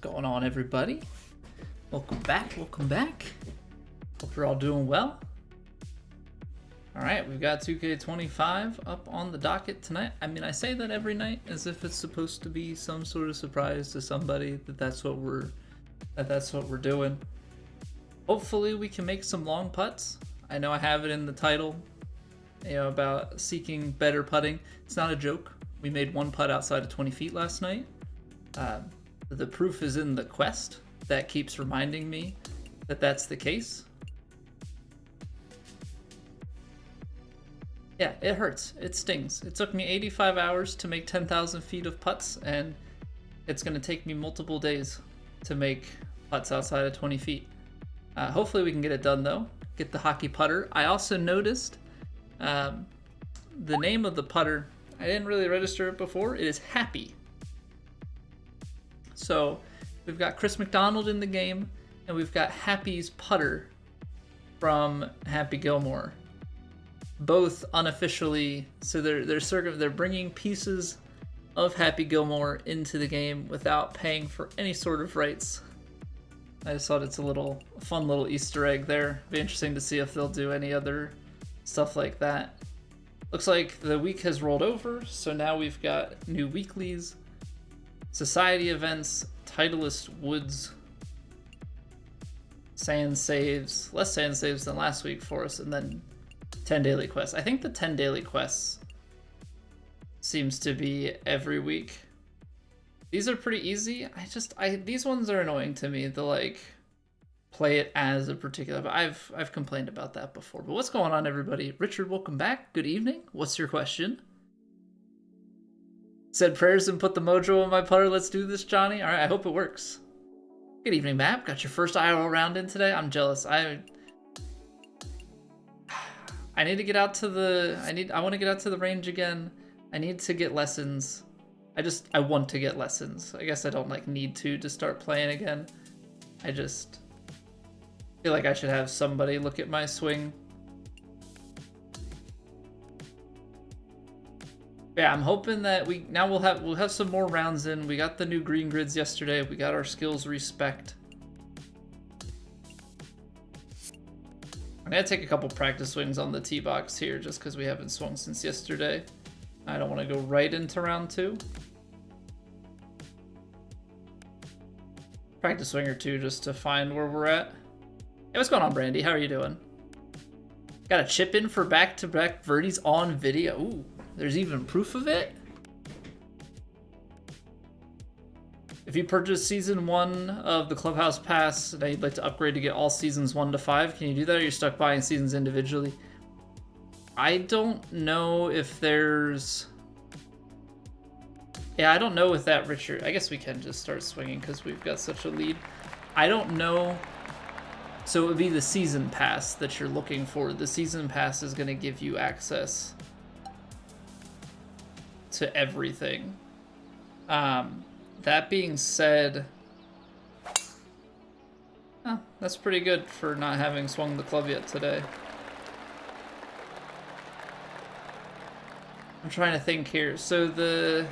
Going on, everybody? Welcome back. Hope you're all doing well. All right, we've got 2K25 up on the docket tonight. I mean, I say that every night as if it's supposed to be some sort of surprise to somebody that's what we're doing. Hopefully we can make some long putts. I know I have it in the title, about seeking better putting. It's not a joke. We made one putt outside of 20 feet last night. The proof is in the quest. That keeps reminding me that that's the case. Yeah, it hurts. It stings. It took me 85 hours to make 10,000 feet of putts, and it's going to take me multiple days to make putts outside of 20 feet. Hopefully we can get it done, though. Get the hockey putter. I also noticed the name of the putter. I didn't really register it before. It is Happy. So we've got Chris McDonald in the game, and we've got Happy's putter from Happy Gilmore. Both unofficially, so they're bringing pieces of Happy Gilmore into the game without paying for any sort of rights. I just thought it's a fun little Easter egg there. Be interesting to see if they'll do any other stuff like that. Looks like the week has rolled over, so now we've got new weeklies, society events, Titleist Woods, sand saves, less sand saves than last week for us, and then 10 daily quests. I think the 10 daily quests seems to be every week. These are pretty easy. These ones are annoying to me. The play it as a particular, but I've complained about that before. But what's going on, everybody? Richard, welcome back. Good evening. What's your question? Said prayers and put the mojo on my putter. Let's do this, Johnny. All right, I hope it works. Good evening, Matt. Got your first IRL round in today. I'm jealous. I need to get out to I want to get out to the range again. I need to get lessons. I want to get lessons. I guess I don't need to start playing again. I just feel like I should have somebody look at my swing. Yeah, I'm hoping that we'll have some more rounds in. We got the new green grids yesterday. We got our skills respect. I'm gonna take a couple practice swings on the tee box here just because we haven't swung since yesterday. I don't want to go right into round 2. Practice swing or 2 just to find where we're at. Hey, what's going on, Brandy? How are you doing? Got a chip in for back-to-back birdies on video. Ooh, there's even proof of it? If you purchase Season 1 of the Clubhouse Pass and you'd like to upgrade to get all Seasons 1 to 5, can you do that, or you're stuck buying seasons individually? I don't know if there's... Yeah, I don't know with that, Richard. I guess we can just start swinging because we've got such a lead. I don't know. So it would be the Season Pass that you're looking for. The Season Pass is going to give you access to everything. That being said, that's pretty good for not having swung the club yet today. I'm trying to think here. So the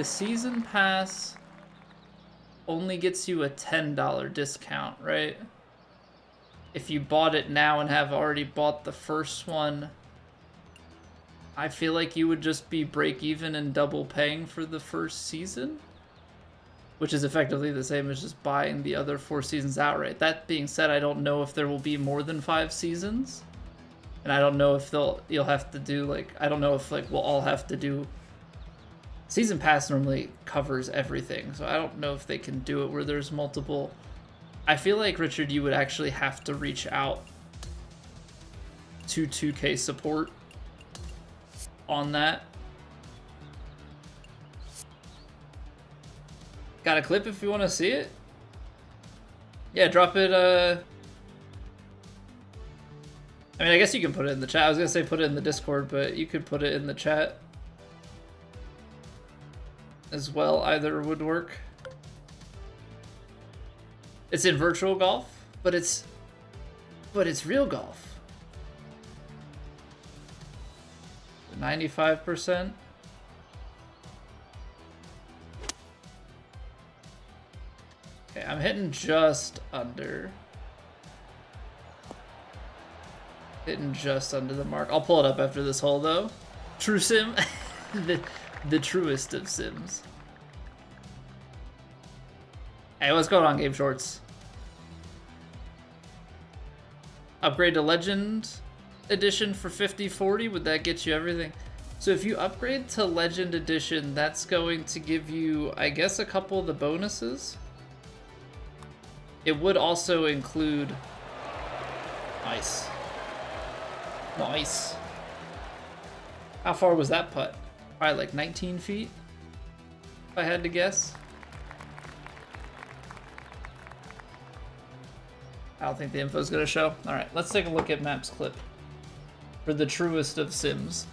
Season Pass only gets you a $10 discount, right? If you bought it now and have already bought the first one, I feel like you would just be break even and double paying for the first season, which is effectively the same as just buying the other 4 seasons outright. That being said, I don't know if there will be more than 5 seasons, and I don't know if you'll have to do I don't know if we'll all have to do. Season Pass normally covers everything, so I don't know if they can do it where there's multiple. I feel like, Richard, you would actually have to reach out to 2K support on that. Got a clip if you want to see it? Yeah, drop it. I mean, I guess you can put it in the chat. I was gonna say put it in the Discord, but you could put it in the chat as well. Either would work. It's in virtual golf, but it's real golf. 95%. I'm hitting just under. Hitting just under the mark. I'll pull it up after this hole, though. True sim. the truest of sims. Hey, what's going on, Game Shorts? Upgrade to Legend Edition for 50/40. Would that get you everything? So if you upgrade to Legend Edition, that's going to give you, I guess, a couple of the bonuses. It would also include... Nice. Nice. How far was that putt? Probably like 19 feet, if I had to guess. I don't think the info's gonna show. All right, let's take a look at Map's clip for the truest of sims.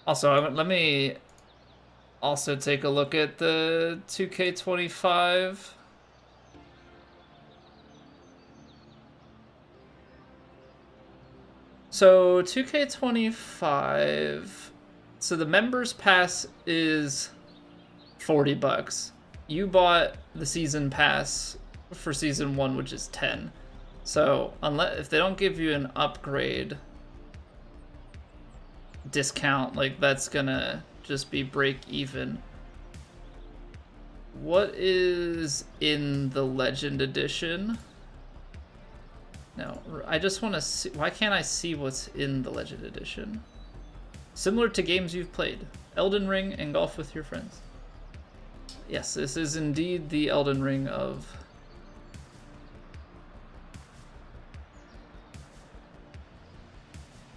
Also, let me also take a look at the 2K25. So 2K25, so the members pass is $40. You bought the season pass for season 1, which is 10. So if they don't give you an upgrade discount, like that's gonna just be break even. What is in the Legend Edition? No, I just want to see. Why can't I see what's in the Legend Edition? Similar to games you've played, Elden Ring and Golf with Your Friends. Yes, this is indeed the Elden Ring of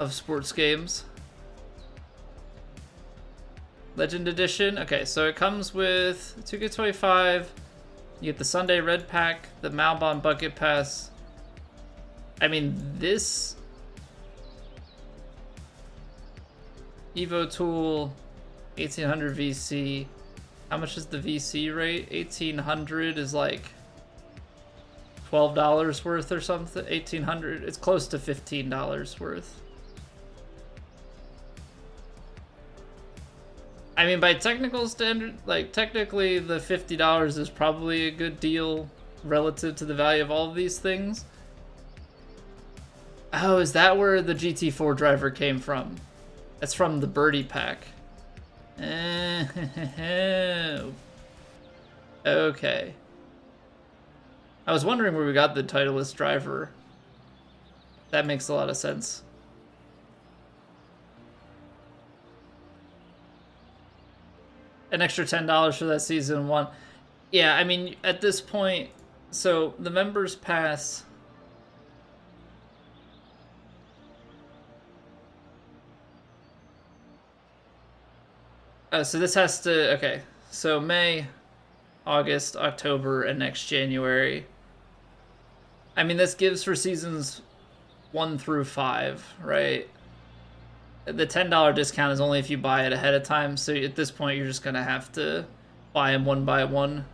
sports games. Legend Edition. Okay, so it comes with 2K25. You get the Sunday Red Pack, the Malbon Bucket Pass. I mean, this Evo Tool, 1800 VC. How much is the VC rate? 1800 is like $12 worth or something. 1800, it's close to $15 worth. I mean, by technical standard, like technically the $50 is probably a good deal relative to the value of all of these things. Oh, is that where the GT4 driver came from? That's from the Birdie Pack. Okay. I was wondering where we got the Titleist driver. That makes a lot of sense. An extra $10 for that season 1. Yeah, I mean, at this point, so the members pass. So this has to, okay, so May, August, October, and next January. I mean, this gives for seasons 1 through 5, right? The $10 discount is only if you buy it ahead of time, so at this point you're just gonna have to buy them one by one.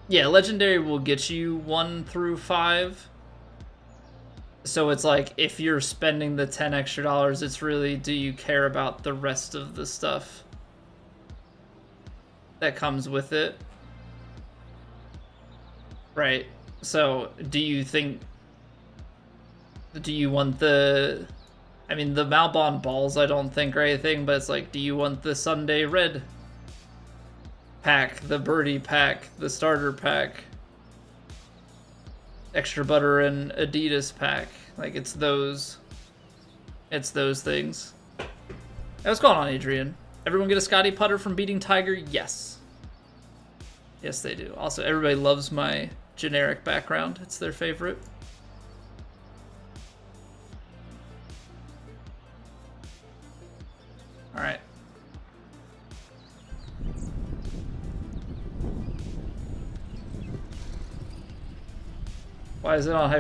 Yeah, Legendary will get you 1 through 5. So it's like, if you're spending the $10 extra, it's really, do you care about the rest of the stuff that comes with it? Right. So do you want the, I mean, the Malbon balls I don't think are anything, but it's like, do you want the Sunday Red pack, the Birdie pack, the starter pack, extra butter and Adidas pack? Like, it's those things. Hey, what's going on, Adrian? Everyone get a Scotty putter from beating Tiger? Yes. Yes, they do. Also, everybody loves my generic background. It's their favorite. All right. Why is it on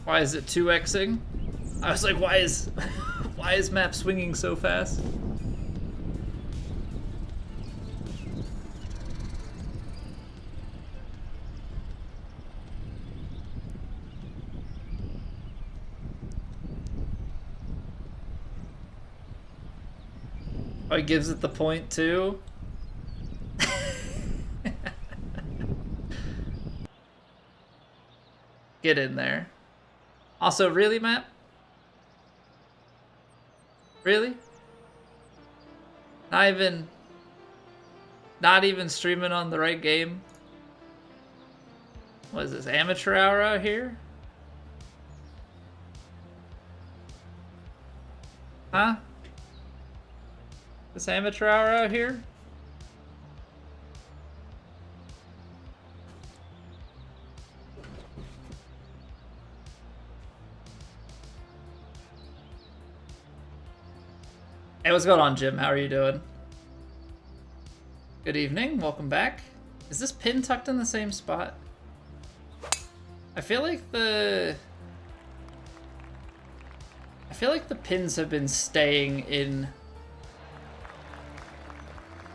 why is it 2xing? I was like, why is Map swinging so fast? Oh, he gives it the point too? Get in there. Also, really, Matt? Really? Not even streaming on the right game? What is this, amateur hour out here? Huh? This amateur hour out here? Hey, what's going on, Jim? How are you doing? Good evening. Welcome back. Is this pin tucked in the same spot? I feel like the pins have been staying in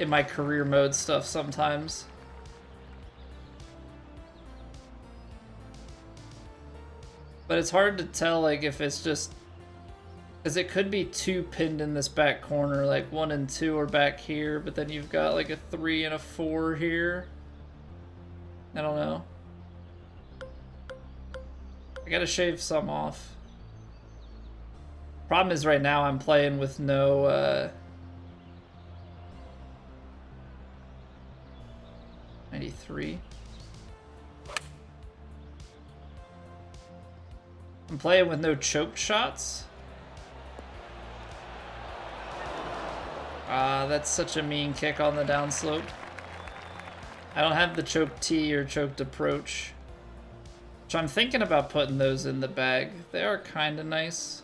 my career mode stuff sometimes. But it's hard to tell, like, if it's just... Because it could be 2 pinned in this back corner, like 1 and 2 are back here, but then you've got like a 3 and a 4 here. I don't know. I gotta shave some off. Problem is right now I'm playing with no 93. I'm playing with no choked shots. That's such a mean kick on the downslope. I don't have the choked tee or choked approach. So I'm thinking about putting those in the bag. They are kind of nice.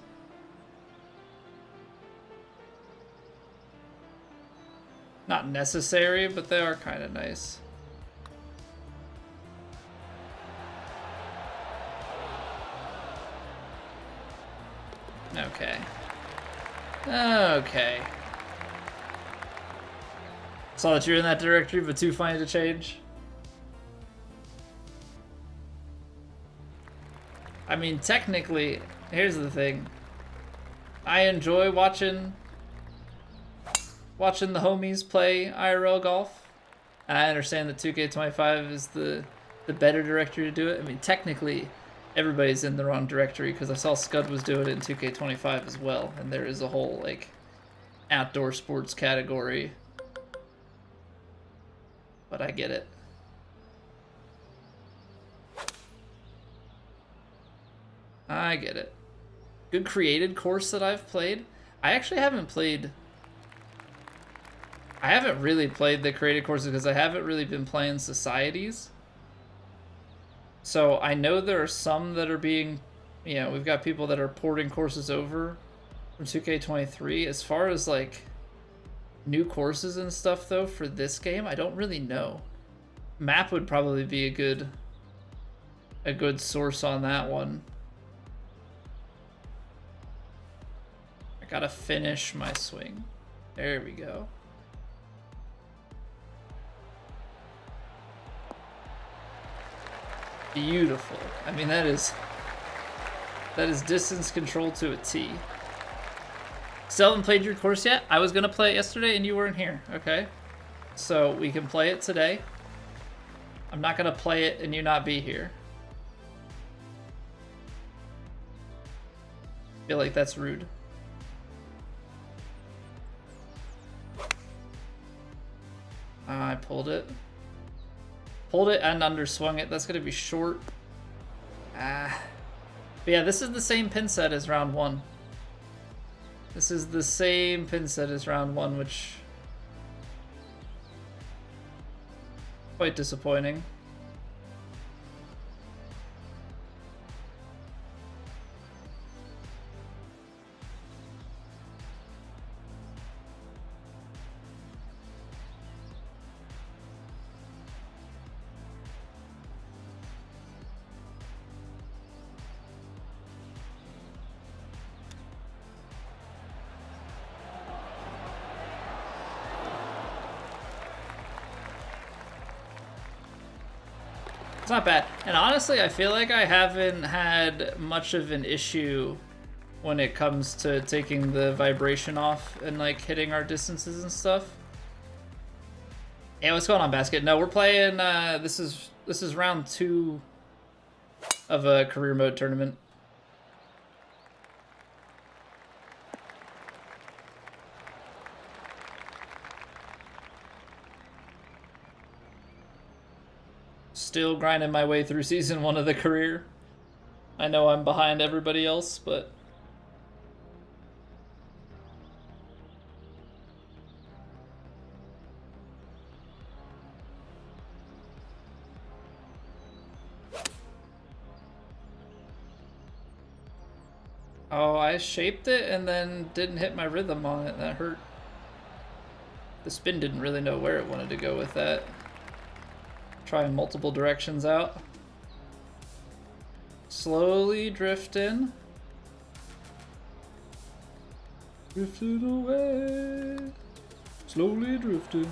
Not necessary, but they are kind of nice. Okay. Okay. Saw that you're in that directory, but too funny to change. I mean, technically, here's the thing. I enjoy watching the homies play IRL golf. And I understand that 2K25 is the better directory to do it. I mean, technically, everybody's in the wrong directory because I saw Scud was doing it in 2K25 as well, and there is a whole, like, outdoor sports category. But I get it. I get it. Good created course that I've played. I actually haven't played... I haven't really played the created courses because I haven't really been playing societies. So I know there are some that are being... You know, we've got people that are porting courses over from 2K23. As far as, like, new courses and stuff, though, for this game, I don't really know. Map would probably be a good source on that one. I gotta finish my swing. There we go. Beautiful. I mean, that is distance control to a T. Still haven't played your course yet? I was gonna play it yesterday and you weren't here. Okay. So we can play it today. I'm not gonna play it and you not be here. I feel like that's rude. I pulled it. Pulled it and underswung it. That's gonna be short. But yeah, this is the same pin set as round 1. This is the same pin set as round 1, which... quite disappointing. It's not bad. And honestly, I feel like I haven't had much of an issue when it comes to taking the vibration off and like hitting our distances and stuff. Yeah, what's going on, Basket? No, we're playing. This is round 2 of a career mode tournament. Still grinding my way through season 1 of the career. I know I'm behind everybody else, but oh, I shaped it and then didn't hit my rhythm on it. That hurt. The spin didn't really know where it wanted to go with that. Trying multiple directions out. Slowly drifting. Drifted away. Slowly drifting.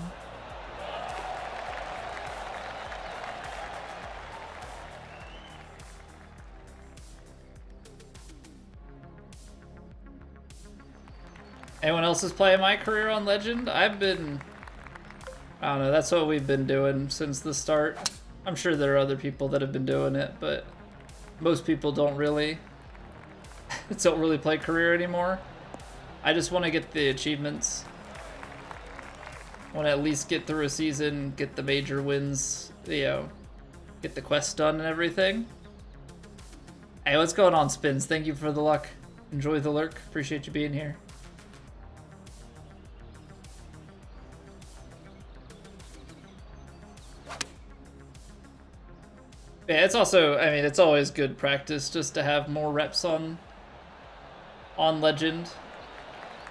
Anyone else is playing my career on Legend? I don't know, that's what we've been doing since the start. I'm sure there are other people that have been doing it, but most people don't really play career anymore. I just want to get the achievements. I want to at least get through a season, get the major wins, you know, get the quests done and everything. Hey, what's going on, Spins? Thank you for the luck. Enjoy the lurk. Appreciate you being here. Yeah, it's also, I mean, it's always good practice just to have more reps on Legend.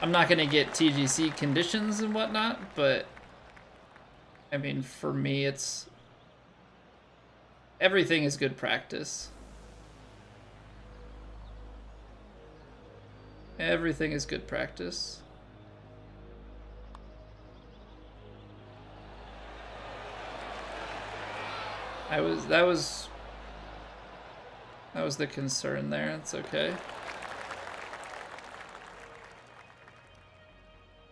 I'm not going to get TGC conditions and whatnot, but I mean, for me, everything is good practice. Everything is good practice. That was the concern there. It's okay.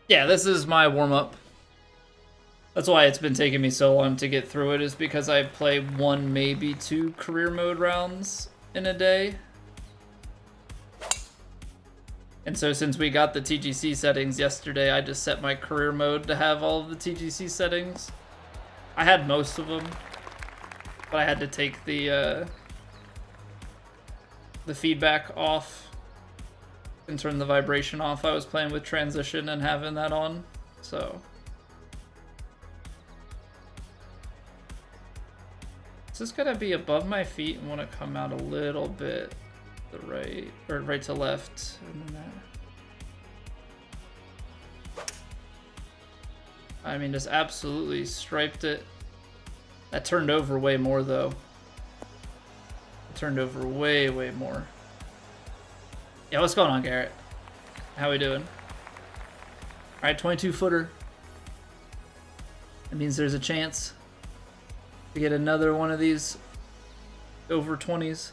Yeah, this is my warm-up. That's why it's been taking me so long to get through it, is because I play 1, maybe 2 career mode rounds in a day. And so since we got the TGC settings yesterday, I just set my career mode to have all of the TGC settings. I had most of them, but I had to take the feedback off and turn the vibration off. I was playing with transition and having that on, so. It's just gotta be above my feet and want to come out a little bit to the right, or right to left. And then that. I mean, just absolutely striped it. That turned over way more, though. It turned over way, way more. Yeah, what's going on, Garrett? How we doing? Alright, 22-footer. That means there's a chance to get another one of these over 20s.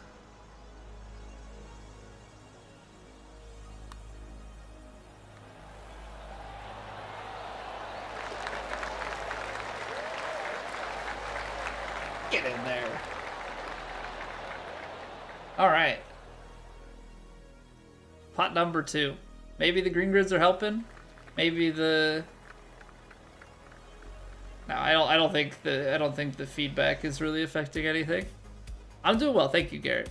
Get in there. All right. Pot number 2. Maybe the green grids are helping. Maybe the. No, I don't think the feedback is really affecting anything. I'm doing well, thank you, Garrett.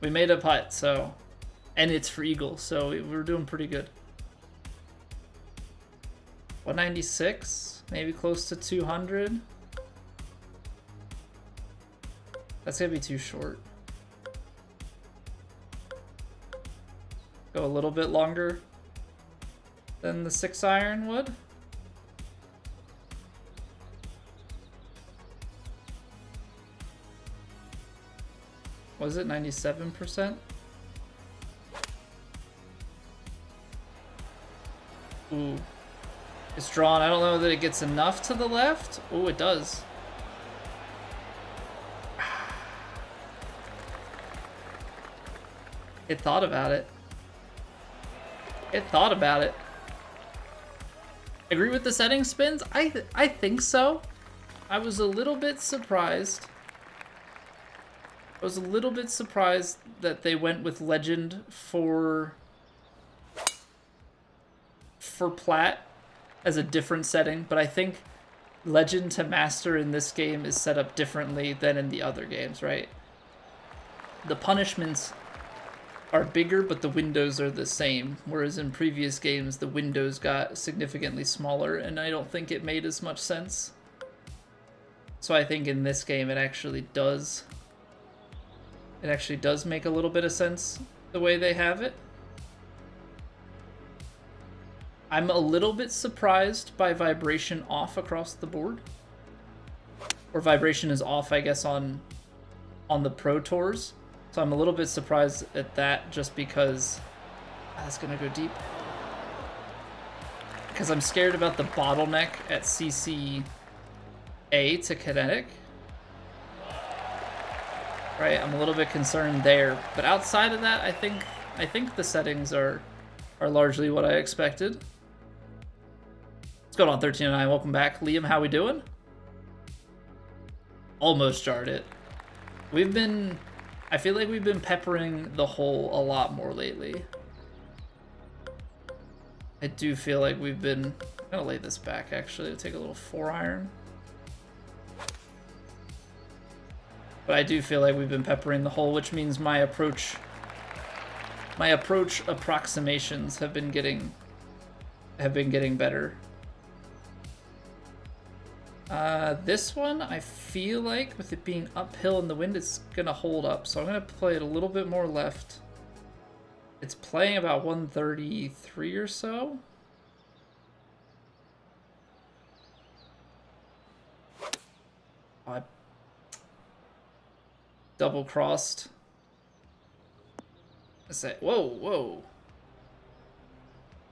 We made a putt, so, and it's for eagle, so we're doing pretty good. 196, maybe close to 200. That's gonna be too short. Go a little bit longer than the 6-iron would. Was it 97%? Ooh. It's drawn. I don't know that it gets enough to the left. Oh, it does. It thought about it. It thought about it. Agree with the setting spins? I think so. I was a little bit surprised. I was a little bit surprised that they went with Legend for Plat as a different setting, but I think Legend to Master in this game is set up differently than in the other games, right? The punishments are bigger, but the windows are the same, whereas in previous games the windows got significantly smaller, and I don't think it made as much sense. So I think in this game it actually does make a little bit of sense the way they have it. I'm a little bit surprised by vibration off across the board. Or vibration is off, I guess, on the Pro Tours. So I'm a little bit surprised at that just because that's gonna go deep. Because I'm scared about the bottleneck at CCA to kinetic. Right, I'm a little bit concerned there. But outside of that, I think the settings are largely what I expected. What's going on, 1309? Welcome back. Liam, how we doing? Almost jarred it. I feel like we've been peppering the hole a lot more lately. I do feel like we've been... I'm gonna lay this back, actually, to take a little 4-iron. But I do feel like we've been peppering the hole, which means my approach approximations have been getting better. This one, I feel like with it being uphill in the wind, it's gonna hold up. So I'm gonna play it a little bit more left. It's playing about 133 or so. I double crossed. I say, whoa.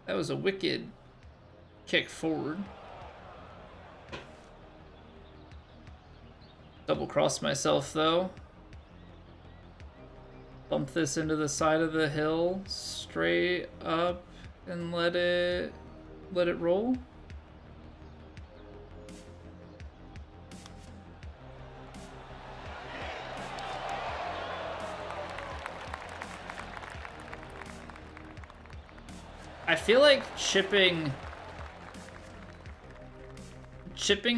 That was a wicked kick forward. Double crossed myself though. Bump this into the side of the hill, straight up, and let it roll. I feel like chipping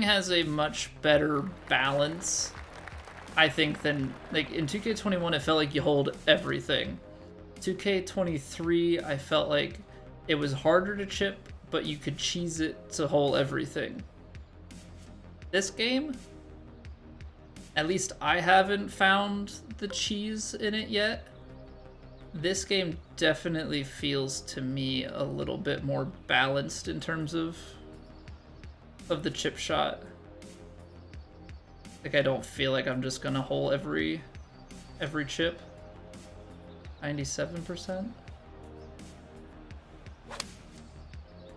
has a much better balance, I think, than like in 2K21 it felt like you hold everything. 2K23 I felt like it was harder to chip, but you could cheese it to hold everything. This game, at least I haven't found the cheese in it yet. This game definitely feels to me a little bit more balanced in terms of the chip shot. Like, I don't feel like I'm just gonna hole every chip. 97%.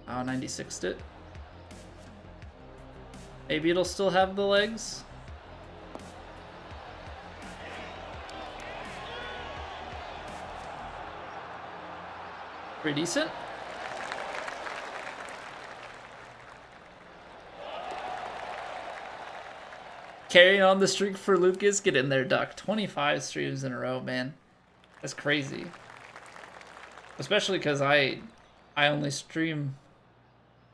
Oh, 96'd it. Maybe it'll still have the legs. Pretty decent. Carrying on the streak for Lucas. Get in there, Duck. 25 streams in a row, man. That's crazy. Especially because I only stream...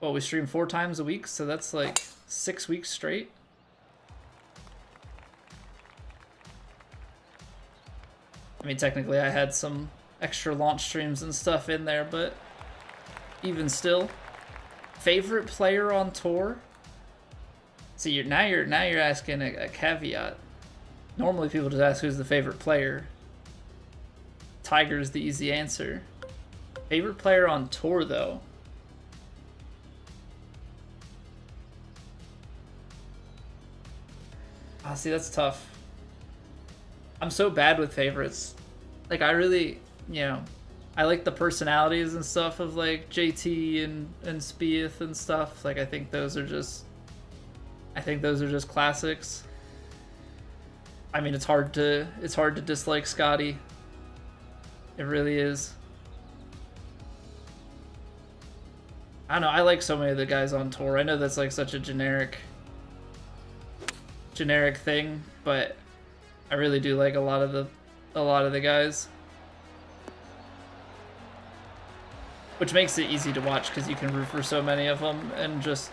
Well, we stream 4 times a week, so that's like 6 weeks straight. I mean, technically I had some extra launch streams and stuff in there, but even still. Favorite player on tour? See, now you're asking a caveat. Normally people just ask who's the favorite player. Tiger's the easy answer. Favorite player on tour, though? Ah, see, that's tough. I'm so bad with favorites. Like, I really, you know, I like the personalities and stuff of like JT and Spieth and stuff. Like, I think those are just classics. I mean, it's hard to dislike Scotty. It really is. I don't know, I like so many of the guys on tour. I know that's like such a generic thing, but I really do like a lot of the guys. Which makes it easy to watch because you can root for so many of them and just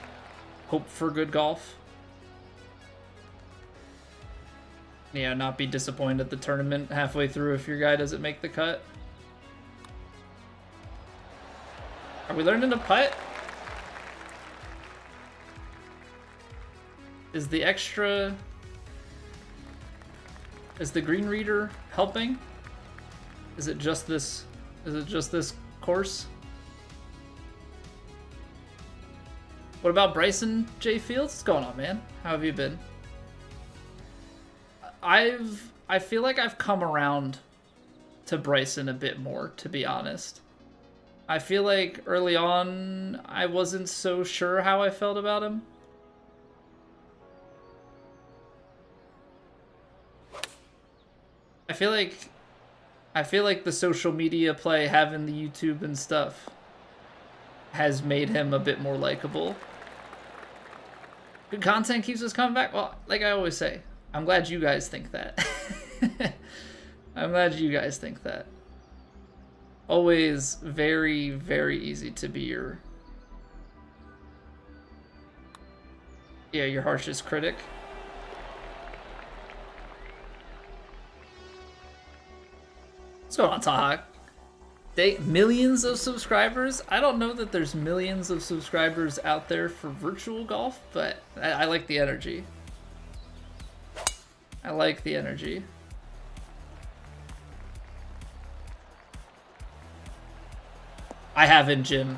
hope for good golf. Yeah, not be disappointed at the tournament halfway through if your guy doesn't make the cut. Are we learning to putt? Is the green reader helping? Is it just this course? What about Bryson J. Fields? What's going on, man? How have you been? I feel like I've come around to Bryson a bit more, to be honest. I feel like early on I wasn't so sure how I felt about him. I feel like the social media play, having the YouTube and stuff, has made him a bit more likable. Good content keeps us coming back. Well, like I always say, I'm glad you guys think that. I'm glad you guys think that. Always very, very easy to be your harshest critic. What's going on, Taha? Millions of subscribers? I don't know that there's millions of subscribers out there for virtual golf, but I like the energy. I like the energy. I haven't, Jim.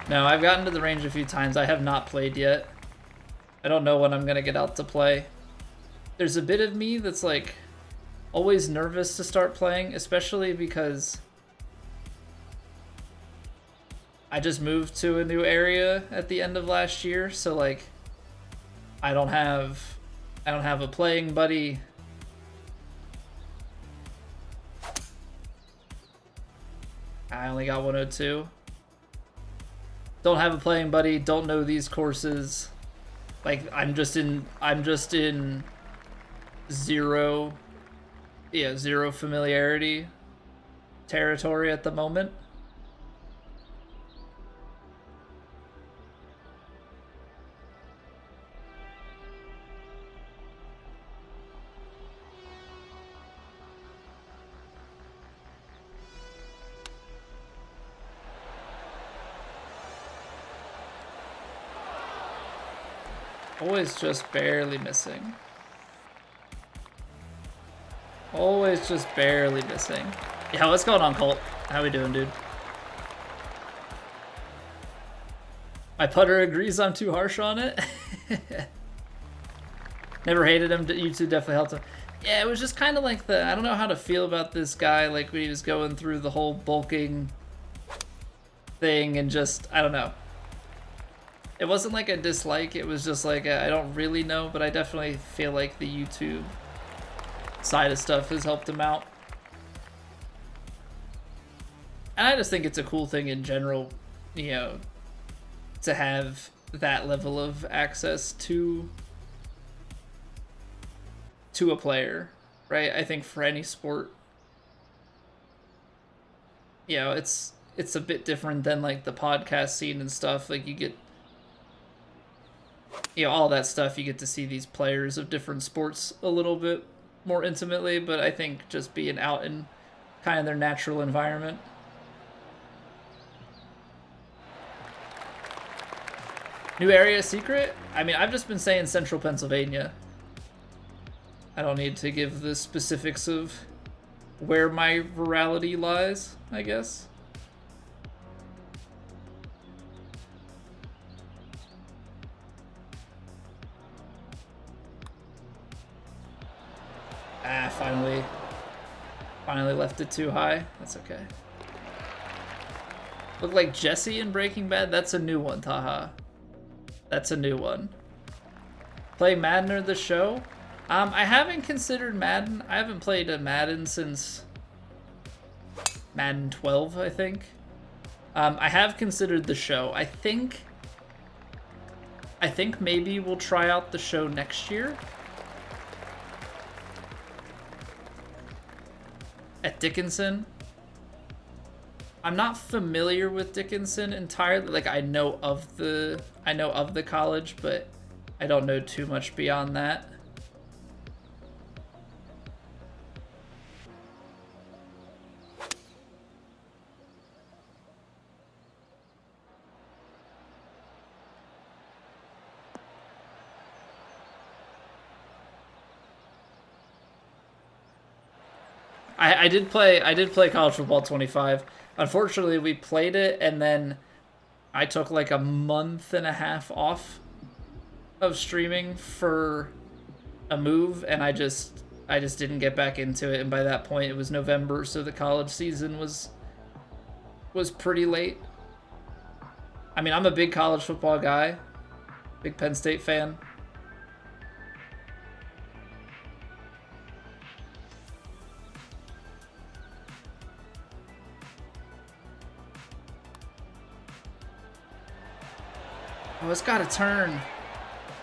No, I've gotten to the range a few times. I have not played yet. I don't know when I'm gonna get out to play. There's a bit of me that's like always nervous to start playing, especially because I just moved to a new area at the end of last year, so like I don't have a playing buddy. I only got 102. Don't have a playing buddy, don't know these courses. Like I'm just in zero familiarity territory at the moment. Always just barely missing. Always just barely missing. Yeah, what's going on, Colt? How we doing, dude? My putter agrees I'm too harsh on it. Never hated him. YouTube definitely helped him. Yeah, it was just kind of like I don't know how to feel about this guy, like when he was going through the whole bulking thing and just, I don't know. It wasn't like a dislike, it was just like I don't really know, but I definitely feel like the YouTube side of stuff has helped him out. And I just think it's a cool thing in general, you know, to have that level of access to a player, right? I think for any sport, you know, it's a bit different than like the podcast scene and stuff. Like you get, you know, all that stuff, you get to see these players of different sports a little bit more intimately, but I think just being out in kind of their natural environment. New area secret? I mean, I've just been saying central Pennsylvania. I don't need to give the specifics of where my virality lies, I guess. Finally left it too high. That's okay. Look like Jesse in Breaking Bad? That's a new one, Taha. That's a new one. Play Madden or the show? I haven't considered Madden. I haven't played a Madden since Madden 12, I think. I have considered the show. I think maybe we'll try out the show next year. At Dickinson. I'm not familiar with Dickinson entirely. Like, I know of the college, but I don't know too much beyond that. I did play College Football 25. Unfortunately, we played it and then I took like a month and a half off of streaming for a move, and I just didn't get back into it. And by that point, it was November, so the college season was pretty late. I mean, I'm a big college football guy, big Penn State fan. Oh, it's got to turn.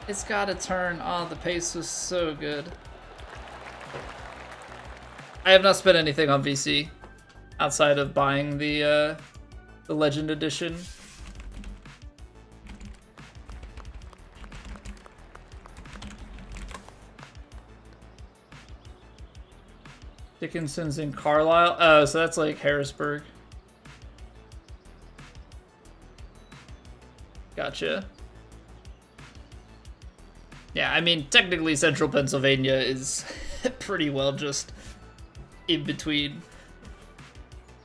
It's got to turn. Oh, the pace was so good. I have not spent anything on VC outside of buying the Legend Edition. Dickinson's in Carlisle. Oh, so that's like Harrisburg. Gotcha. Yeah, I mean, technically Central Pennsylvania is pretty well just in between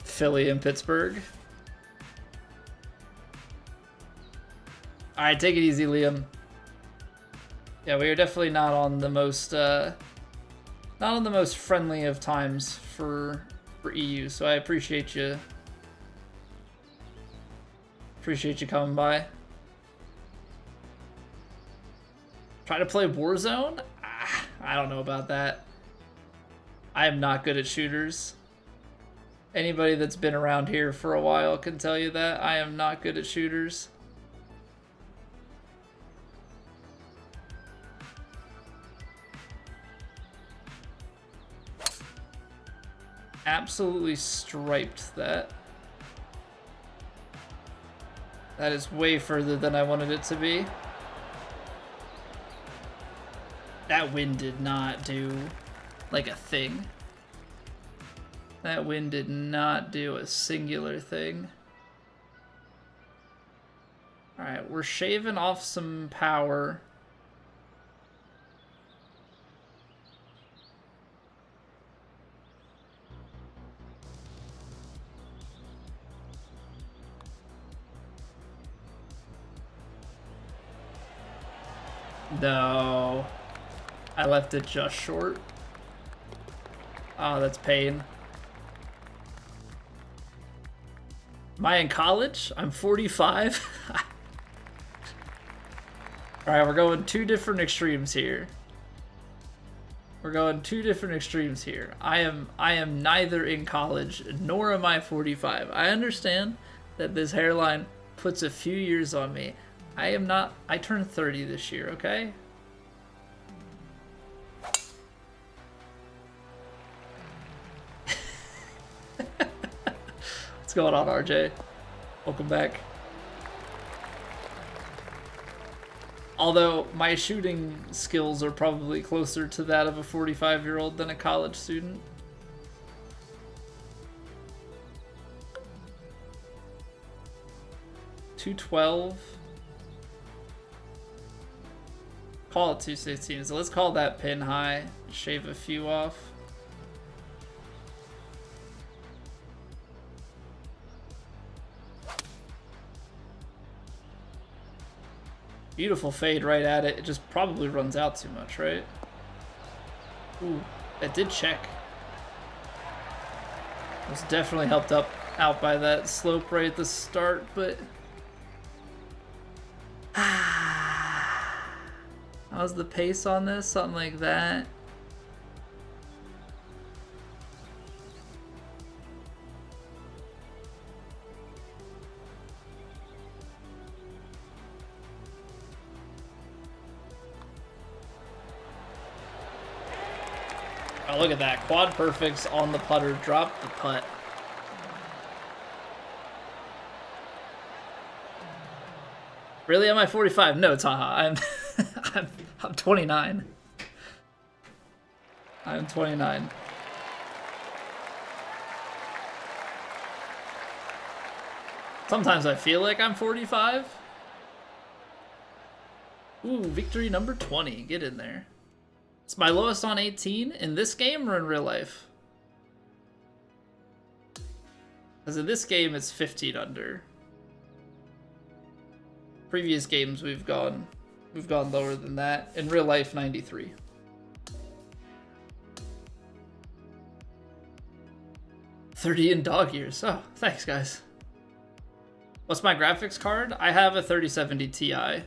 Philly and Pittsburgh. Alright, take it easy, Liam. Yeah, we are definitely not on the most friendly of times for EU, so I appreciate you coming by. Try to play Warzone? I don't know about that. I am not good at shooters. Anybody that's been around here for a while can tell you that. I am not good at shooters. Absolutely striped that. That is way further than I wanted it to be. That wind did not do like a thing. That wind did not do a singular thing. Alright, we're shaving off some power. No. I left it just short. Oh, that's pain. Am I in college? I'm 45. Alright, we're going two different extremes here. I am neither in college, nor am I 45. I understand that this hairline puts a few years on me. I am not. I turned 30 this year, okay? What's going on, RJ? Welcome back. Although my shooting skills are probably closer to that of a 45-year-old than a college student. .212. Call it 216. So let's call that pin high. Shave a few off. Beautiful fade right at it. It just probably runs out too much, right? Ooh, that did check. Was definitely helped out by that slope right at the start, but how's the pace on this? Something like that. – Oh, look at that. Quad perfects on the putter. Drop the putt. Really? Am I 45? No, Taha. I'm 29. I'm 29. Sometimes I feel like I'm 45. Ooh, victory number 20. Get in there. It's my lowest on 18 in this game or in real life? Because in this game, it's 15 under. Previous games, we've gone lower than that. In real life, 93. $30 in dog years. Oh, thanks, guys. What's my graphics card? I have a 3070 Ti.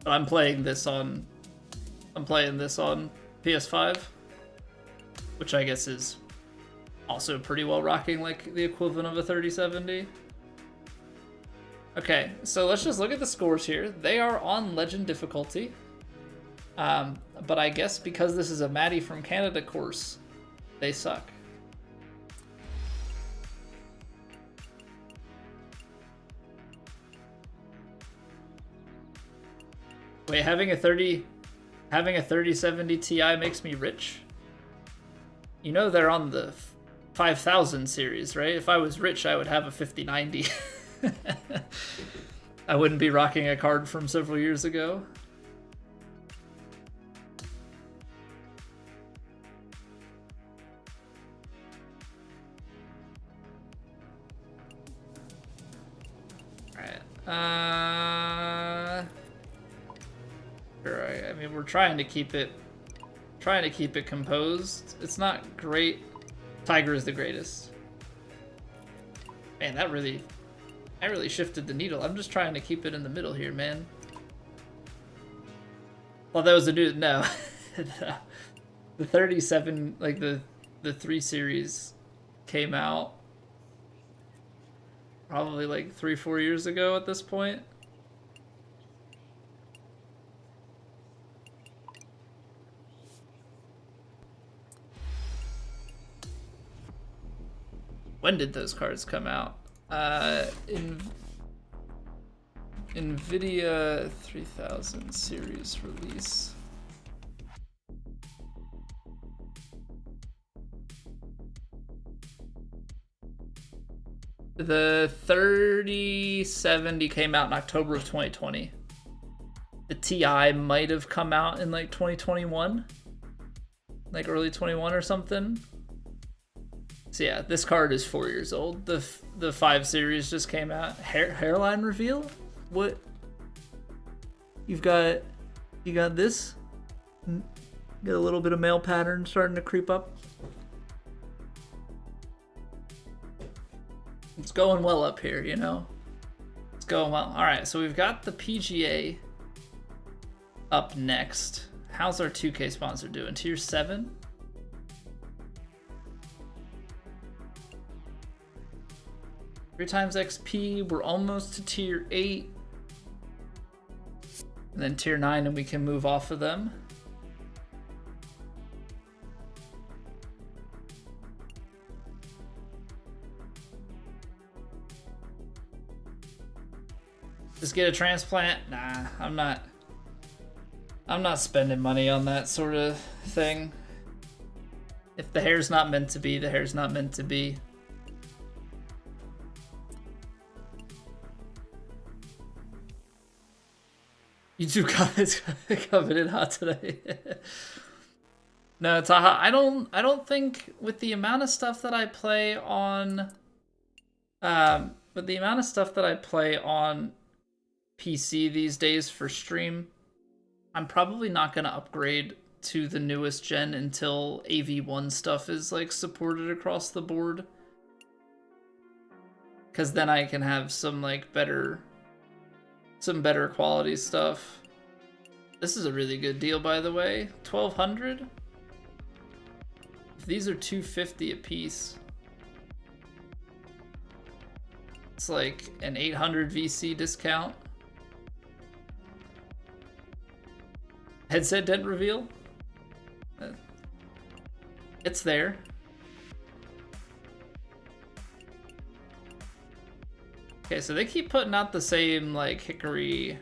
But I'm playing this on PS5, which I guess is also pretty well rocking like the equivalent of a 3070. Okay, so let's just look at the scores here. They are on Legend difficulty. But I guess because this is a Maddie from Canada course, they suck. Wait, having a 3070 Ti makes me rich? You know they're on the 5000 series, right? If I was rich, I would have a 5090. I wouldn't be rocking a card from several years ago. Alright. Sure, I mean, we're trying to keep it composed. It's not great. Tiger is the greatest. Man, I really shifted the needle. I'm just trying to keep it in the middle here, man. Well, that was a new no. The 37, like the 3 series came out probably like 3-4 years ago at this point. When did those cards come out? NVIDIA 3000 series release. The 3070 came out in October of 2020. The Ti might have come out in like 2021, like early 21 or something. So yeah, this card is 4 years old. The 5 series just came out. Hairline reveal? What? You got this? Got a little bit of male pattern starting to creep up. It's going well up here, you know? It's going well. All right, so we've got the PGA up next. How's our 2K sponsor doing? Tier 7? Three times XP, we're almost to tier 8. And then tier 9 and we can move off of them. Just get a transplant? Nah, I'm not spending money on that sort of thing. If the hair's not meant to be, the hair's not meant to be. YouTube comments coming in hot today. No, Taha, I don't think with the amount of stuff that I play on PC these days for stream, I'm probably not gonna upgrade to the newest gen until AV1 stuff is like supported across the board. Cause then I can have some like better quality stuff. This is a really good deal, by the way. 1200. If these are 250 a piece, it's like an 800 VC discount. Headset dent reveal. It's there. Okay, so they keep putting out the same, like, hickory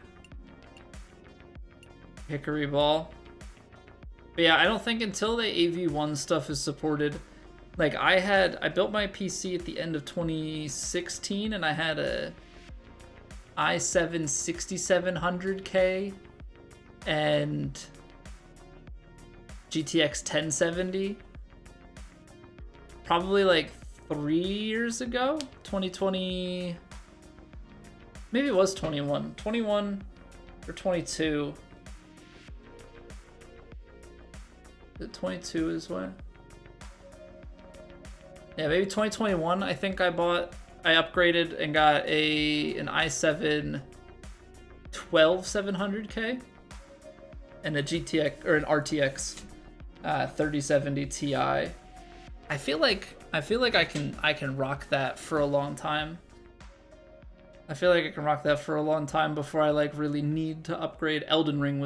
ball. But yeah, I don't think until the AV1 stuff is supported. Like, I built my PC at the end of 2016, and I had a i7 6700K and GTX 1070. Probably like 3 years ago, 2020. Maybe it was 21 or 22. The 22 is what? Yeah, maybe 2021. I think I upgraded and got an i7 12700K and a GTX or an RTX 3070 Ti. I feel like I can rock that for a long time. I feel like I can rock that for a long time before I like really need to upgrade. Elden Ring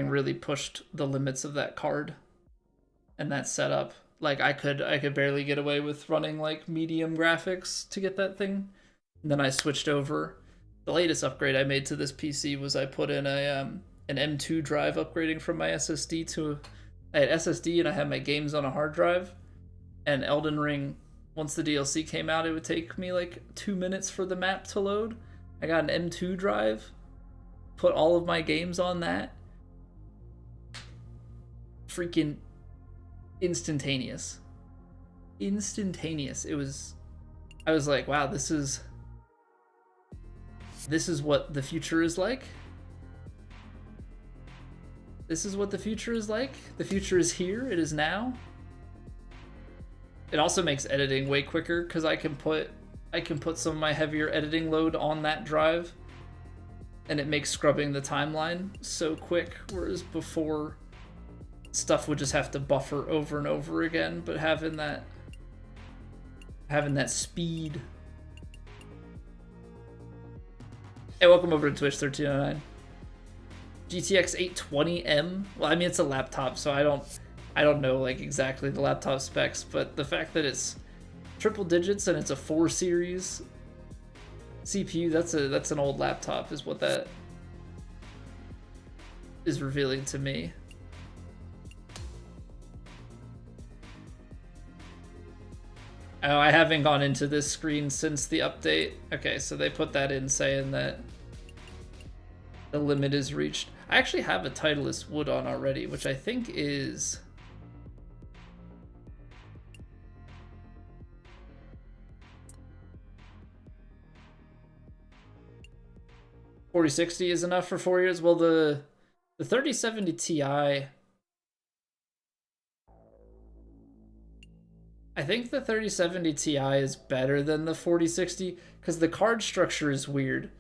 really pushed the limits of that card and that setup. Like I could barely get away with running like medium graphics to get that thing. And then I switched over. The latest upgrade I made to this PC was I put in an M2 drive, upgrading from my SSD to I had SSD and I had my games on a hard drive. And Elden Ring, once the DLC came out, it would take me like 2 minutes for the map to load. I got an M2 drive, put all of my games on that. Freaking instantaneous. It was, I was like, wow, this is what the future is like. This is what the future is like. The future is here. It is now. It also makes editing way quicker because I can put some of my heavier editing load on that drive, and it makes scrubbing the timeline so quick. Whereas before, stuff would just have to buffer over and over again. But having that speed. Hey, welcome over to Twitch 1309. GTX 820M. Well, I mean it's a laptop, so I don't know like exactly the laptop specs, but the fact that it's triple digits and it's a 4 series CPU, that's an old laptop is what that is revealing to me. Oh, I haven't gone into this screen since the update. Okay, so they put that in saying that the limit is reached. I actually have a Titleist wood on already, which I think is 4060 is enough for 4 years. Well, the 3070 Ti, I think the 3070 Ti is better than the 4060 because the card structure is weird.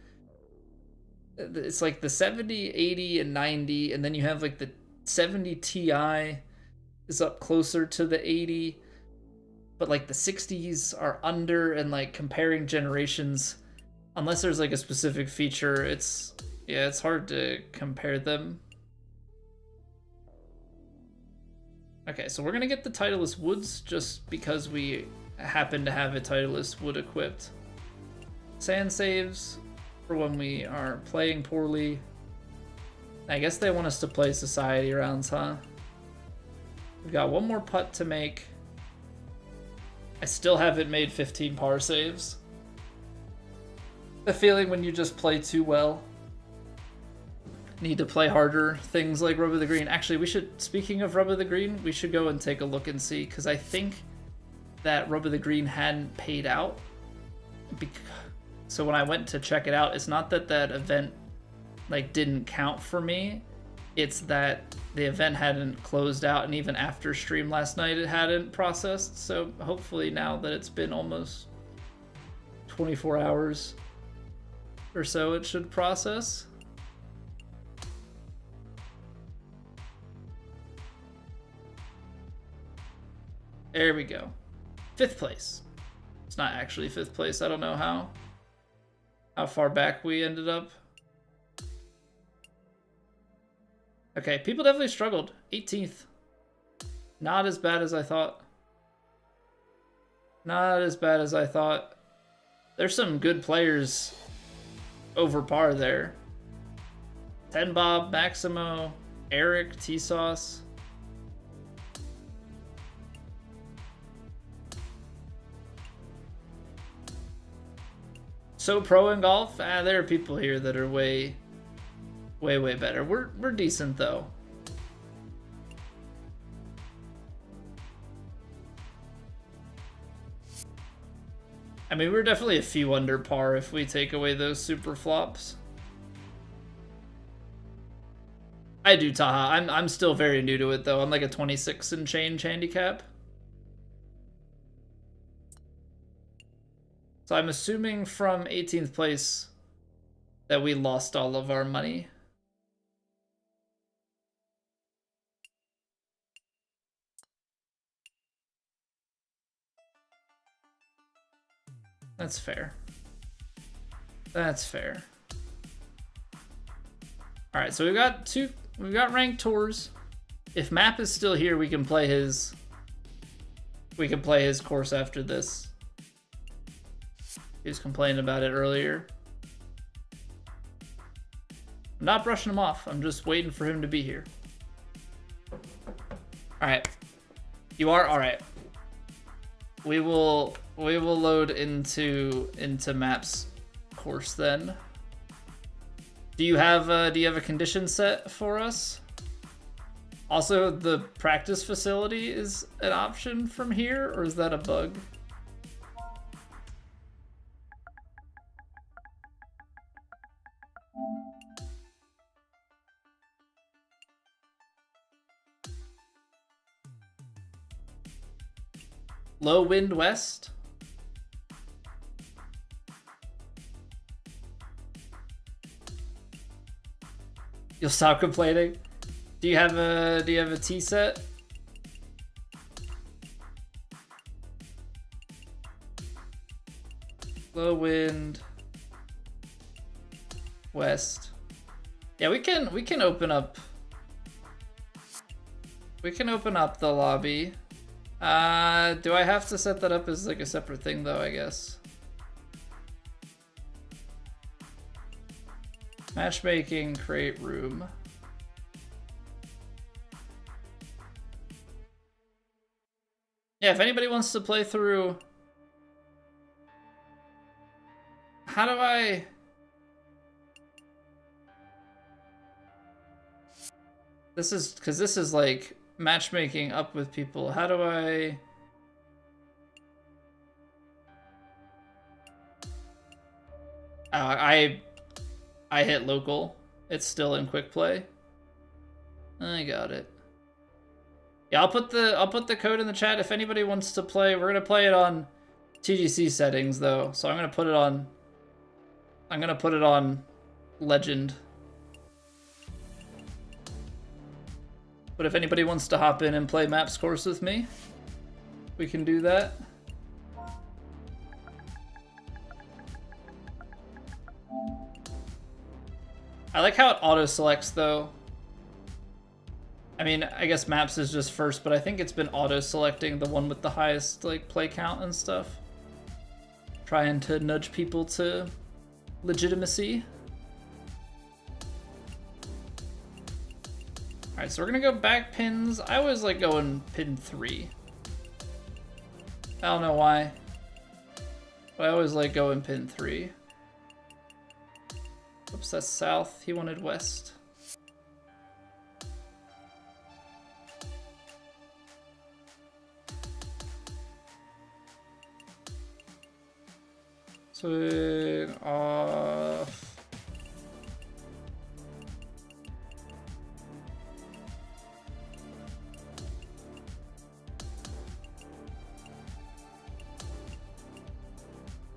It's like the 70, 80, and 90, and then you have like the 70 Ti is up closer to the 80, but like the 60s are under, and like comparing generations, unless there's like a specific feature, it's hard to compare them. Okay, so we're gonna get the Titleist woods just because we happen to have a Titleist wood equipped. Sand saves for when we are playing poorly. I guess they want us to play society rounds, huh? We've got one more putt to make. I still haven't made 15 par saves. The feeling when you just play too well. Need to play harder. Things like Rub of the Green. Actually, speaking of Rub of the Green, we should go and take a look and see, because I think that Rub of the Green hadn't paid out. So when I went to check it out, it's not that that event like didn't count for me. It's that the event hadn't closed out, and even after stream last night, it hadn't processed. So hopefully now that it's been almost 24 hours or so, it should process. There we go. 5th place. It's not actually 5th place. I don't know how far back we ended up. Okay, people definitely struggled. 18th. Not as bad as I thought. Not as bad as I thought. There's some good players over par there. Ten Bob, Maximo, Eric, T-Sauce. So pro in golf? There are people here that are way better. We're decent though. I mean, we're definitely a few under par if we take away those super flops. I do Taha. I'm still very new to it though. I'm like a 26 and change handicap. So I'm assuming from 18th place that we lost all of our money. That's fair. That's fair. All right, so we've got ranked tours. If Map is still here, we can play his course after this. He was complaining about it earlier. I'm not brushing him off. I'm just waiting for him to be here. All right. You are? All right. We will load into Map's course then. Do you have a condition set for us? Also, the practice facility is an option from here, or is that a bug? Low wind west. You'll stop complaining. Do you have a tee set? Low wind west. Yeah, we can open up. We can open up the lobby. Do I have to set that up as like a separate thing though, I guess? Matchmaking, create room. Yeah, if anybody wants to play through... How do I... This is... Because this is like matchmaking up with people. How do I... I hit local. It's still in quick play. I got it. Yeah, I'll put the code in the chat if anybody wants to play. We're gonna play it on TGC settings though, so I'm gonna put it on Legend. But if anybody wants to hop in and play Maps course with me, we can do that. I like how it auto-selects, though. I mean, I guess Maps is just first, but I think it's been auto-selecting the one with the highest, like, play count and stuff. Trying to nudge people to legitimacy. Alright, so we're gonna go back pins. I always like going pin 3. I don't know why, but I always like going pin 3. Oops, that's south. He wanted west. Swing off.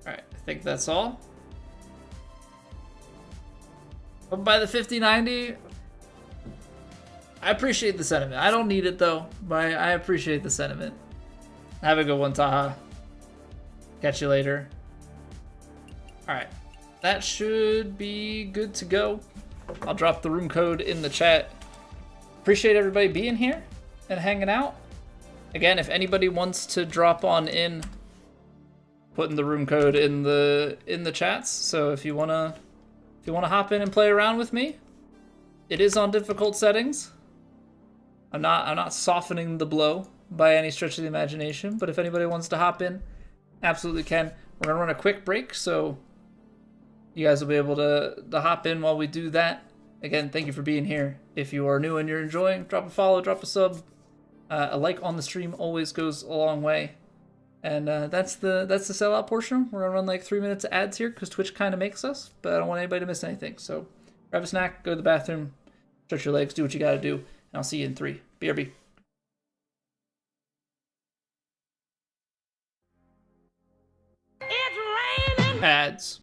All right, I think that's all. But by the 50-90, I appreciate the sentiment. I don't need it though, but I appreciate the sentiment. Have a good one, Taha. Catch you later. All right, that should be good to go. I'll drop the room code in the chat. Appreciate everybody being here and hanging out. Again, if anybody wants to drop on in, putting the room code in the chats. So if you wanna hop in and play around with me, it is on difficult settings. I'm not softening the blow by any stretch of the imagination, but if anybody wants to hop in, absolutely can. We're gonna run a quick break, so you guys will be able to hop in while we do that. Again, thank you for being here. If you are new and you're enjoying, drop a follow, drop a sub. A like on the stream always goes a long way. And that's the sellout portion. We're gonna run like 3 minutes of ads here because Twitch kind of makes us, but I don't want anybody to miss anything. So grab a snack, go to the bathroom, stretch your legs, do what you gotta do, and I'll see you in 3. BRB. It's raining. Ads.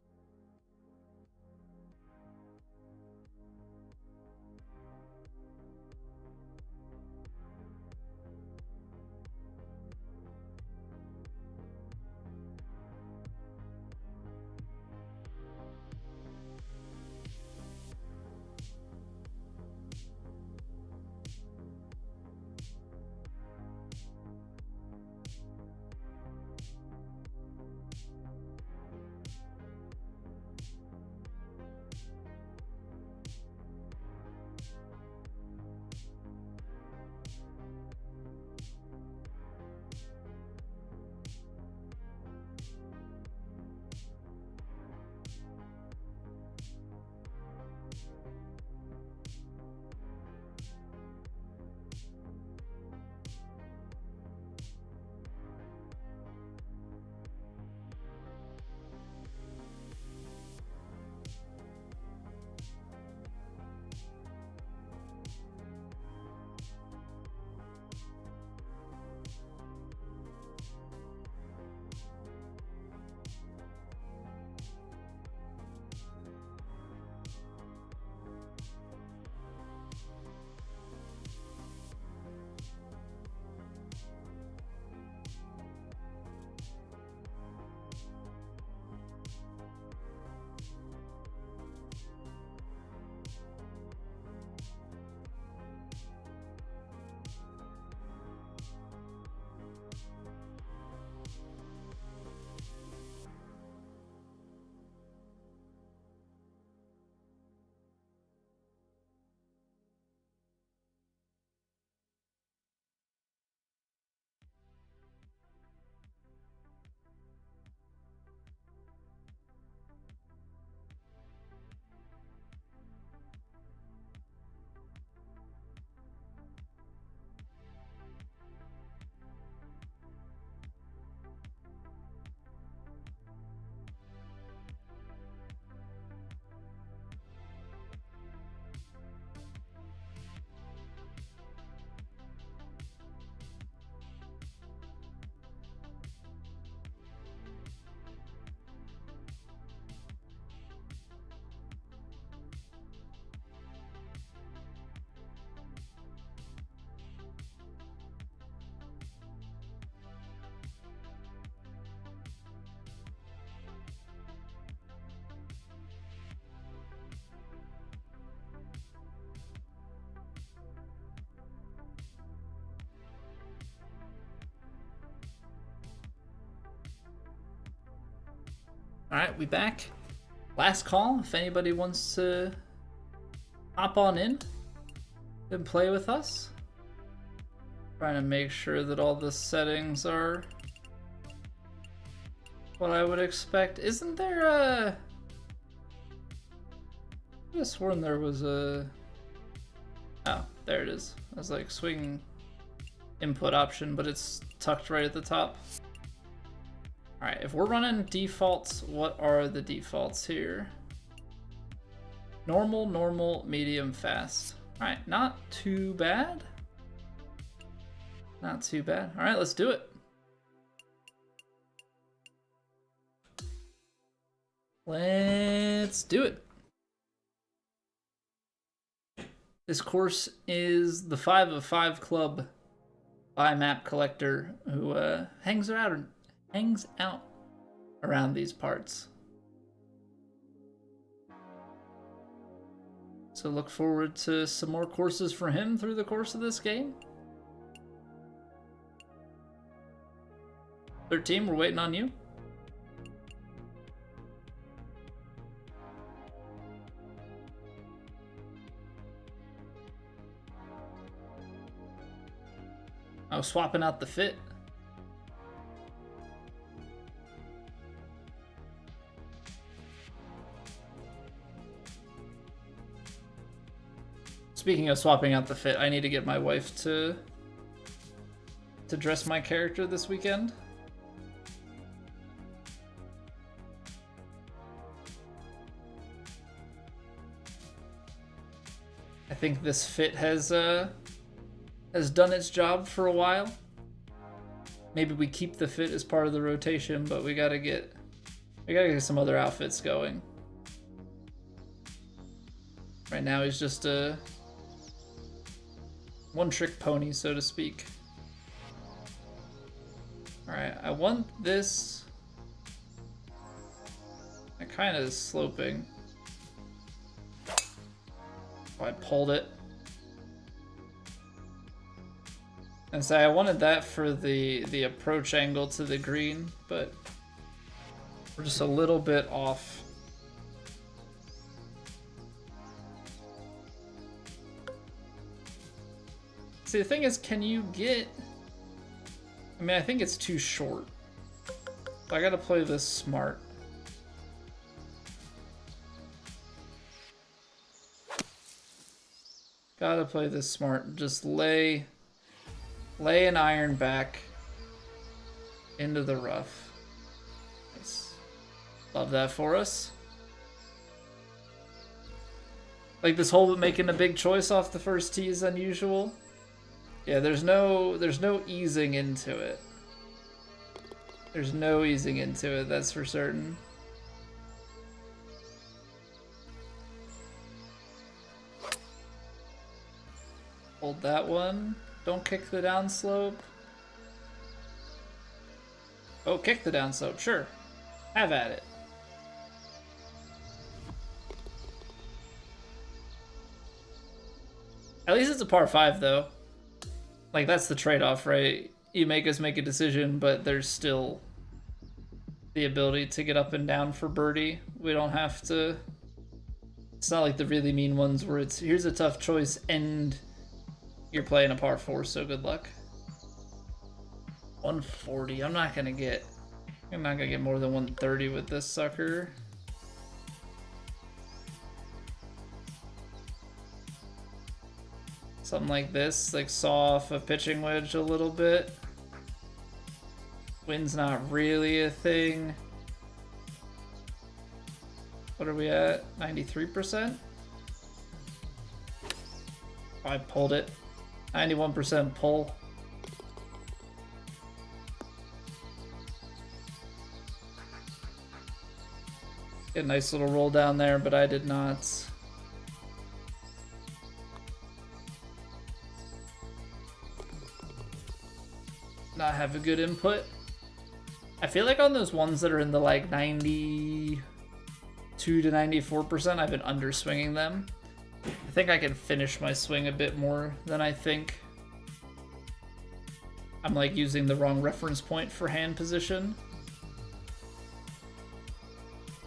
All right, we back. Last call. If anybody wants to hop on in and play with us. Trying to make sure that all the settings are what I would expect. Isn't there a... I could have sworn there was a... Oh, there it is. I was like swing input option, but it's tucked right at the top. Alright, if we're running defaults, what are the defaults here? Normal, normal, medium, fast. Alright, not too bad. Not too bad. Alright, let's do it. Let's do it. This course is the 5 of 5 club by Map Collector, who hangs out around these parts. So look forward to some more courses for him through the course of this game. 13, we're waiting on you. Oh, swapping out the fit. Speaking of swapping out the fit, I need to get my wife to dress my character this weekend. I think this fit has done its job for a while. Maybe we keep the fit as part of the rotation, but we gotta get some other outfits going. Right now he's just a one-trick pony, so to speak. Alright, I want this. It kind of is sloping. Oh, I pulled it. And so I wanted that for the approach angle to the green, but we're just a little bit off. See, the thing is, can you get... I mean, I think it's too short. I gotta play this smart. Gotta play this smart. Just lay an iron back into the rough. Nice. Love that for us. Like, this whole making a big choice off the first tee is unusual. Yeah, there's no easing into it. There's no easing into it, that's for certain. Hold that one. Don't kick the downslope. Oh, kick the downslope, sure. Have at it. At least it's a par 5 though. Like, that's the trade-off, right? You make us make a decision, but there's still the ability to get up and down for birdie. We don't have to... It's not like the really mean ones where it's, here's a tough choice and you're playing a par 4, so good luck. 140, I'm not gonna get more than 130 with this sucker. Something like this, like saw off a pitching wedge a little bit. Wind's not really a thing. What are we at? 93%? I pulled it. 91% pull. Get a nice little roll down there, but I did not. Not have a good input. I feel like on those ones that are in the like 92 to 94%, I've been underswinging them. I think I can finish my swing a bit more than I think. I'm like using the wrong reference point for hand position.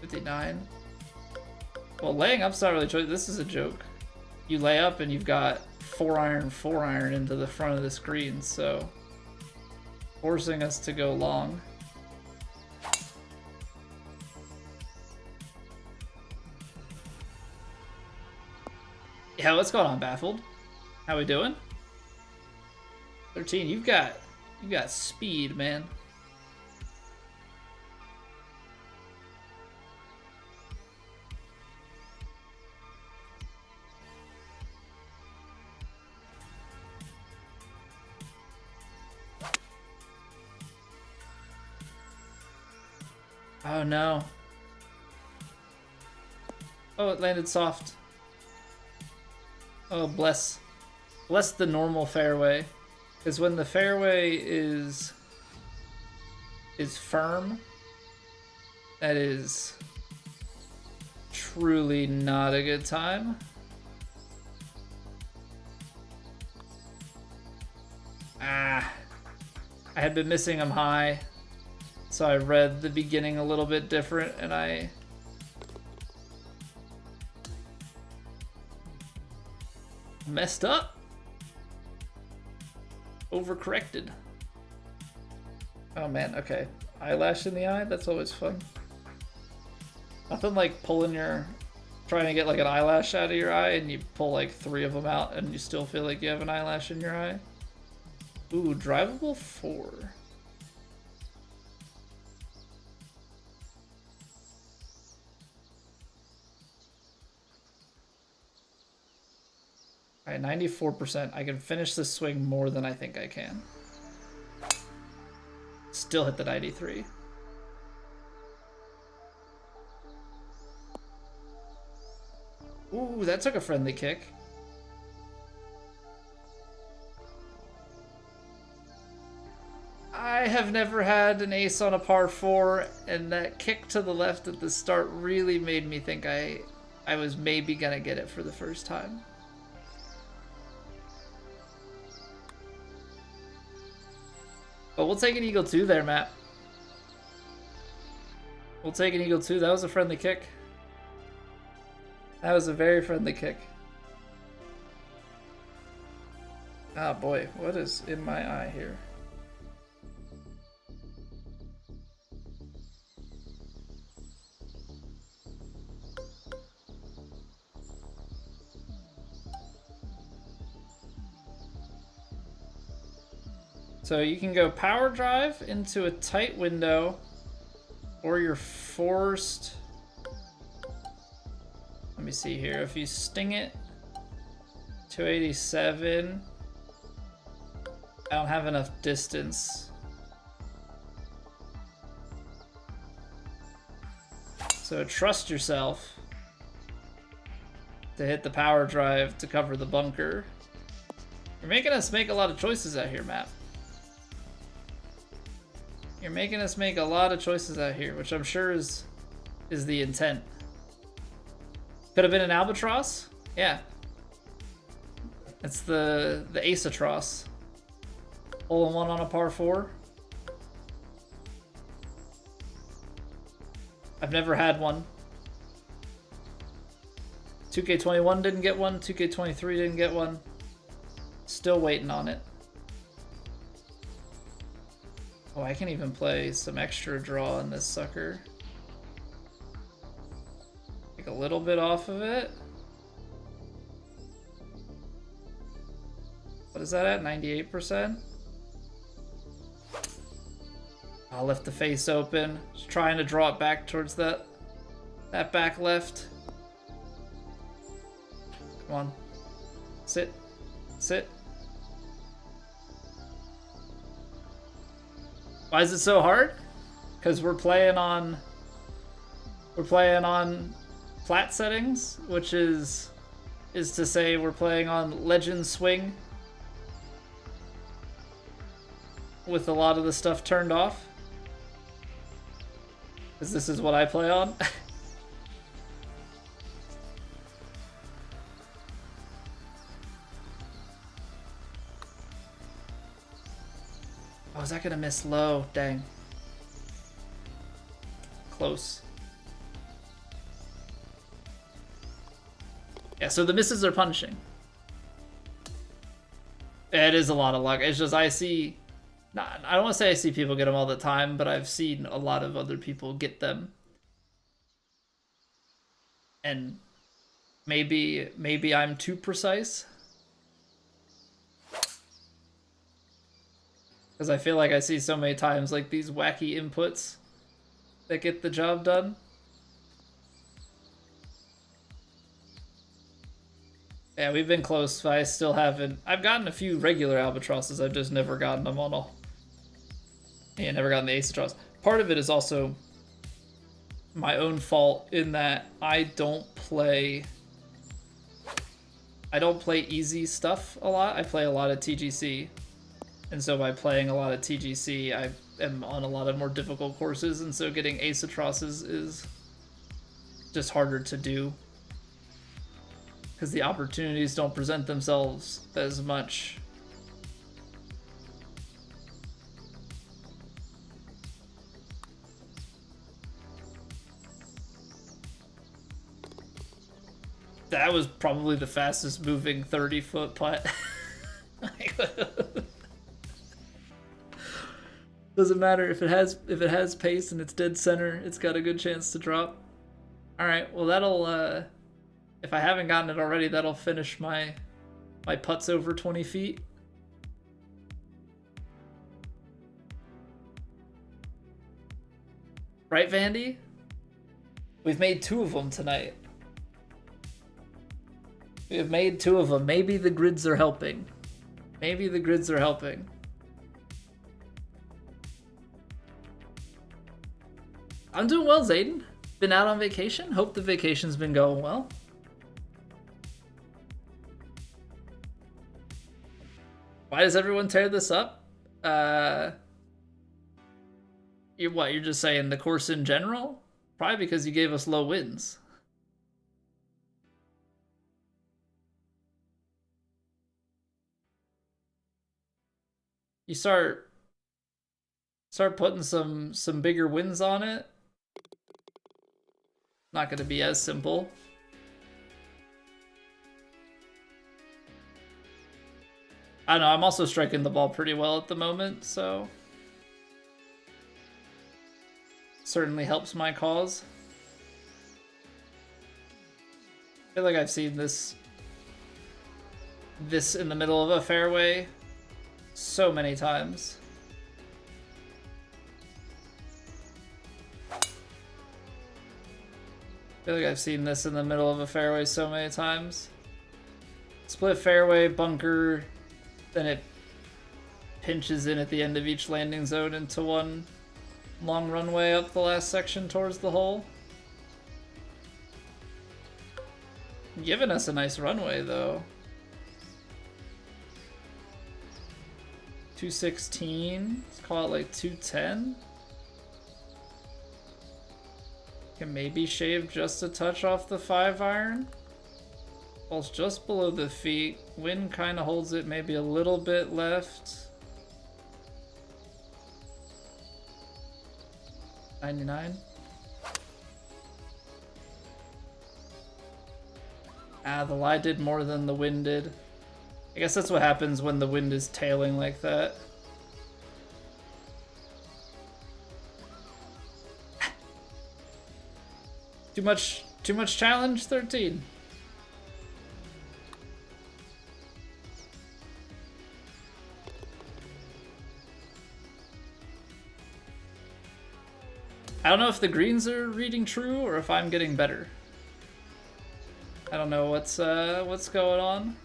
59. Well, laying up's not really a choice. This is a joke. You lay up and you've got 4-iron into the front of the screen, so forcing us to go long. Yeah, what's going on, Baffled? How we doing? 13, you've got speed, man. Oh no. Oh, it landed soft. Oh, bless the normal fairway. Because when the fairway is firm, that is truly not a good time. Ah, I had been missing them high. So I read the beginning a little bit different, and I messed up. Overcorrected. Oh man, okay. Eyelash in the eye? That's always fun. Nothing like trying to get like an eyelash out of your eye and you pull like 3 of them out and you still feel like you have an eyelash in your eye. Ooh, drivable 4. Alright, 94%. I can finish this swing more than I think I can. Still hit the 93. Ooh, that took a friendly kick. I have never had an ace on a par 4, and that kick to the left at the start really made me think I was maybe gonna get it for the first time. But we'll take an eagle 2 there, Matt. We'll take an eagle 2. That was a friendly kick. That was a very friendly kick. Ah, boy, what is in my eye here? So you can go power drive into a tight window, or you're forced. Let me see here. If you sting it, 287. I don't have enough distance. So trust yourself to hit the power drive to cover the bunker. You're making us make a lot of choices out here, Matt. You're making us make a lot of choices out here, which I'm sure is the intent. Could have been an albatross? Yeah. It's the ace-atross. Hole in one on a par 4. I've never had one. 2K21 didn't get one. 2K23 didn't get one. Still waiting on it. Oh, I can even play some extra draw in this sucker. Take a little bit off of it. What is that at? 98%? I'll lift the face open. Just trying to draw it back towards that back left. Come on. Sit. Sit. Why is it so hard? Because we're playing on flat settings, which is to say we're playing on Legend Swing with a lot of the stuff turned off. Because this is what I play on. Oh, is that gonna miss low? Dang. Close. Yeah, so the misses are punishing. It is a lot of luck. It's just I see... I don't want to say I see people get them all the time, but I've seen a lot of other people get them. And maybe I'm too precise. Because I feel like I see so many times like these wacky inputs that get the job done. Yeah, we've been close, but I still haven't. I've gotten a few regular albatrosses, I've just never gotten them on all. Yeah, never gotten the ace-atross. Part of it is also my own fault in that I don't play easy stuff a lot. I play a lot of TGC. And so by playing a lot of TGC, I am on a lot of more difficult courses, and so getting ace-atrosses is just harder to do. Because the opportunities don't present themselves as much. That was probably the fastest moving 30-foot putt. Doesn't matter if it has pace and it's dead center, it's got a good chance to drop. All right, well that'll if I haven't gotten it already, that'll finish my putts over 20 feet. Right, Vandy? We've made 2 of them tonight. We have made 2 of them. Maybe the grids are helping. Maybe the grids are helping. I'm doing well, Zayden. Been out on vacation. Hope the vacation's been going well. Why does everyone tear this up? You're just saying the course in general? Probably because you gave us low wins. You start putting some bigger wins on it. Not gonna be as simple. I don't know, I'm also striking the ball pretty well at the moment, so certainly helps my cause. I feel like I've seen this in the middle of a fairway so many times. I feel like I've seen this in the middle of a fairway so many times. Split fairway, bunker, then it pinches in at the end of each landing zone into one long runway up the last section towards the hole. Giving us a nice runway though. 216, let's call it like 210. Can maybe shave just a touch off the 5-iron. Ball's just below the feet. Wind kind of holds it maybe a little bit left. 99. Ah, the lie did more than the wind did. I guess that's what happens when the wind is tailing like that. Too much challenge, 13. I don't know if the greens are reading true or if I'm getting better. I don't know what's going on.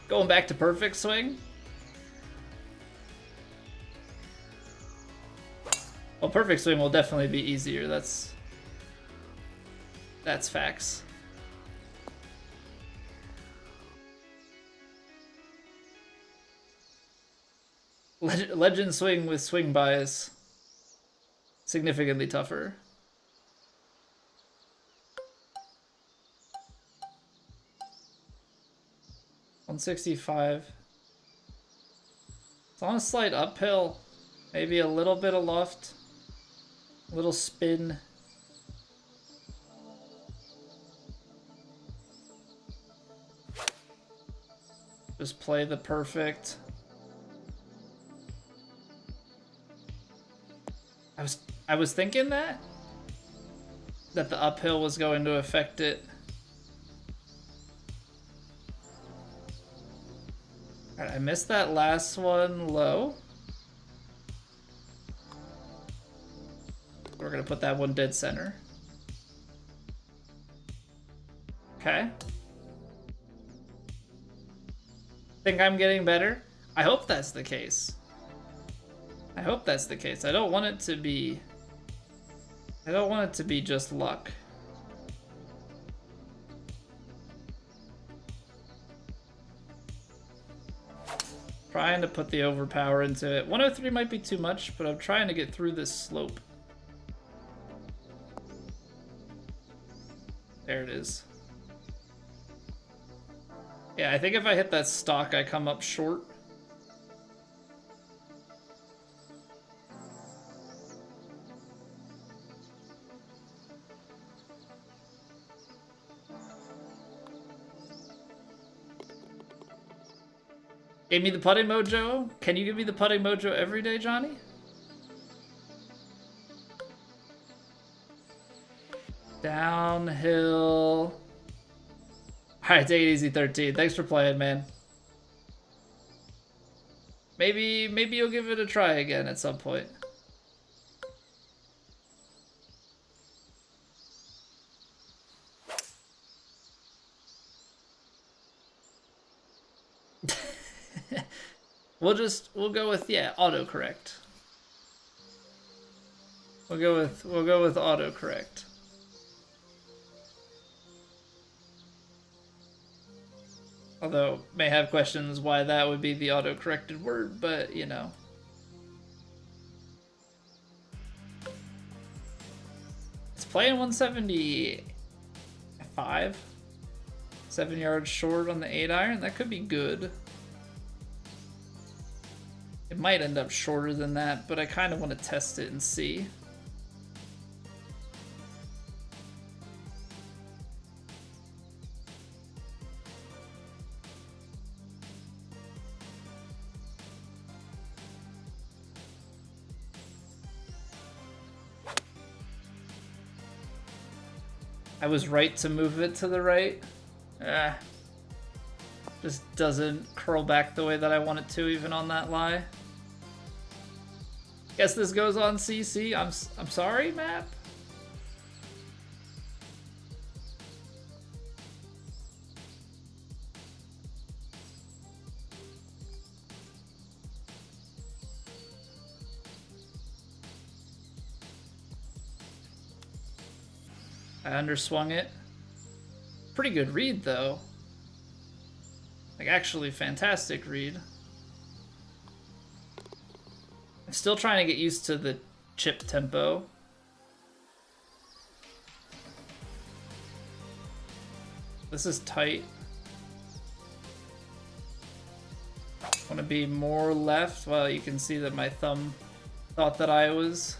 Going back to perfect swing. Well, perfect swing will definitely be easier. That's facts. Legend swing with swing bias. Significantly tougher. $165. It's on a slight uphill. Maybe a little bit of loft. A little spin. Just play the perfect. I was thinking that the uphill was going to affect it. All right, I missed that last one low. We're gonna put that one dead center. Okay. Think I'm getting better? I hope that's the case. I hope that's the case. I don't want it to be just luck. Trying to put the overpower into it. 103 might be too much, but I'm trying to get through this slope. There it is. Yeah, I think if I hit that stock, I come up short. Gave me the putting mojo. Can you give me the putting mojo every day, Johnny? Downhill. Alright, take it easy, 13. Thanks for playing, man. Maybe you'll give it a try again at some point. We'll go with, yeah, autocorrect. We'll go with autocorrect. Although, may have questions why that would be the auto-corrected word, but, you know. It's playing 175. 7 yards short on the 8-iron. That could be good. It might end up shorter than that, but I kind of want to test it and see. I was right to move it to the right. Just doesn't curl back the way that I want it to, even on that lie. Guess this goes on CC. I'm sorry, map. I underswung it. Pretty good read, though. Like, actually fantastic read. I'm still trying to get used to the chip tempo. This is tight. Want to be more left? Well, you can see that my thumb thought that I was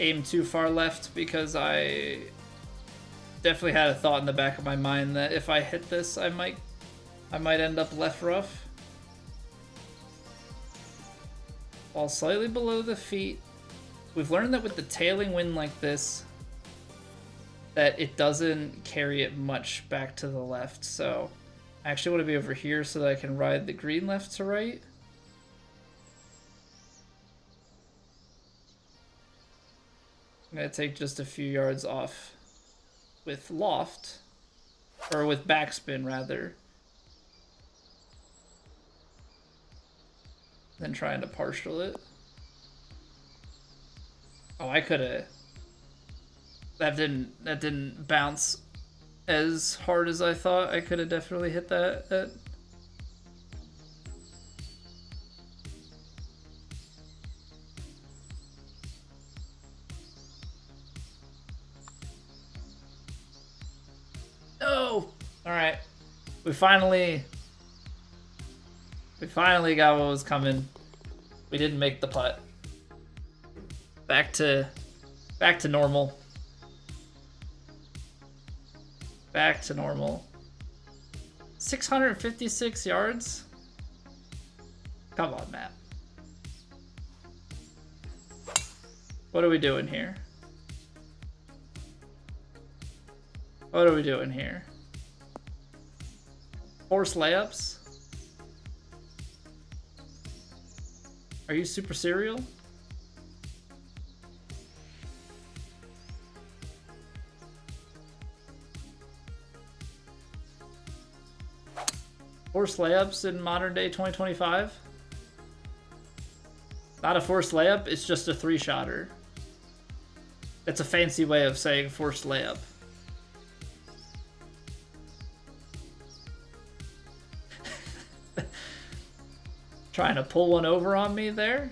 aimed too far left because I definitely had a thought in the back of my mind that if I hit this, I might end up left rough. Ball slightly below the feet. We've learned that with the tailing wind like this, that it doesn't carry it much back to the left. So I actually want to be over here so that I can ride the green left to right. I'm going to take just a few yards off with loft, or with backspin rather, than trying to partial it. Oh, I could have. That didn't bounce as hard as I thought. I could have definitely hit that. No! Alright. We finally got what was coming. We didn't make the putt. Back to normal. Back to normal. 656 yards? Come on, Matt. What are we doing here? What are we doing here? Force layups? Are you super serial? Force layups in modern day 2025? Not a forced layup, it's just a 3-shotter. It's a fancy way of saying forced layup. Trying to pull one over on me there?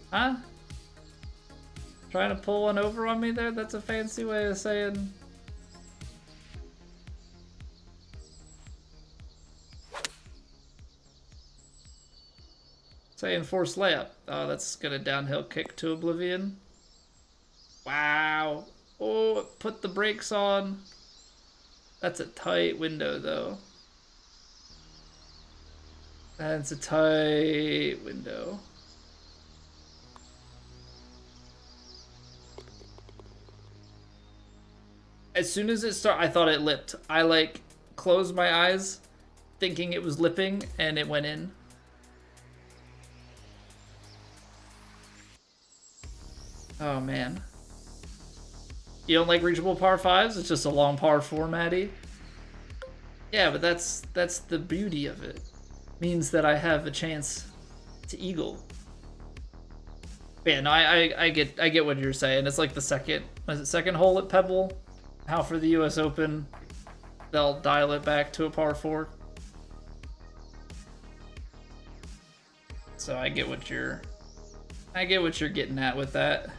Huh? Trying to pull one over on me there? That's a fancy way of saying... saying forced layup. Oh, that's gonna downhill kick to oblivion. Wow. Oh, put the brakes on. That's a tight window, though. That's a tight window. As soon as it started, I thought it lipped. I like closed my eyes thinking it was lipping and it went in. Oh man. You don't like reachable par fives? It's just a long par four, Maddie. Yeah, but that's the beauty of it. Means that I have a chance to eagle. But yeah, no, I get what you're saying. It's like the second hole at Pebble. How for the US Open they'll dial it back to a par four. So I get what you're getting at with that.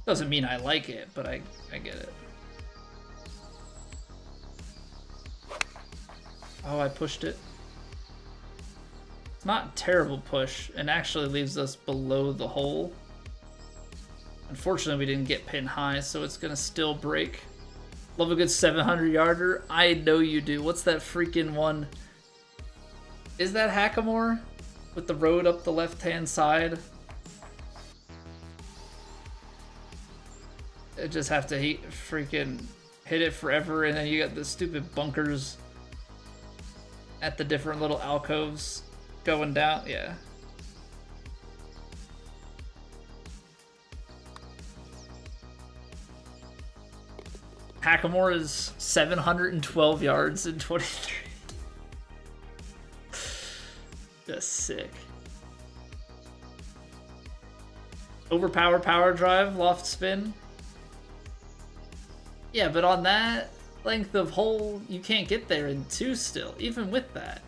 Doesn't mean I like it, but I get it. Oh, I pushed it. It's not a terrible push, and actually leaves us below the hole. Unfortunately, we didn't get pin high, so it's gonna still break. Love a good 700-yarder. I know you do. What's that freaking one? Is that Hackamore? With the road up the left-hand side? I just have to freaking hit it forever, and then you got the stupid bunkers at the different little alcoves going down. Yeah. Hackamore is 712 yards in 23. Just sick. Overpower power drive, loft spin. Yeah, but on that length of hole, you can't get there in two still, even with that.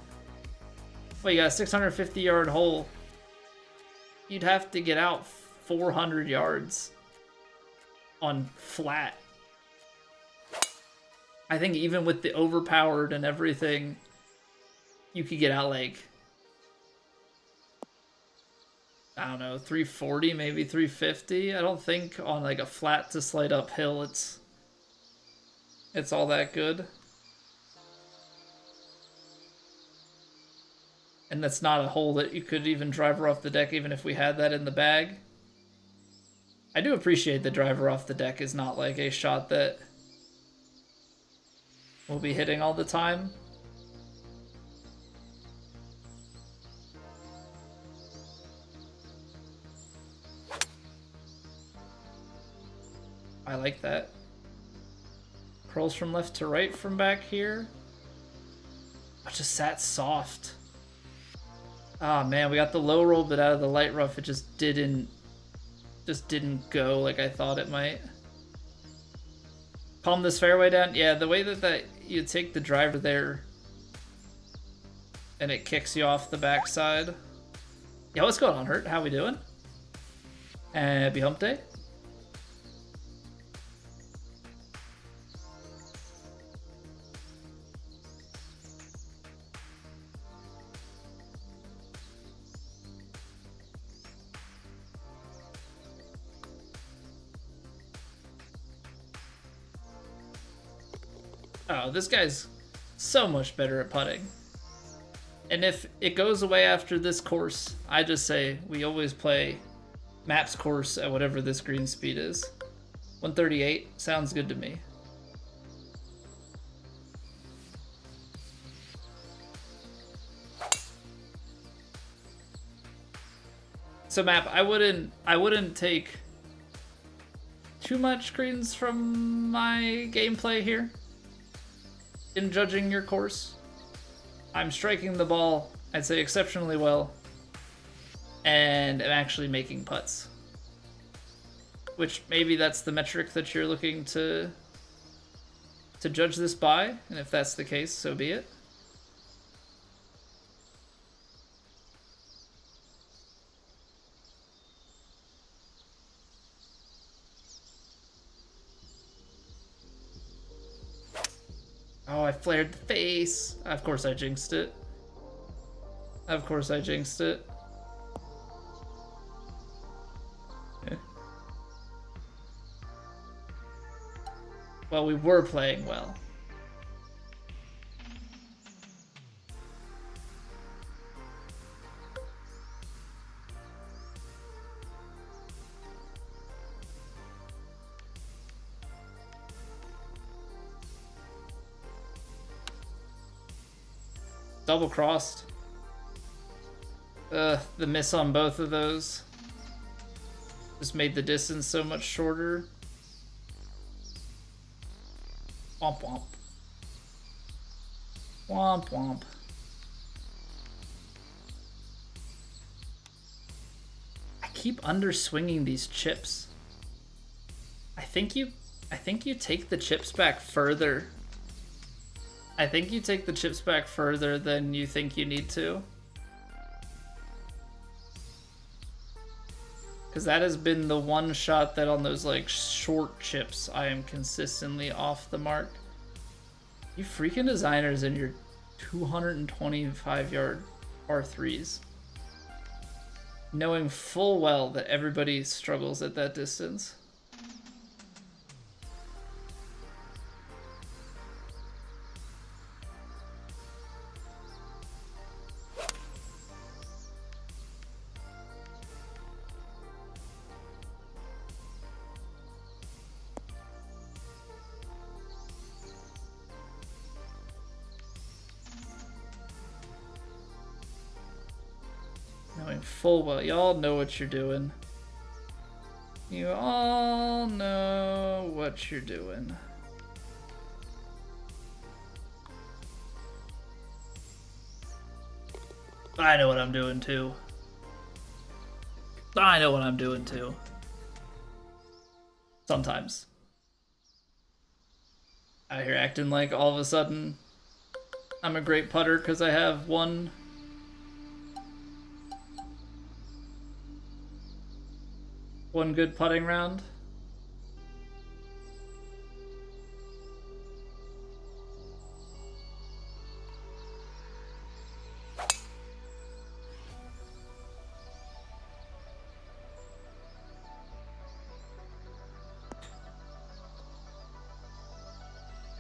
Well, you got a 650-yard hole. You'd have to get out 400 yards on flat. I think even with the overpowered and everything, you could get out like, I don't know, 340, maybe 350. I don't think on like a flat to slight uphill it's all that good. And that's not a hole that you could even driver off the deck even if we had that in the bag. I do appreciate the driver off the deck is not like a shot that we'll be hitting all the time. I like that. Curls from left to right from back here. I just sat soft. Ah, man, we got the low roll, but out of the light rough, it just didn't go like I thought it might. Palm this fairway down. Yeah, the way that you take the driver there and it kicks you off the backside. Yeah, what's going on, Hurt? How we doing? Happy hump day. Oh, this guy's so much better at putting. And if it goes away after this course, I just say we always play Maps course at whatever this green speed is. 138 sounds good to me. So Map, I wouldn't take too much greens from my gameplay here in judging your course. I'm striking the ball, I'd say, exceptionally well, and I'm actually making putts. Which maybe that's the metric that you're looking to judge this by, and if that's the case, so be it. Oh, I flared the face. Of course I jinxed it. Of course I jinxed it. Well, we were playing well. Double crossed. The miss on both of those just made the distance so much shorter. Womp womp. Womp womp. I keep underswinging these chips. I think you take the chips back further. I think you take the chips back further than you think you need to. Because that has been the one shot that on those like short chips I am consistently off the mark. You freaking designers in your 225-yard par3s. Knowing full well that everybody struggles at that distance. Full well, y'all know what you're doing. You all know what you're doing. I know what I'm doing too. I know what I'm doing too. Sometimes. Out here acting like all of a sudden I'm a great putter because I have one good putting round.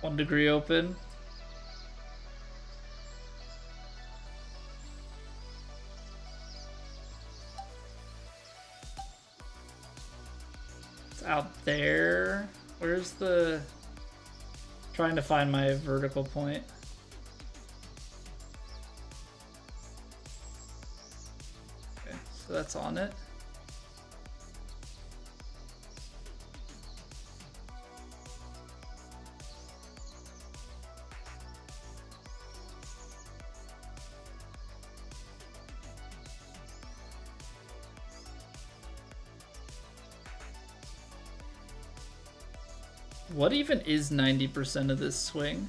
One degree open. Out there. Where's the... Trying to find my vertical point. Okay, so that's on it. What even is 90% of this swing?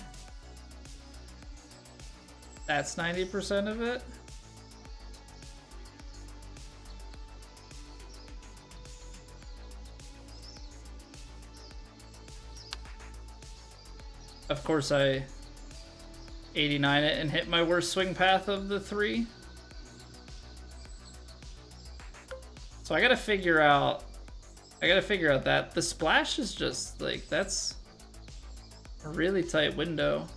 That's 90% of it? Of course I 89 it and hit my worst swing path of the three. So I gotta figure out that. The splash is just, like, that's a really tight window.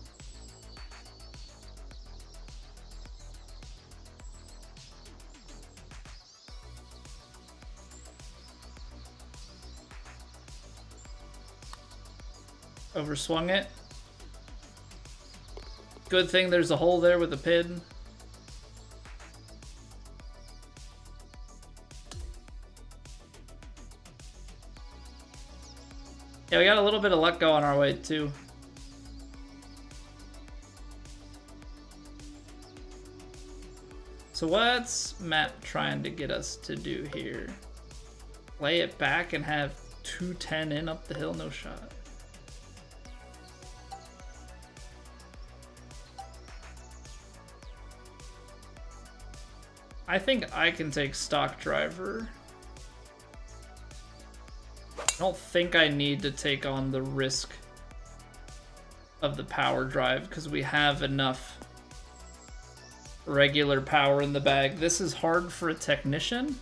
Overswung it. Good thing there's a hole there with a pin. Yeah, we got a little bit of luck going our way, too. So what's Matt trying to get us to do here? Lay it back and have 210 in up the hill? No shot. I think I can take stock driver. I don't think I need to take on the risk of the power drive because we have enough regular power in the bag. This is hard for a technician.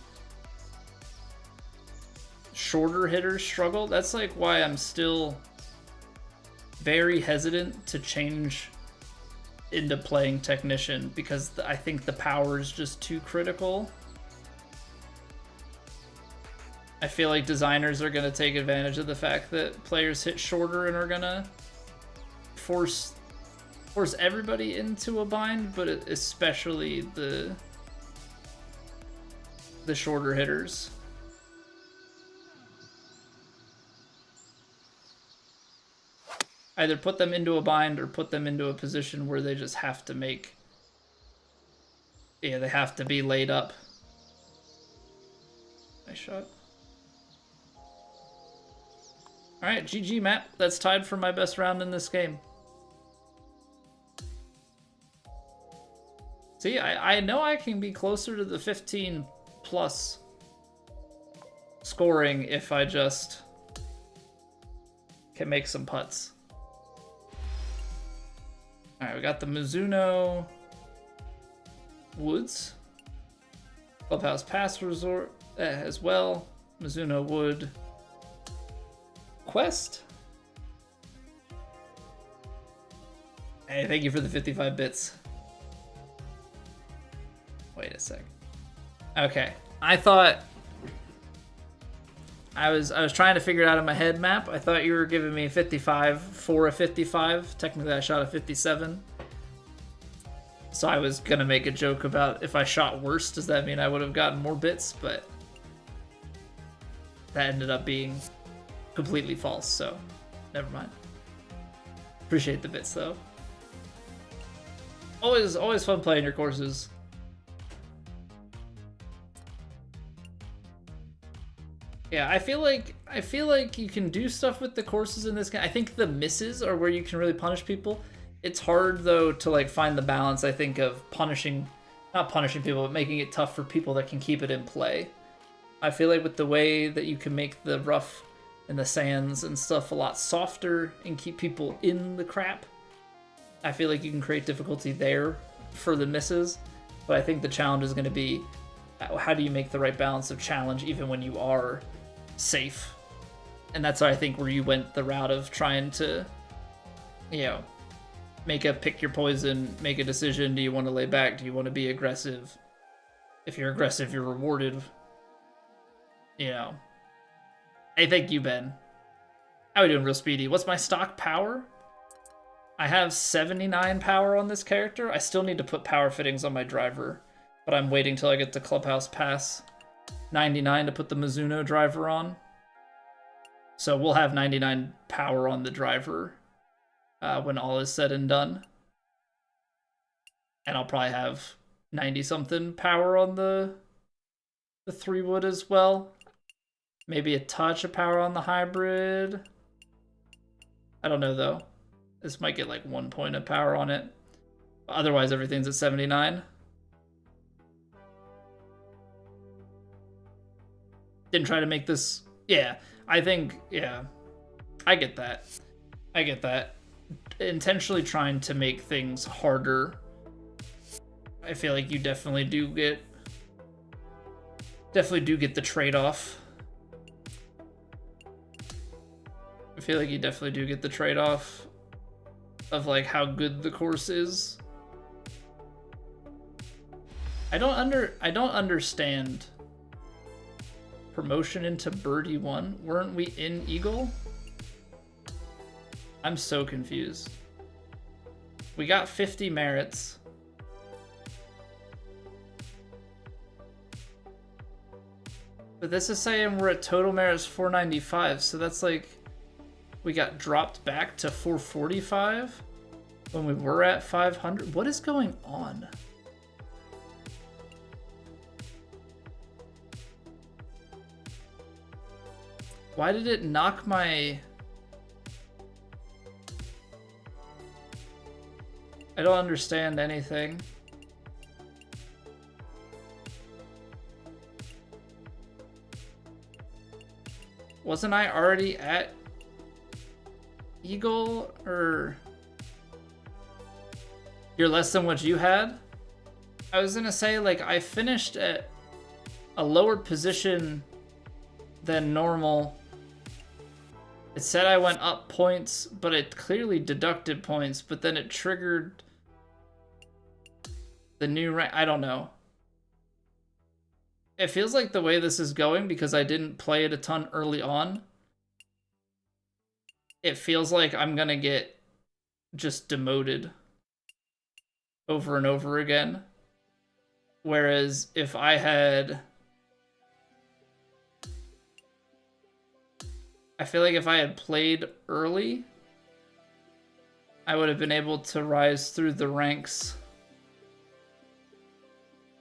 Shorter hitters struggle. That's like why I'm still very hesitant to change into playing technician, because I think the power is just too critical. I feel like designers are going to take advantage of the fact that players hit shorter and are going to force force everybody into a bind, but especially the shorter hitters. Either put them into a bind or put them into a position where they just have to make... Yeah, they have to be laid up. Nice shot. Alright, GG, Matt. That's tied for my best round in this game. See, I know I can be closer to the 15 plus scoring if I just can make some putts. Alright, we got the Mizuno Woods. Clubhouse Pass Resort as well. Mizuno Wood Quest. Hey, thank you for the 55 bits. Wait a sec. Okay, I thought I was trying to figure it out in my head map. I thought you were giving me 55 for a 55. Technically, I shot a 57. So I was gonna make a joke about if I shot worse, does that mean I would have gotten more bits? But that ended up being completely false. So never mind. Appreciate the bits though. Always fun playing your courses. Yeah, I feel like you can do stuff with the courses in this game. I think the misses are where you can really punish people. It's hard though to like find the balance, I think, of not punishing people, but making it tough for people that can keep it in play. I feel like with the way that you can make the rough and the sands and stuff a lot softer and keep people in the crap, I feel like you can create difficulty there for the misses. But I think the challenge is going to be, how do you make the right balance of challenge even when you are safe? And that's, I think, where you went the route of trying to, you know, make a pick your poison, make a decision. Do you want to lay back? Do you want to be aggressive? If you're aggressive, you're rewarded. You know. Hey, thank you, Ben. How are we doing, Real Speedy? What's my stock power? I have 79 power on this character. I still need to put power fittings on my driver, but I'm waiting till I get the Clubhouse Pass 99 to put the Mizuno driver on. So we'll have 99 power on the driver when all is said and done. And I'll probably have 90-something power on the 3-wood as well. Maybe a touch of power on the hybrid. I don't know, though. This might get like 1 point of power on it. Otherwise, everything's at 79. Didn't try to make this... Yeah, I think... Yeah, I get that. I get that. Intentionally trying to make things harder. I feel like you definitely do get the trade-off. I feel like you definitely do get the trade-off of like how good the course is. I don't understand promotion into Birdie 1. Weren't we in Eagle? I'm so confused. We got 50 merits. But this is saying we're at total merits 495, so that's like we got dropped back to 445 when we were at 500. What is going on? Why did it knock my... I don't understand anything. Wasn't I already at Eagle, or you're less than what you had? I was gonna say, like, I finished at a lower position than normal. It said I went up points, but it clearly deducted points, but then it triggered the new rank. I don't know. It feels like the way this is going, because I didn't play it a ton early on, it feels like I'm gonna get just demoted over and over again. Whereas if I feel like if I had played early, I would have been able to rise through the ranks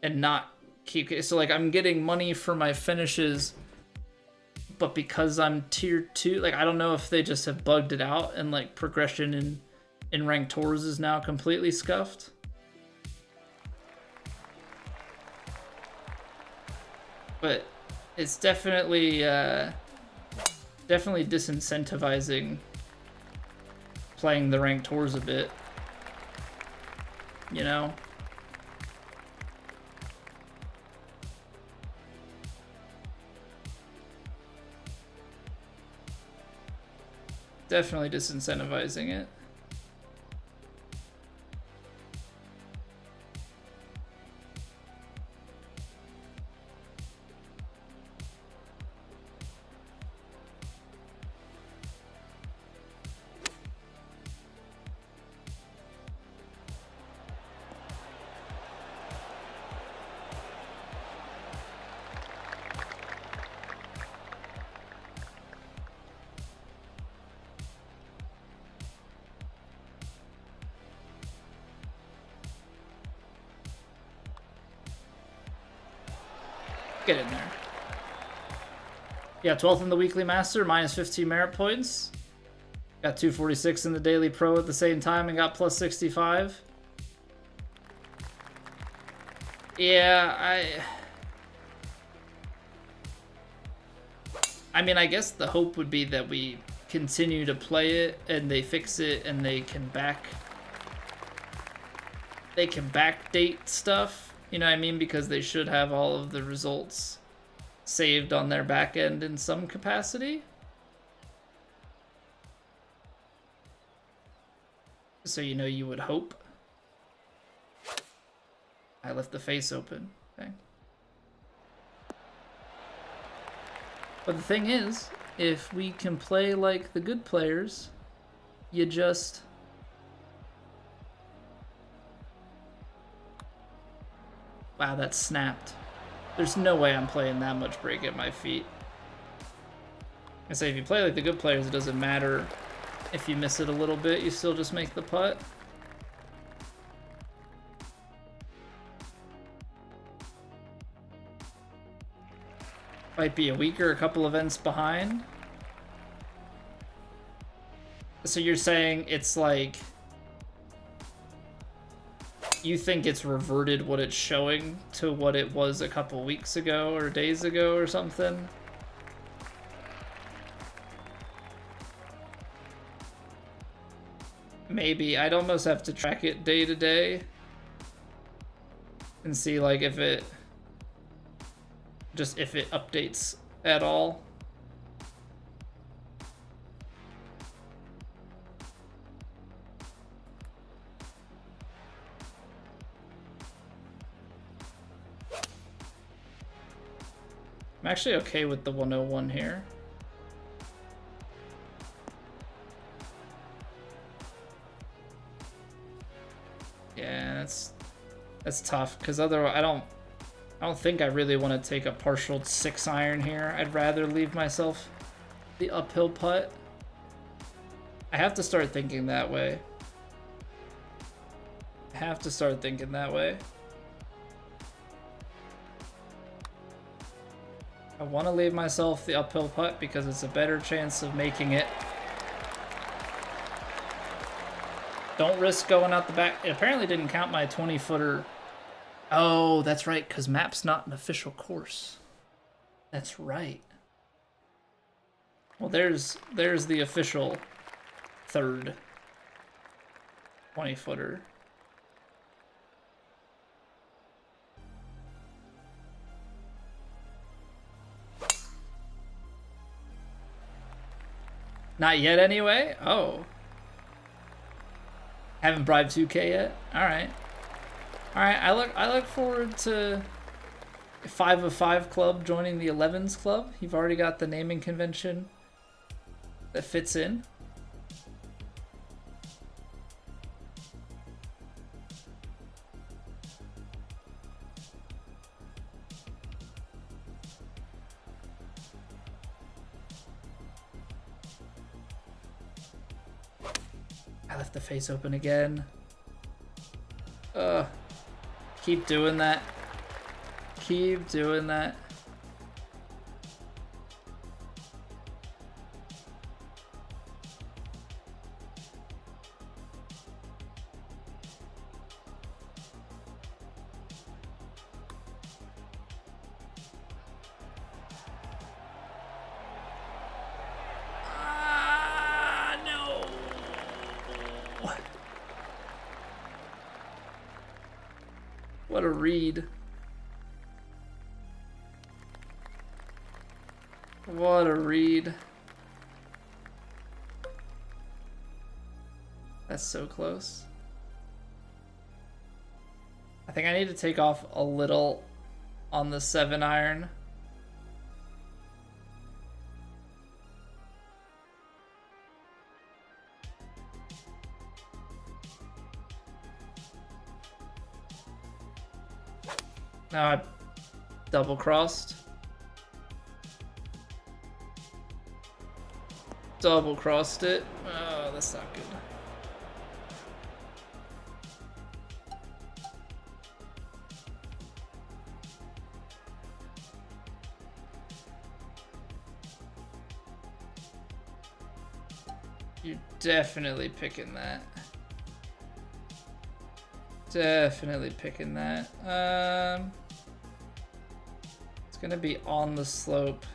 and not keep... So, like, I'm getting money for my finishes, but because I'm tier 2, like, I don't know if they just have bugged it out and, like, progression in ranked tours is now completely scuffed. But it's definitely disincentivizing playing the ranked tours a bit, you know? Definitely disincentivizing it. Get in there. Yeah, 12th in the weekly master, minus 15 merit points. Got 246 in the daily pro at the same time and got plus 65. Yeah, I mean, I guess the hope would be that we continue to play it and they fix it and they can backdate stuff. You know what I mean? Because they should have all of the results saved on their back end in some capacity. So, you know, you would hope. I left the face open. Okay. But the thing is, if we can play like the good players, you just... Wow, that snapped. There's no way I'm playing that much break at my feet. I say if you play like the good players, it doesn't matter if you miss it a little bit, you still just make the putt. Might be a week or a couple events behind. So you're saying it's like... You think it's reverted what it's showing to what it was a couple weeks ago or days ago or something? Maybe. I'd almost have to track it day to day and see like if it updates at all. I'm actually okay with the 101 here. Yeah, that's tough because otherwise I don't think I really want to take a partial 6-iron here. I'd rather leave myself the uphill putt. I have to start thinking that way. I have to start thinking that way. I want to leave myself the uphill putt because it's a better chance of making it. Don't risk going out the back. It apparently didn't count my 20-footer. Oh, that's right, because map's not an official course. That's right. Well, there's the official third 20-footer. Not yet, anyway? Oh. Haven't bribed 2K yet? Alright. Alright, I look forward to 5 of 5 club joining the 11s club. You've already got the naming convention that fits in. I left the face open again. Keep doing that. Keep doing that. What a read. What a read. That's so close. I think I need to take off a little on the 7-iron. Now I double crossed. Double crossed it. Oh, that's not good. You're definitely picking that. Definitely picking that. It's gonna be on the slope.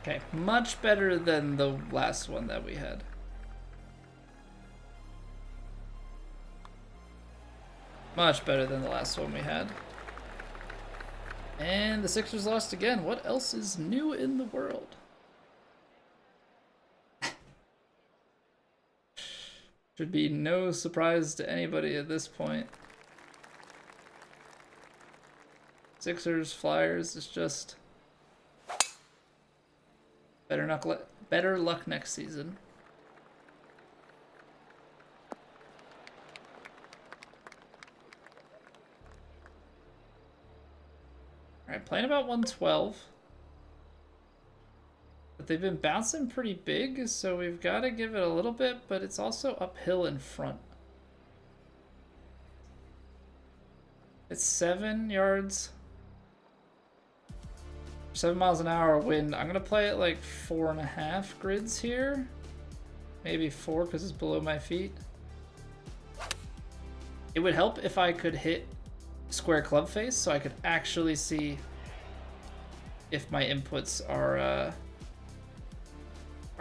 Okay, much better than the last one that we had. Much better than the last one we had. And the Sixers lost again. What else is new in the world? Should be no surprise to anybody at this point. Sixers, Flyers, it's just better luck next season. Alright, playing about 112. But they've been bouncing pretty big, so we've got to give it a little bit, but it's also uphill in front. It's 7 yards. 7 miles an hour wind. I'm going to play it like 4.5 grids here. Maybe 4 because it's below my feet. It would help if I could hit square club face so I could actually see if my inputs are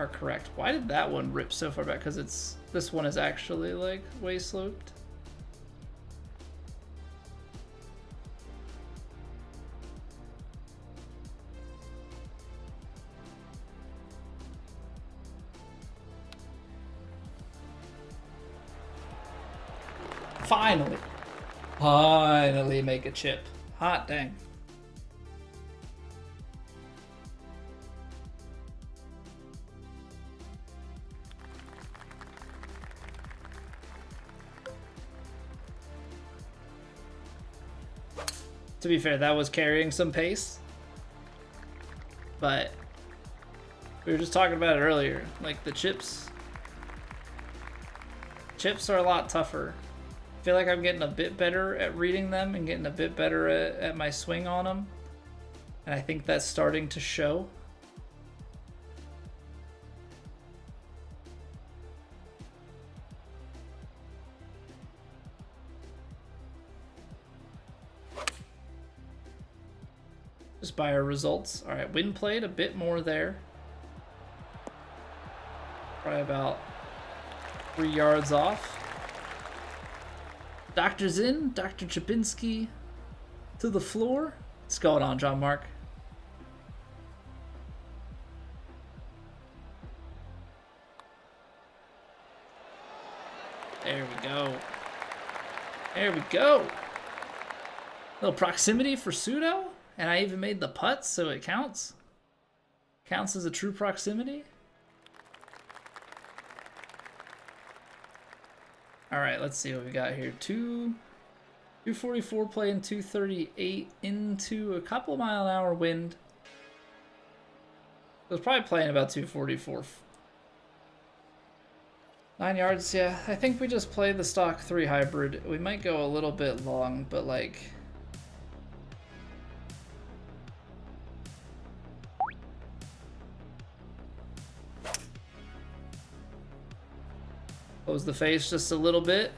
correct. Why did that one rip so far back? Because this one is actually like way sloped. Finally. Finally make a chip. Hot dang. To be fair, that was carrying some pace. But we were just talking about it earlier. Like the chips are a lot tougher. I feel like I'm getting a bit better at reading them and getting a bit better at my swing on them. And I think that's starting to show. Just by our results. All right, wind played a bit more there. Probably about 3 yards off. Doctor's in, Dr. Chapinski to the floor. What's going on, John Mark? There we go. There we go. Little proximity for pseudo. And I even made the putt, so it counts. Counts as a true proximity. All right, let's see what we got here. 2, 244 playing 238 into a couple mile an hour wind. I was probably playing about 244. 9 yards, yeah. I think we just play the stock 3 hybrid. We might go a little bit long, but like... Close the face just a little bit.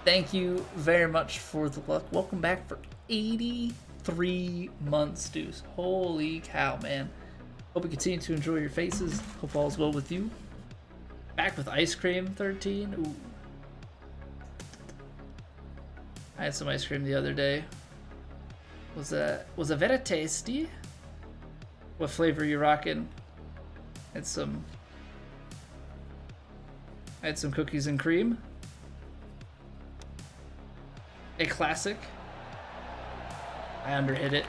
Thank you very much for the luck. Welcome back for 83 months, Deuce. Holy cow, man. Hope you continue to enjoy your faces. Hope all's well with you. Back with ice cream, 13. Ooh. I had some ice cream the other day. Was a very tasty. What flavor you rocking? I had some cookies and cream. A classic. I underhit it.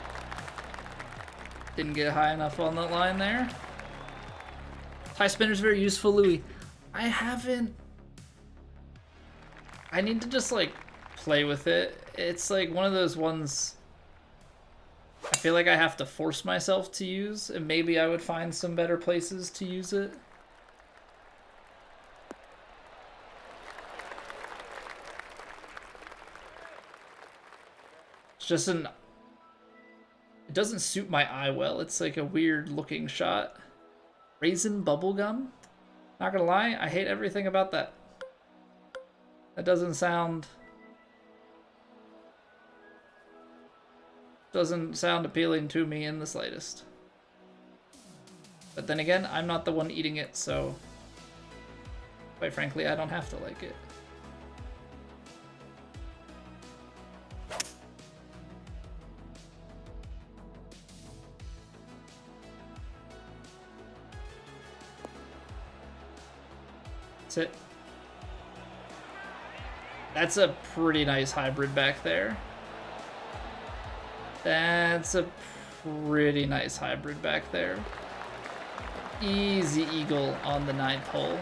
Didn't get high enough on that line there. Tie spinner's very useful, Louis. I haven't... I need to just like play with it. It's like one of those ones I feel like I have to force myself to use, and maybe I would find some better places to use it. It's just it doesn't suit my eye well. It's like a weird looking shot. Raisin bubblegum? Not gonna lie, I hate everything about that. That doesn't sound appealing to me in the slightest. But then again, I'm not the one eating it, so quite frankly, I don't have to like it. That's it. That's a pretty nice hybrid back there. That's a pretty nice hybrid back there. Easy eagle on the 9th hole.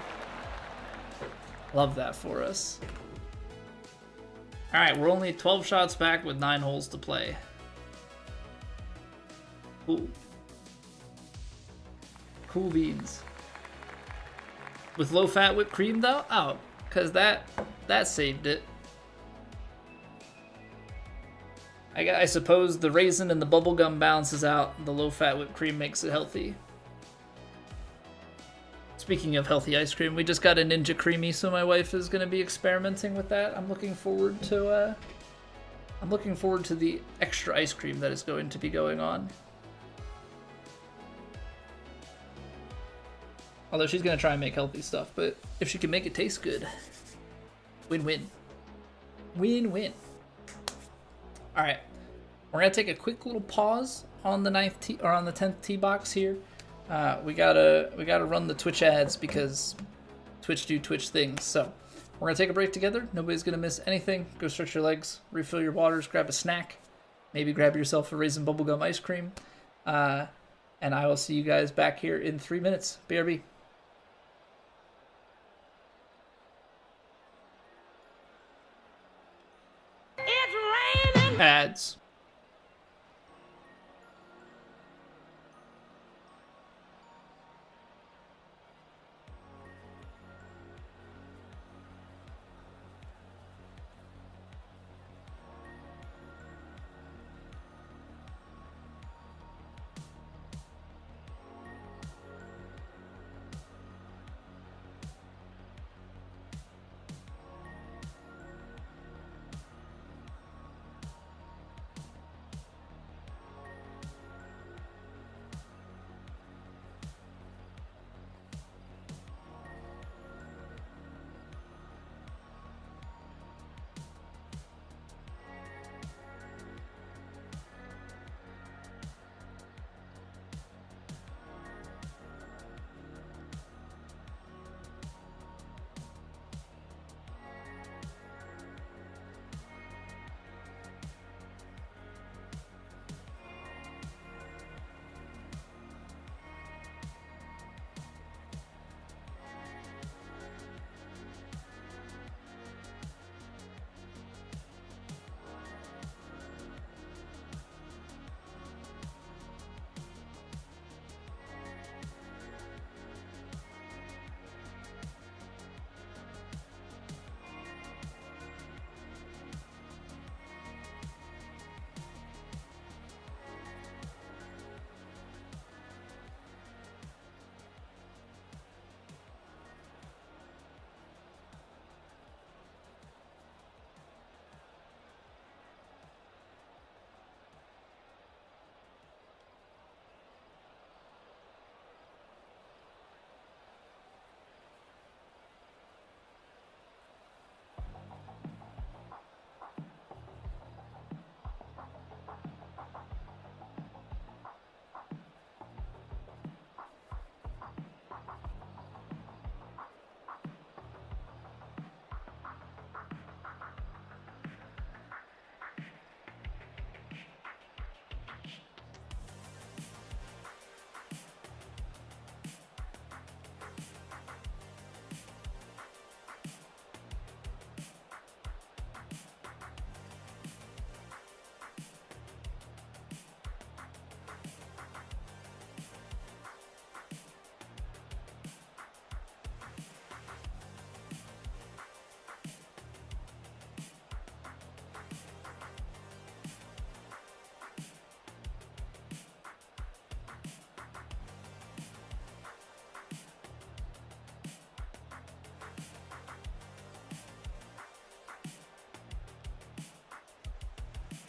Love that for us. Alright, we're only 12 shots back with 9 holes to play. Cool. Cool beans. With low-fat whipped cream, though? Oh, because that saved it. I suppose the raisin and the bubblegum balances out. The low-fat whipped cream makes it healthy. Speaking of healthy ice cream, we just got a Ninja Creamy, so my wife is going to be experimenting with that. I'm looking forward to the extra ice cream that is going to be going on. Although she's going to try and make healthy stuff, but if she can make it taste good, win-win. Win-win. All right, we're gonna take a quick little pause on the 9th tee or on the 10th tee box here. We gotta run the Twitch ads because Twitch do Twitch things. So we're gonna take a break together. Nobody's gonna miss anything. Go stretch your legs, refill your waters, grab a snack, maybe grab yourself a raisin bubblegum ice cream, and I will see you guys back here in 3 minutes. BRB. Ads.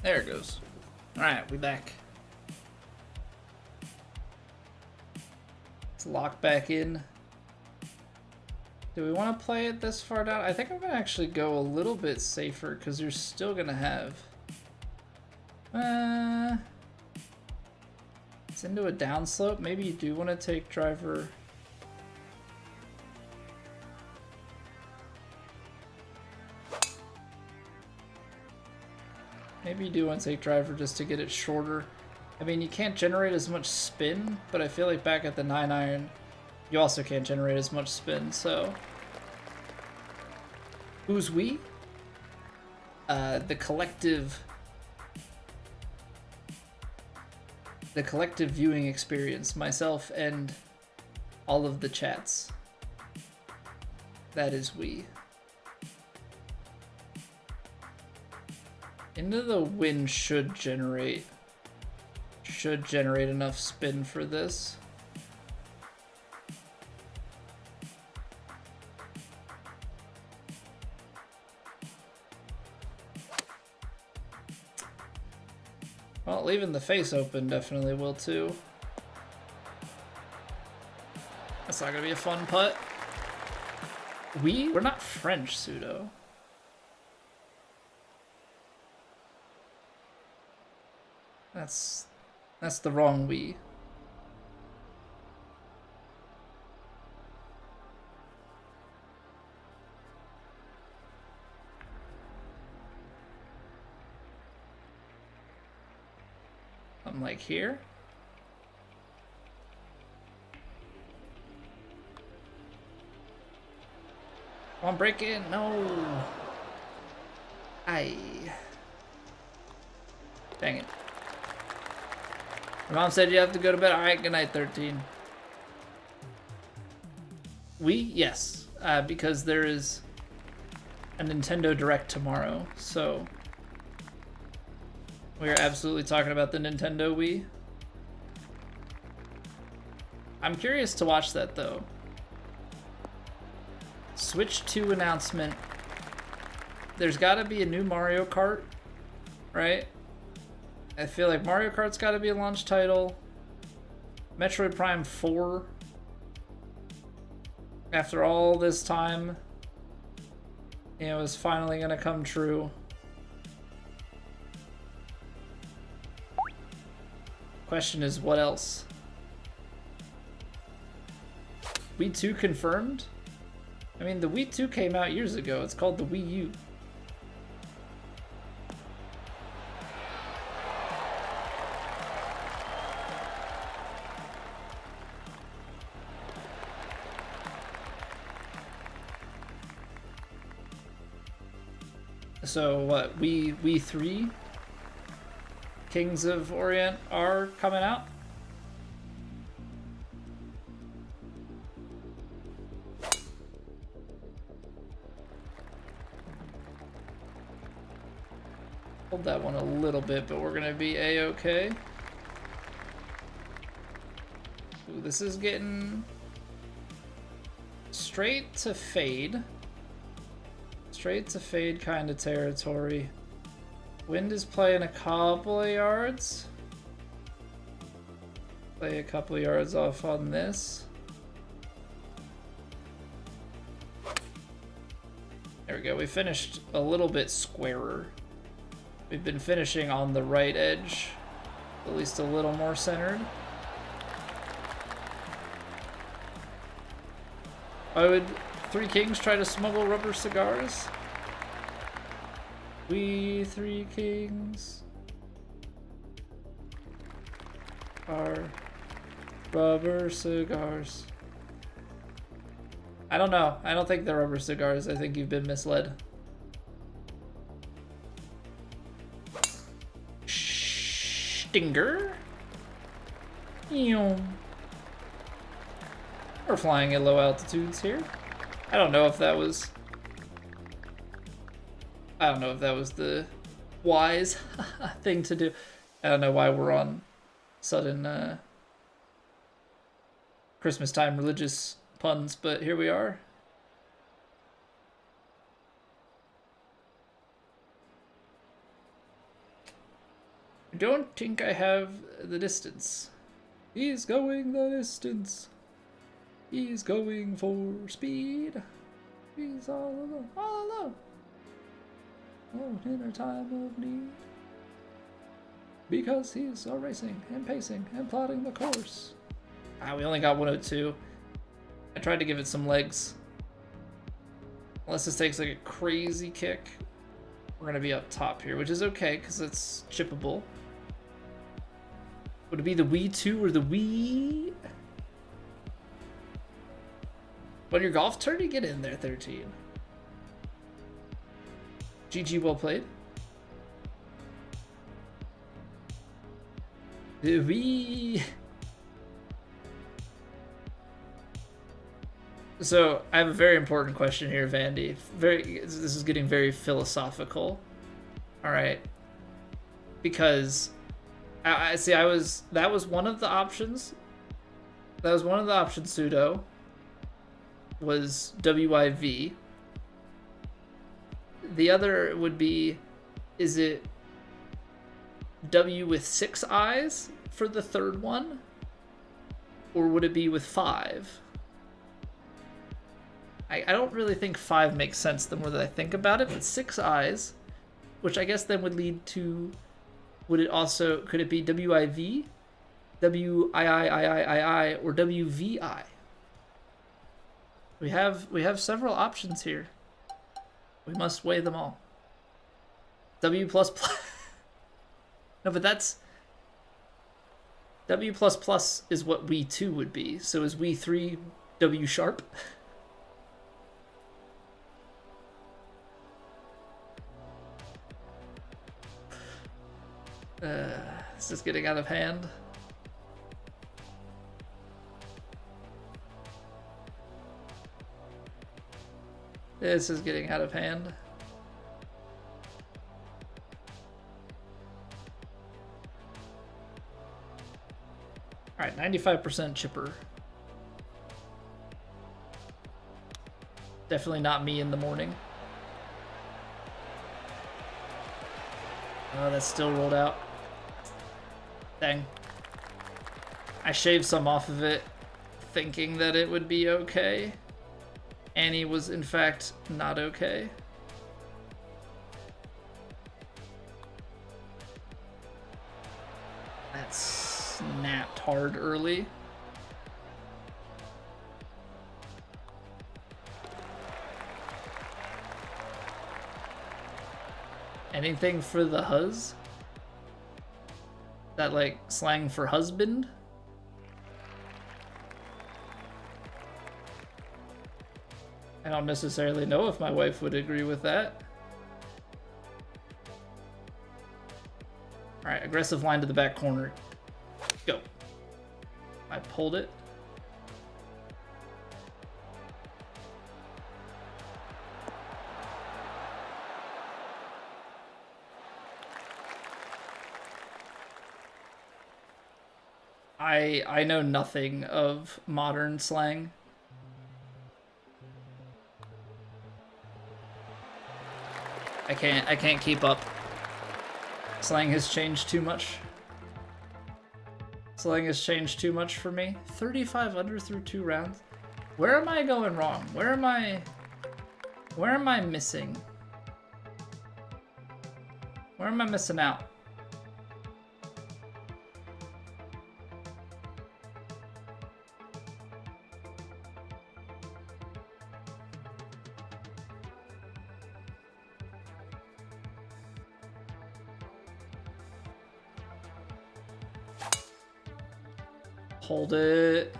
There it goes. Alright, we back. Let's lock back in. Do we want to play it this far down? I think I'm going to actually go a little bit safer because you're still going to have... it's into a downslope. Maybe you do want to take driver... Maybe you do want to take driver just to get it shorter. I mean, you can't generate as much spin, but I feel like back at the 9-iron, you also can't generate as much spin, so... Who's we? The collective viewing experience, myself and all of the chats. That is we. Into the Wind should generate enough spin for this. Well, leaving the face open definitely will too. That's not gonna be a fun putt. We're not French, pseudo. That's the wrong we. I'm like here. Come on, break in. No. Aye. Dang it. My mom said you have to go to bed. Alright, good night, 13. Yes. Because there is a Nintendo Direct tomorrow, so we are absolutely talking about the Nintendo Wii. I'm curious to watch that, though. Switch 2 announcement. There's gotta be a new Mario Kart, right? I feel like Mario Kart's gotta be a launch title. Metroid Prime 4. After all this time, you know, is finally gonna come true. Question is, what else? Wii 2 confirmed? I mean, the Wii 2 came out years ago. It's called the Wii U. So what, Wii 3 Kings of Orient are coming out? Hold that one a little bit, but we're gonna be a-okay. Ooh, this is getting straight to fade. Straight to fade kind of territory. Wind is playing a couple of yards. Play a couple of yards off on this. There we go. We finished a little bit squarer. We've been finishing on the right edge, at least a little more centered. Why would Three Kings try to smuggle rubber cigars? We Three Kings are rubber cigars. I don't know. I don't think they're rubber cigars. I think you've been misled. Stinger. We're flying at low altitudes here. I don't know if that was the wise thing to do. I don't know why we're on sudden Christmas time religious puns, but here we are. I don't think I have the distance. He's going the distance. He's going for speed. He's all alone. All alone. Oh, in a time of need. Because he's racing and pacing and plotting the course. Ah, we only got 102. I tried to give it some legs. Unless this takes like a crazy kick, we're gonna be up top here, which is okay because it's chippable. Would it be the Wii 2 or the Wii? On your golf turn, you get in there, 13. GG, well played. The Wii. So I have a very important question here, Vandy. This is getting very philosophical. All right, because I see. That was one of the options. That was one of the options. Pseudo was WIV. The other would be, is it W with 6 eyes for the third one, or would it be with 5? I don't really think 5 makes sense the more that I think about it, but 6 eyes, which I guess then would lead to, could it be WIV, WIIIIII, or WVI? We have several options here. We must weigh them all. W plus plus. No, but that's W plus plus is what Wii 2 would be. So is Wii 3 W sharp? This is getting out of hand. This is getting out of hand. All right, 95% chipper. Definitely not me in the morning. Oh, that's still rolled out. Dang. I shaved some off of it, thinking that it would be okay. And he was, in fact, not okay. That snapped hard early. Anything for the huz? That like slang for husband? I don't necessarily know if my wife would agree with that. All right, aggressive line to the back corner. Go. I pulled it. I know nothing of modern slang. I can't keep up. Slang has changed too much. Slang has changed too much for me. 35 under through 2 rounds. Where am I going wrong? Where am I missing? Where am I missing out? Hold it.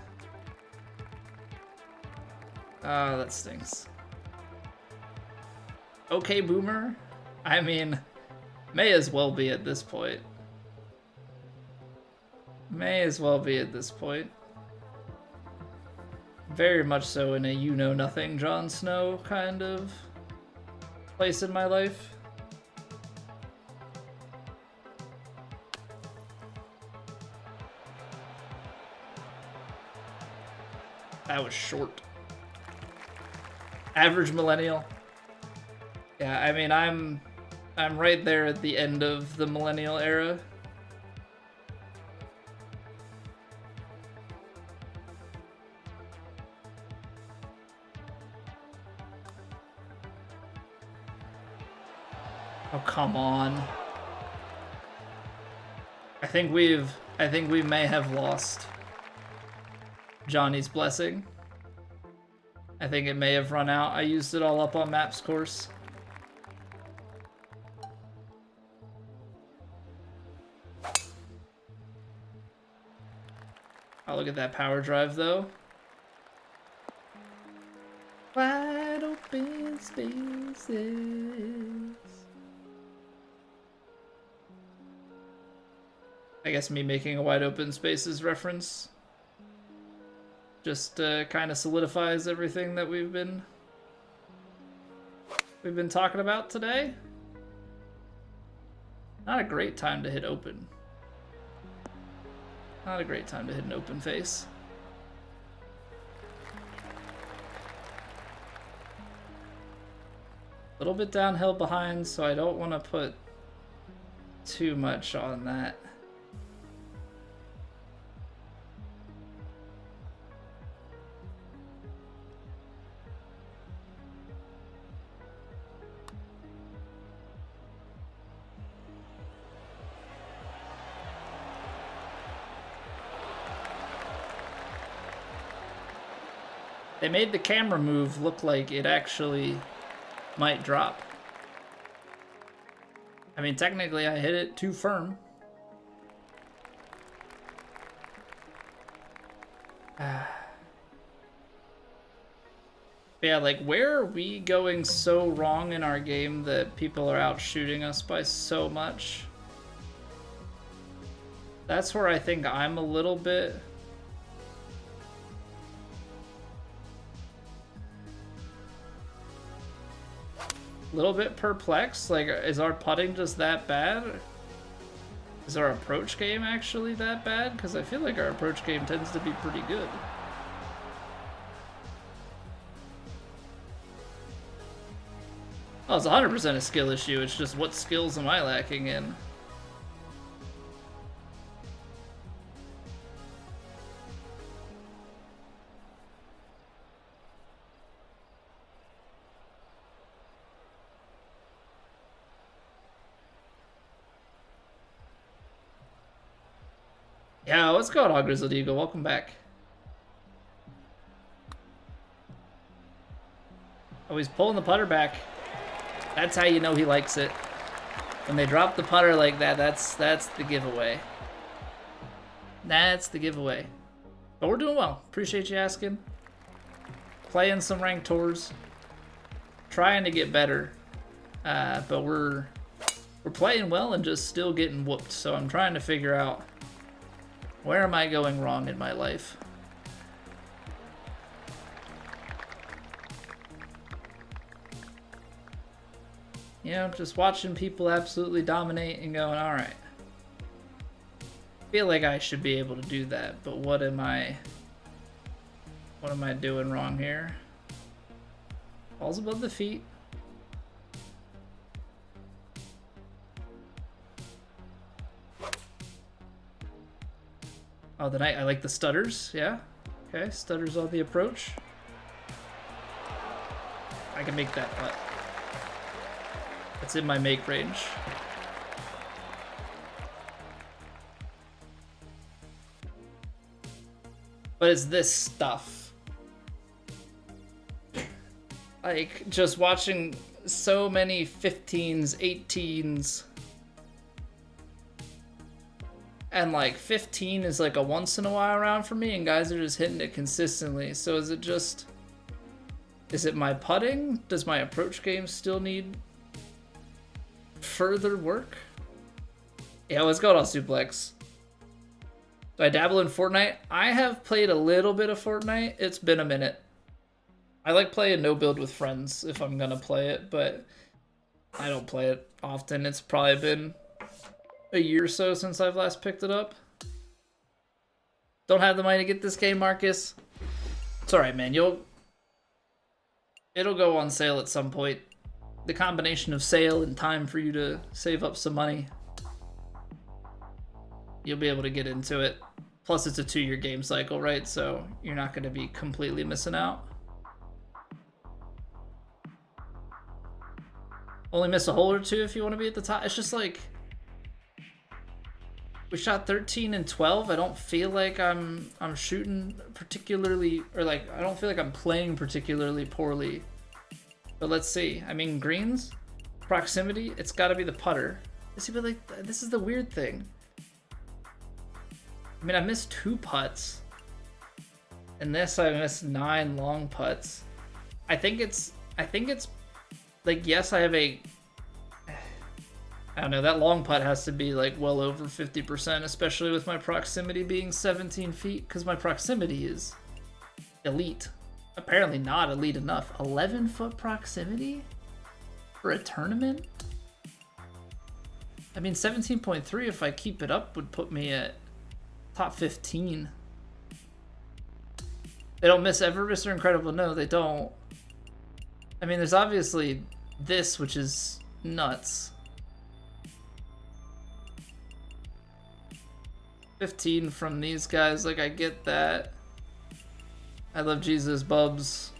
Oh, that stinks. Okay, boomer. I mean, may as well be at this point. May as well be at this point. Very much so in a you-know-nothing Jon Snow kind of place in my life. That was short. Average millennial. Yeah, I mean, I'm right there at the end of the millennial era. come on. I think we may have lost Johnny's blessing. I think it may have run out. I used it all up on Maps course. Oh, look at that power drive, though. Wide open spaces. I guess me making a wide open spaces reference just kind of solidifies everything that we've been talking about today. Not a great time to hit open. Not a great time to hit an open face. A little bit downhill behind, so I don't want to put too much on that. They made the camera move look like it actually might drop. I mean, technically I hit it too firm. Yeah, like, where are we going so wrong in our game that people are out shooting us by so much? That's where I think I'm a little bit... perplexed. Like, is our putting just that bad? Is our approach game actually that bad? Because I feel like our approach game tends to be pretty good. Oh, it's 100% a skill issue. It's just, what skills am I lacking in? Yeah, what's going on, Grizzled Eagle? Welcome back. Oh, he's pulling the putter back. That's how you know he likes it. When they drop the putter like that, that's the giveaway. That's the giveaway. But we're doing well. Appreciate you asking. Playing some ranked tours. Trying to get better. But we're playing well and just still getting whooped. So I'm trying to figure out, where am I going wrong in my life? You know, just watching people absolutely dominate and going, all right. I feel like I should be able to do that, but what am I doing wrong here? Balls above the feet. Oh, I like the stutters, yeah. Okay, stutters on the approach. I can make that putt. That's in my make range. But it's this stuff. Like, just watching so many 15s, 18s. And like 15 is like a once in a while round for me, and guys are just hitting it consistently. So is it my putting? Does my approach game still need further work? Yeah, let's go on Suplex. Do I dabble in Fortnite? I have played a little bit of Fortnite. It's been a minute. I like playing no build with friends if I'm gonna play it, but I don't play it often. It's probably been a year or so since I've last picked it up. Don't have the money to get this game, Marcus. It's alright, man. It'll go on sale at some point. The combination of sale and time for you to save up some money, you'll be able to get into it. Plus, it's a 2-year game cycle, right? So you're not going to be completely missing out. Only miss a hole or two if you want to be at the top. It's just like, we shot 13 and 12. I don't feel like I'm shooting particularly, or like, I don't feel like I'm playing particularly poorly. But let's see. I mean, greens, proximity, it's got to be the putter. See, but like, this is the weird thing. I mean, I missed 2 putts. And this, I missed 9 long putts. I think it's like, yes, I have a, I don't know, that long putt has to be like well over 50%, especially with my proximity being 17 feet, because my proximity is elite. Apparently not elite enough. 11-foot proximity for a tournament? I mean, 17.3, if I keep it up, would put me at top 15. They don't miss ever, Mr. Incredible. No, they don't. I mean, there's obviously this, which is nuts. 15 from these guys, like, I get that. I love Jesus, Bubs,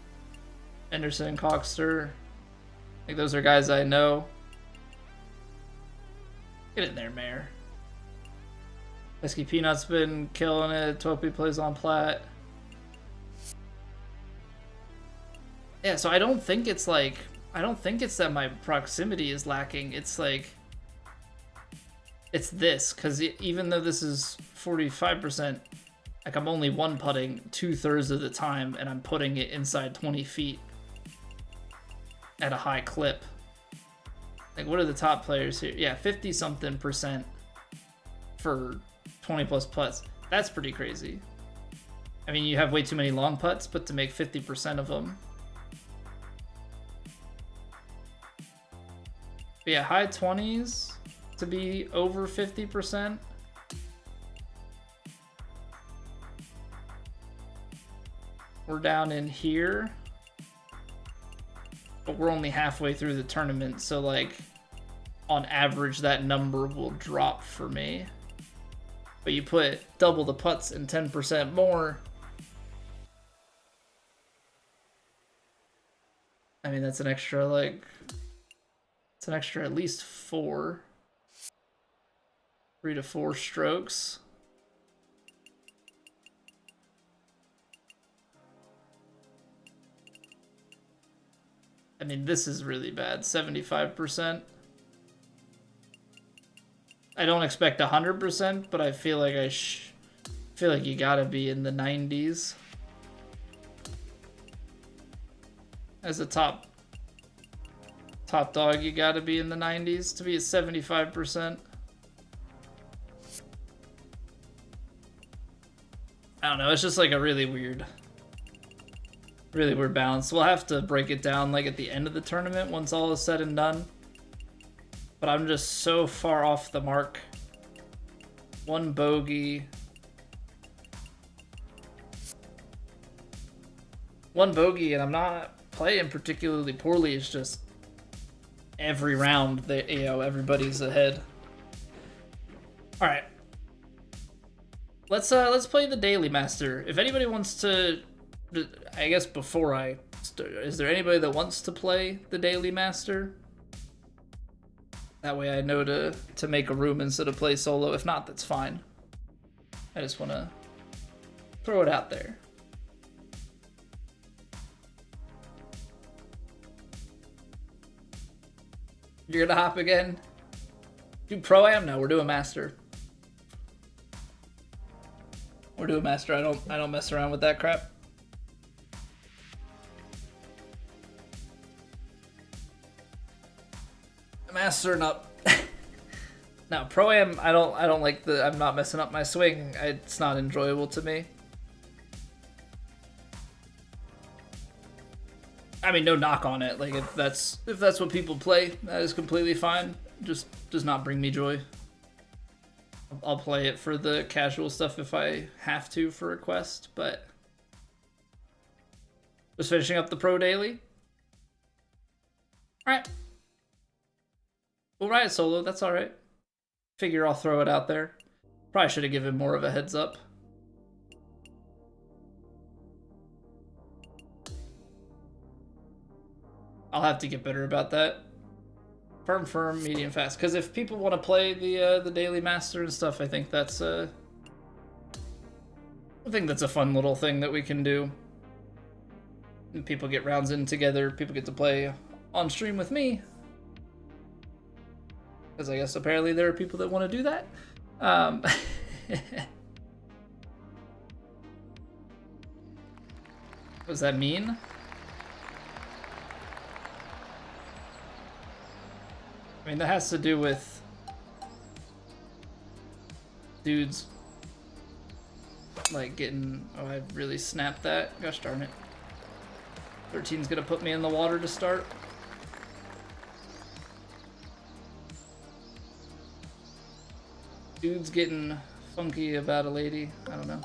Anderson, and Cockster. Like, those are guys I know. Get in there, Mayor. Pesky Peanut's been killing it. Topi plays on plat. Yeah, so I don't think it's like, I don't think it's that my proximity is lacking. It's like, it's this, because even though this is 45%, like, I'm only one putting 2/3 of the time, and I'm putting it inside 20 feet at a high clip. Like, what are the top players here? Yeah, 50-something% for 20+ putts. That's pretty crazy. I mean, you have way too many long putts, but to make 50% of them. But yeah, high 20s to be over 50%. We're down in here, but we're only halfway through the tournament, so like, on average, that number will drop for me. But you put double the putts and 10% more, I mean, that's an extra, like, it's an extra at least 3 to 4 strokes. I mean, this is really bad. 75%. I don't expect 100%, but I feel like feel like you gotta be in the 90s as a top dog. You gotta be in the 90s to be at 75%. I don't know. It's just like a really weird balance. We'll have to break it down like at the end of the tournament once all is said and done. But I'm just so far off the mark. 1 bogey. 1 bogey, and I'm not playing particularly poorly. It's just every round that, you know, everybody's ahead. All right. Let's play the Daily Master. If anybody wants to, I guess before I start, is there anybody that wants to play the Daily Master? That way I know to make a room instead of play solo. If not, that's fine. I just want to throw it out there. You're gonna hop again? Do Pro-Am? No, we're doing Master. We're doing Master. I don't mess around with that crap. Master up. No, Pro-Am, I don't like I'm not messing up my swing. It's not enjoyable to me. I mean, no knock on it. Like, if that's what people play, that is completely fine. Just does not bring me joy. I'll play it for the casual stuff if I have to for a quest, but just finishing up the Pro Daily. All right. We'll ride solo, that's alright. Figure I'll throw it out there. Probably should have given more of a heads up. I'll have to get better about that. Firm, medium, fast. Because if people want to play the daily master and stuff, I think that's a fun little thing that we can do. And people get rounds in together. People get to play on stream with me. Because I guess apparently there are people that want to do that. What does that mean? I mean, that has to do with dudes like getting... Oh, I really snapped that. Gosh darn it. 13's gonna put me in the water to start. Dudes getting funky about a lady. I don't know.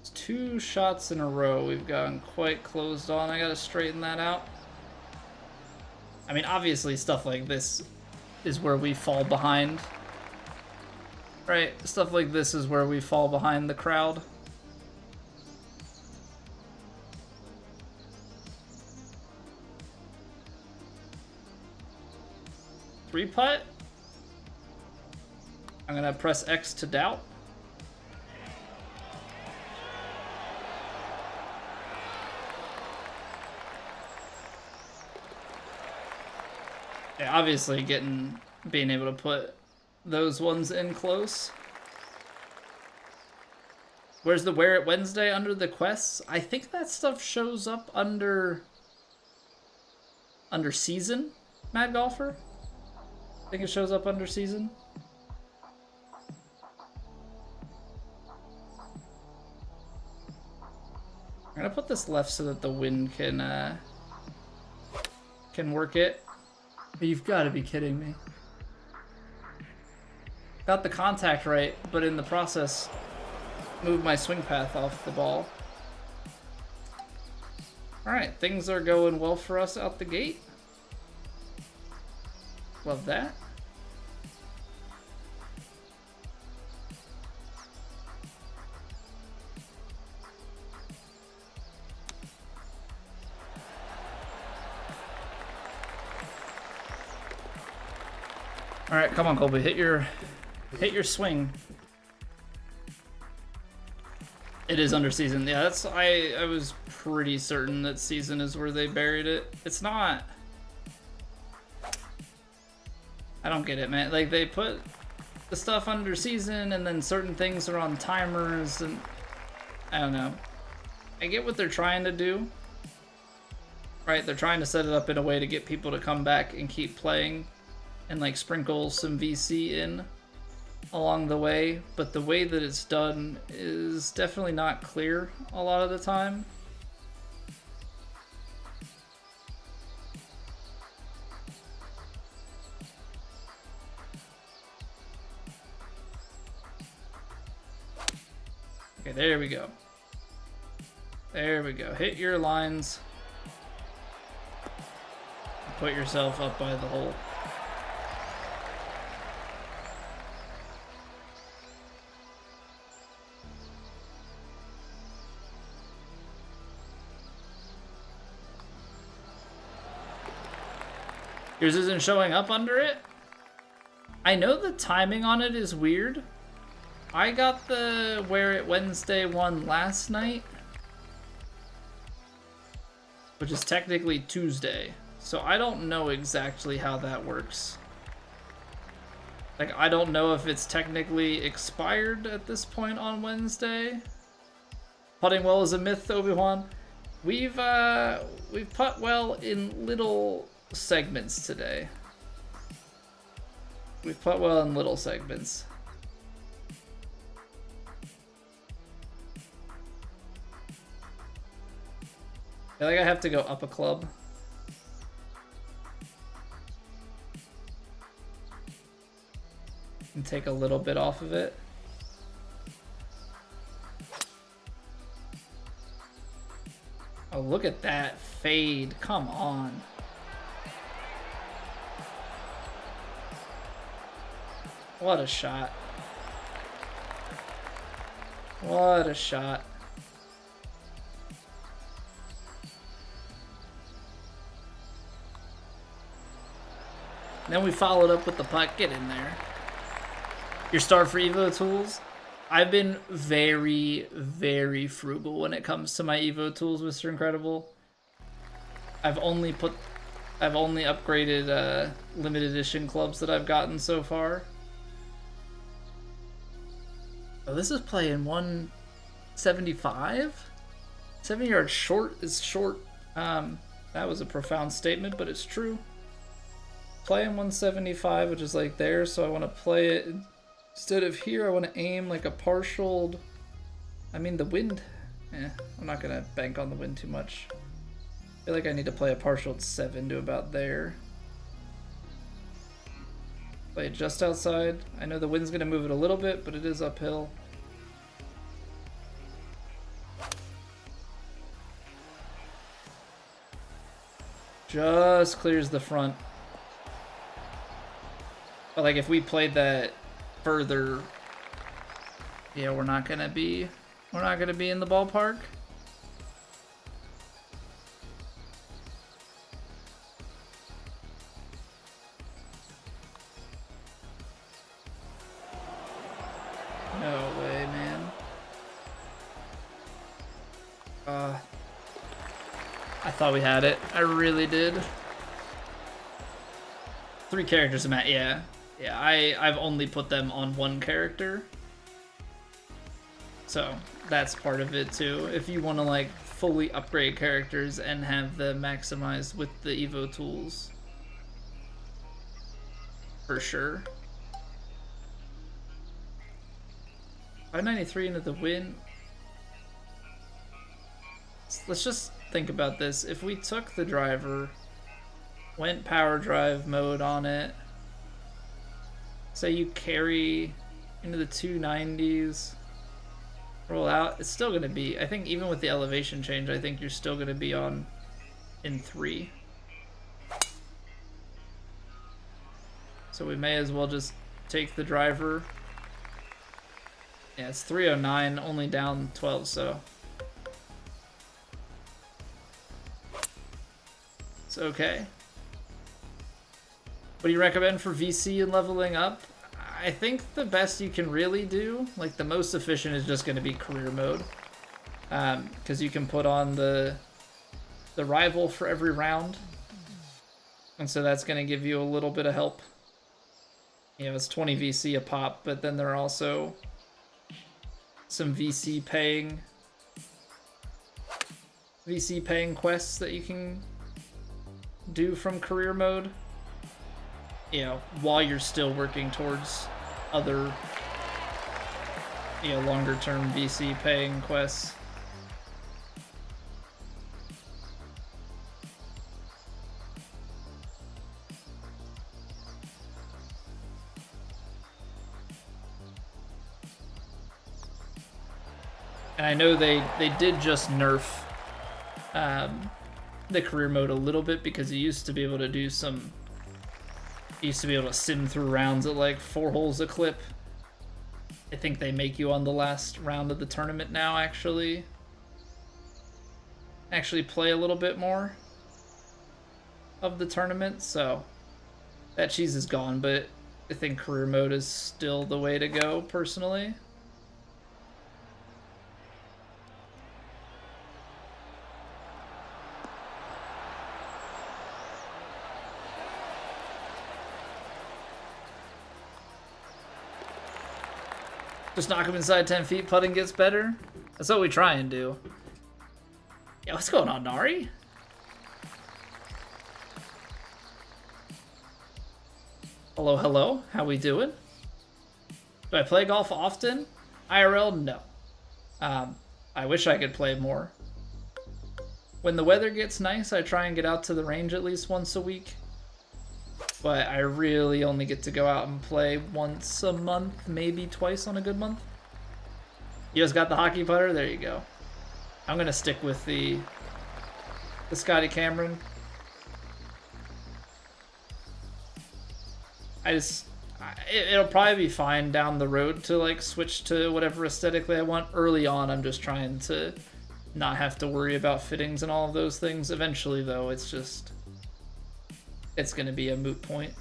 It's 2 shots in a row we've gotten quite closed on. I gotta straighten that out. I mean, obviously stuff like this is where we fall behind. Right, stuff like this is where we fall behind the crowd. Three putt. I'm gonna press X to doubt. Yeah, obviously being able to put those ones in close. Where's the Wear It Wednesday under the quests? I think that stuff shows up under season, Mad Golfer. I think it shows up under season. I'm gonna put this left so that the wind can work it. You've got to be kidding me. Got the contact right, but in the process, moved my swing path off the ball. Alright, things are going well for us out the gate. Love that. Alright, come on, Colby, hit your swing. It is under season. Yeah, that's I was pretty certain that season is where they buried it. It's not. I don't get it, man. Like, they put the stuff under season and then certain things are on timers and I don't know. I get what they're trying to do. Right? They're trying to set it up in a way to get people to come back and keep playing and like sprinkle some VC in along the way, but the way that it's done is definitely not clear a lot of the time. Okay, there we go. There we go. Hit your lines. Put yourself up by the hole. Yours isn't showing up under it? I know the timing on it is weird. I got the Wear It Wednesday one last night, which is technically Tuesday. So I don't know exactly how that works. Like, I don't know if it's technically expired at this point on Wednesday. Putting well is a myth, Obi-Wan. We've putt well in little segments today. We've putt well in little segments. I feel like I have to go up a club. And take a little bit off of it. Oh, look at that fade. Come on. What a shot. What a shot. Then we followed up with the putt. Get in there. Your start for Evo tools? I've been very, very frugal when it comes to my Evo tools, Mr. Incredible. I've only upgraded limited edition clubs that I've gotten so far. Oh, this is playing 175? 7 yards short is short. That was a profound statement, but it's true. Playing 175, which is like there, so I want to play it instead of here. I want to aim like a partial. I mean, the wind. I'm not gonna bank on the wind too much. I feel like I need to play a partial 7 to about there. Play it just outside. I know the wind's gonna move it a little bit, but it is uphill. Just clears the front. But like if we played that further, yeah, we're not gonna be in the ballpark. No way, man. I thought we had it. I really did. 3 characters, Matt. Yeah. Yeah, I've only put them on 1 character. So that's part of it too. If you want to like fully upgrade characters and have them maximized with the Evo tools. For sure. 593 into the win. Let's just think about this. If we took the driver, went power drive mode on it, say you carry into the 290s, roll out, it's still going to be, I think even with the elevation change, I think you're still going to be on in 3. So we may as well just take the driver. Yeah, it's 309, only down 12, so it's okay. What do you recommend for VC and leveling up? I think the best you can really do, like the most efficient, is just going to be career mode. Because you can put on the rival for every round. And so that's going to give you a little bit of help. You know, it's 20 VC a pop, but then there are also some VC paying quests that you can do from career mode, you know, while you're still working towards other, you know, longer term VC paying quests. And I know they did just nerf the career mode a little bit, because you used to be able to do some, you used to be able to sim through rounds at like 4 holes a clip. I think they make you on the last round of the tournament now actually play a little bit more of the tournament, so that cheese is gone, but I think career mode is still the way to go personally. Just knock him inside 10 feet, putting gets better. That's what we try and do. Yeah, what's going on, Nari? Hello, hello. How we doing? Do I play golf often? IRL, no. I wish I could play more. When the weather gets nice, I try and get out to the range at least once a week. But I really only get to go out and play once a month, maybe twice on a good month. You guys got the hockey putter? There you go. I'm gonna stick with the Scotty Cameron. It'll probably be fine down the road to like switch to whatever aesthetically I want. Early on, I'm just trying to not have to worry about fittings and all of those things. Eventually, though, it's going to be a moot point.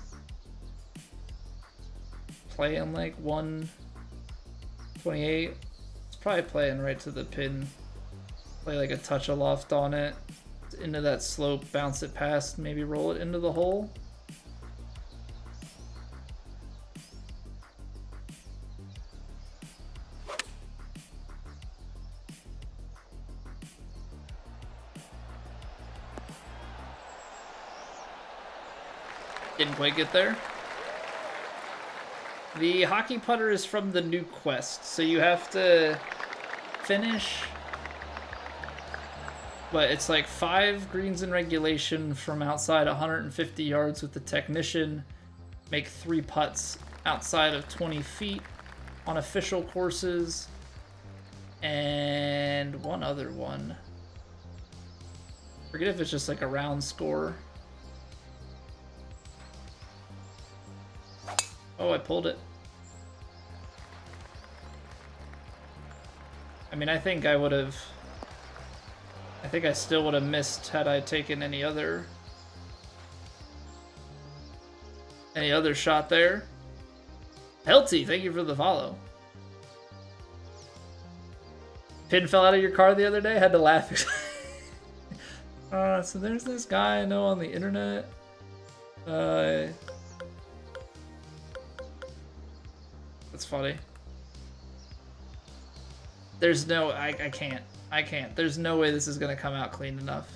Playing like 128. It's probably playing right to the pin. Play like a touch of loft on it. Into that slope, bounce it past, maybe roll it into the hole. Didn't quite get there. The hockey putter is from the new quest, so you have to finish, but it's like 5 greens in regulation from outside 150 yards with the technician, make 3 putts outside of 20 feet on official courses, and one other one. Forget if it's just like a round score. Oh, I pulled it. I mean, I think I still would have missed had I taken any other shot there. Helty, thank you for the follow. Pin fell out of your car the other day, had to laugh. So there's this guy I know on the internet. That's funny. There's no, I can't. There's no way this is gonna come out clean enough.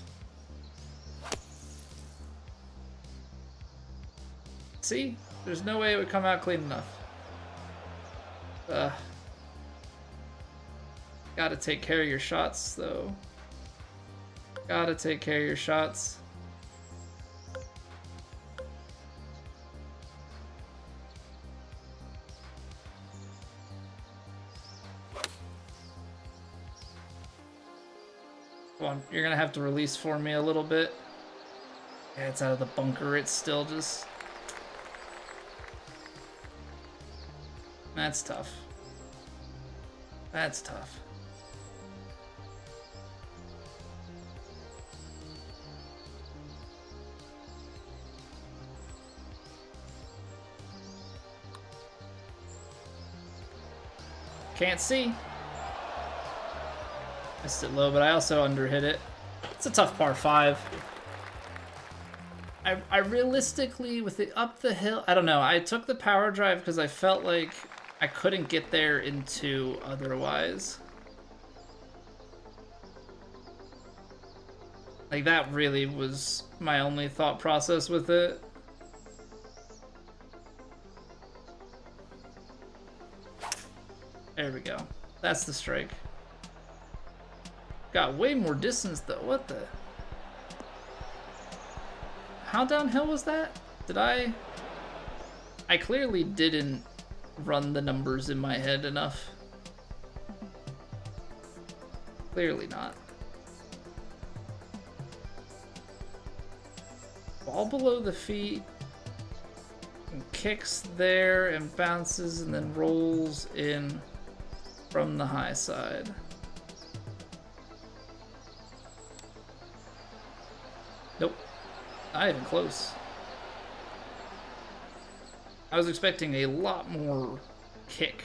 See? There's no way it would come out clean enough. Gotta take care of your shots, though. Gotta take care of your shots. Come on, you're gonna have to release for me a little bit. Yeah, it's out of the bunker. It's still just... That's tough. That's tough. Can't see. Missed it low, but I also underhit it. It's a tough par 5. I realistically, with it up the hill, I don't know. I took the power drive because I felt like I couldn't get there in 2 otherwise. Like, that really was my only thought process with it. There we go. That's the strike. Got way more distance though. What the? How downhill was that? Did I clearly didn't run the numbers in my head enough. Clearly not. Ball below the feet. And kicks there and bounces and then rolls in from the high side. Nope. Not even close. I was expecting a lot more kick.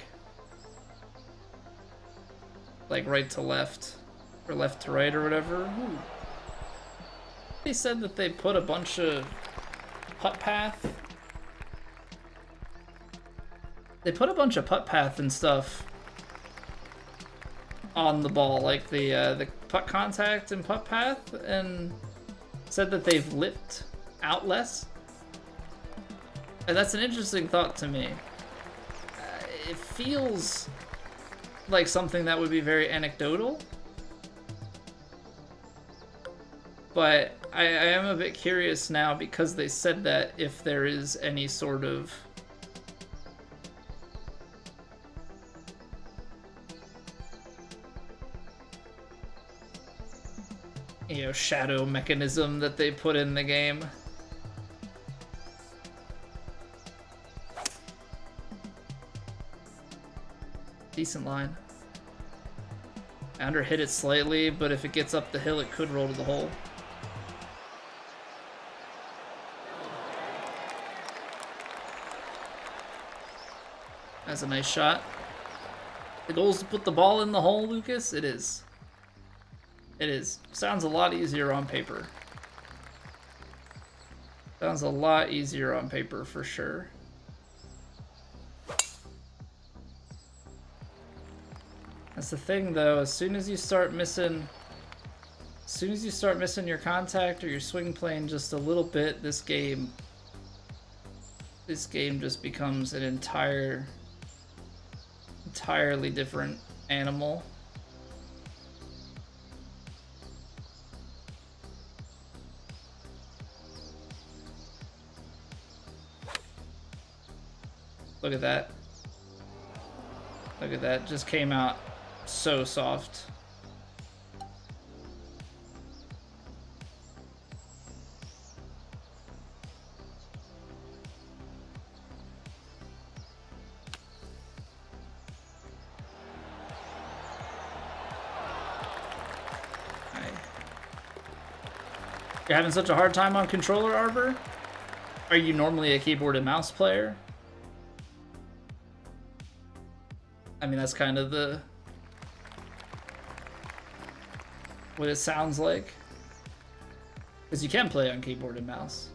Like right to left. Or left to right or whatever. Ooh. They said that they put a bunch of putt path. They put a bunch of putt path and stuff on the ball, like the putt contact and putt path, and said that they've lipped out less. And that's an interesting thought to me. It feels like something that would be very anecdotal, but I am a bit curious now because they said that if there is any sort of shadow mechanism that they put in the game. decent line. I underhit it slightly, but if it gets up the hill, it could roll to the hole. That's a nice shot. The goal is to put the ball in the hole, Lucas. It is. It is. Sounds a lot easier on paper. Sounds a lot easier on paper for sure. That's the thing though, as soon as you start missing your contact or your swing plane just a little bit, this game just becomes an entirely different animal. Look at that. Look at that. Just came out so soft. You're having such a hard time on controller, Arbor? Are you normally a keyboard and mouse player? I mean, that's kind of what it sounds like. Because you can play on keyboard and mouse.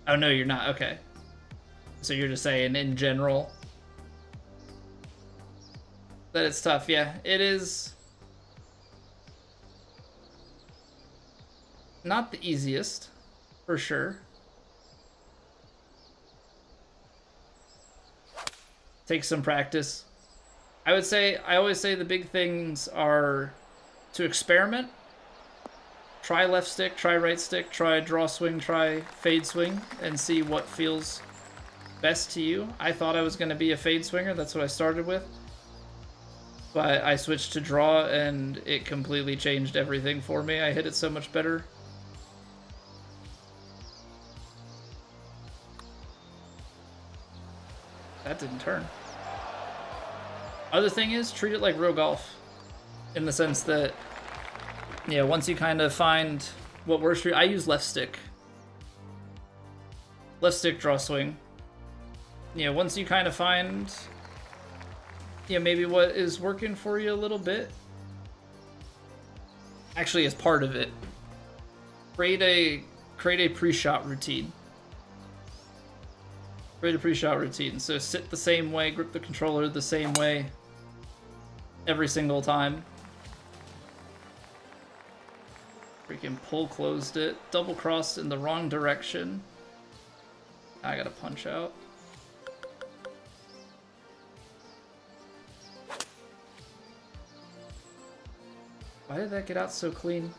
Oh, no, you're not. Okay. So you're just saying in general that it's tough. Yeah, it is not the easiest, for sure. Takes some practice. I always say the big things are to experiment. Try left stick, try right stick, try draw swing, try fade swing, and see what feels best to you. I thought I was going to be a fade swinger. That's what I started with. But I switched to draw, and it completely changed everything for me. I hit it so much better. That didn't turn. Other thing is, treat it like real golf. In the sense that, yeah, once you kind of find what works for you, I use left stick. Left stick draw swing. Yeah, once you kind of find, yeah, maybe what is working for you a little bit. Actually, as part of it, create a pre-shot routine. Create a pre-shot routine. So sit the same way, grip the controller the same way every single time. Freaking pull closed it. Double crossed in the wrong direction. I gotta punch out. Why did that get out so clean?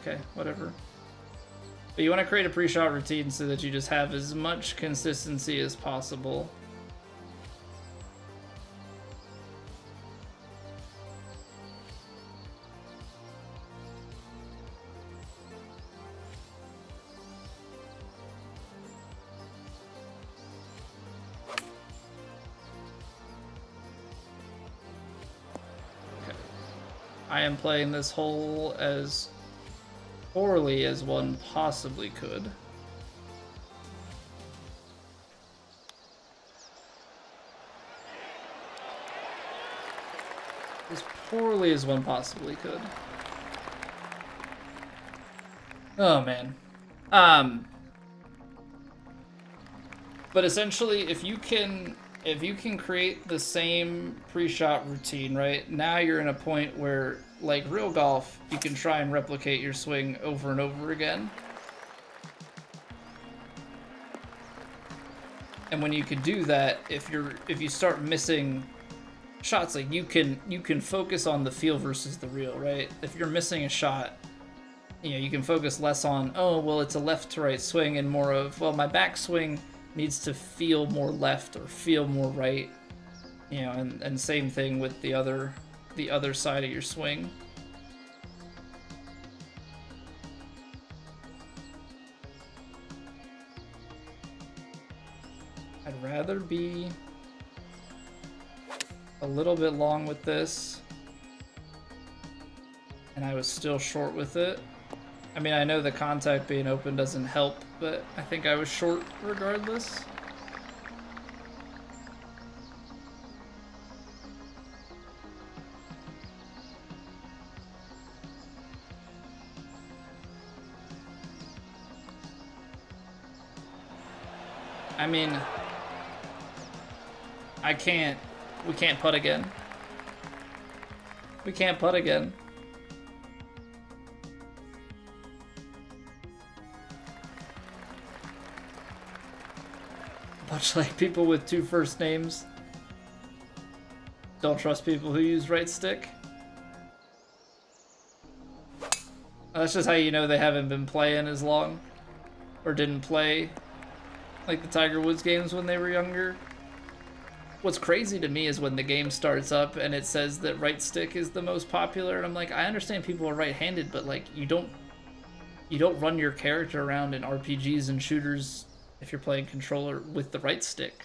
Okay, whatever. But you want to create a pre-shot routine so that you just have as much consistency as possible. Okay. I am playing this hole as poorly as one possibly could. As poorly as one possibly could. Oh man. But essentially, if you can create the same pre-shot routine, right? Now you're in a point where, like real golf, you can try and replicate your swing over and over again. And when you can do that, if you start missing shots, like you can focus on the feel versus the real, right? If you're missing a shot, you know, you can focus less on, oh, well, it's a left to right swing, and more of, well, my backswing needs to feel more left or feel more right, you know, and same thing with the other side of your swing. I'd rather be a little bit long with this. And I was still short with it. I mean, I know the contact being open doesn't help, but I think I was short regardless. I mean, we can't putt again. We can't putt again. Much like people with 2 first names. Don't trust people who use right stick. That's just how you know they haven't been playing as long. Or didn't play like the Tiger Woods games when they were younger. What's crazy to me is when the game starts up and it says that right stick is the most popular, and I'm like, I understand people are right-handed, but like you don't run your character around in RPGs and shooters if you're playing controller with the right stick.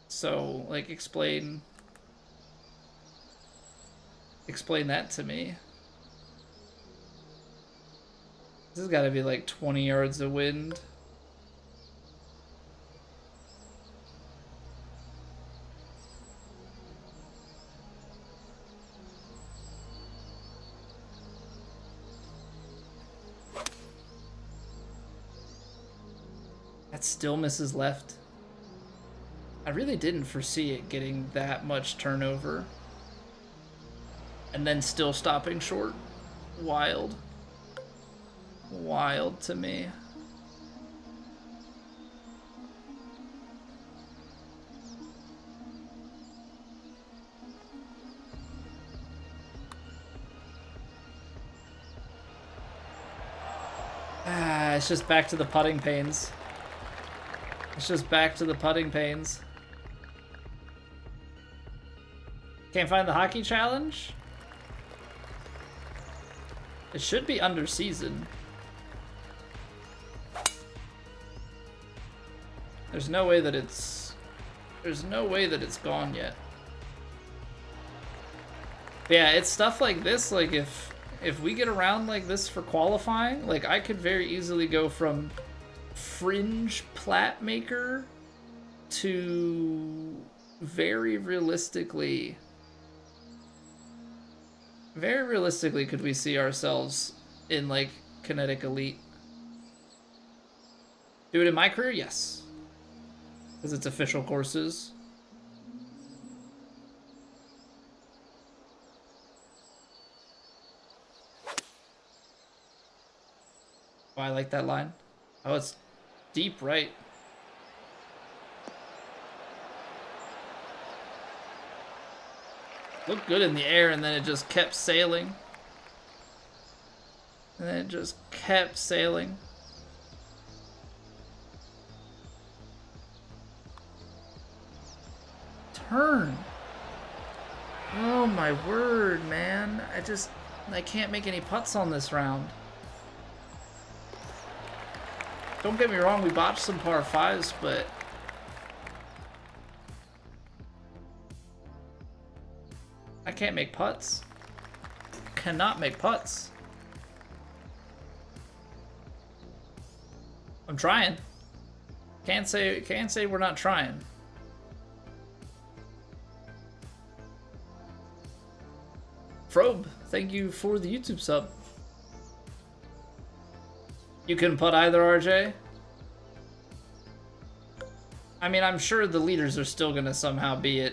So like explain that to me. This has got to be like 20 yards of wind. That still misses left. I really didn't foresee it getting that much turnover. And then still stopping short. Wild. Wild to me. It's just back to the putting pains. It's just back to the putting pains. Can't find the hockey challenge? It should be under season. There's no way that it's gone yet. But yeah, it's stuff like this, like if we get around like this for qualifying, like I could very easily go from fringe plat maker to very realistically could we see ourselves in like Kinetic Elite. Do it in my career? Yes. Because it's official courses. Oh, I like that line. Oh, it's deep right. Looked good in the air, and then it just kept sailing. And then it just kept sailing. Turn. Oh my word, man. I can't make any putts on this round. Don't get me wrong, we botched some par 5s, but I can't make putts. Cannot make putts. I'm trying. Can't say we're not trying. Frobe, thank you for the YouTube sub. You couldn't putt either, RJ? I mean, I'm sure the leaders are still gonna somehow be at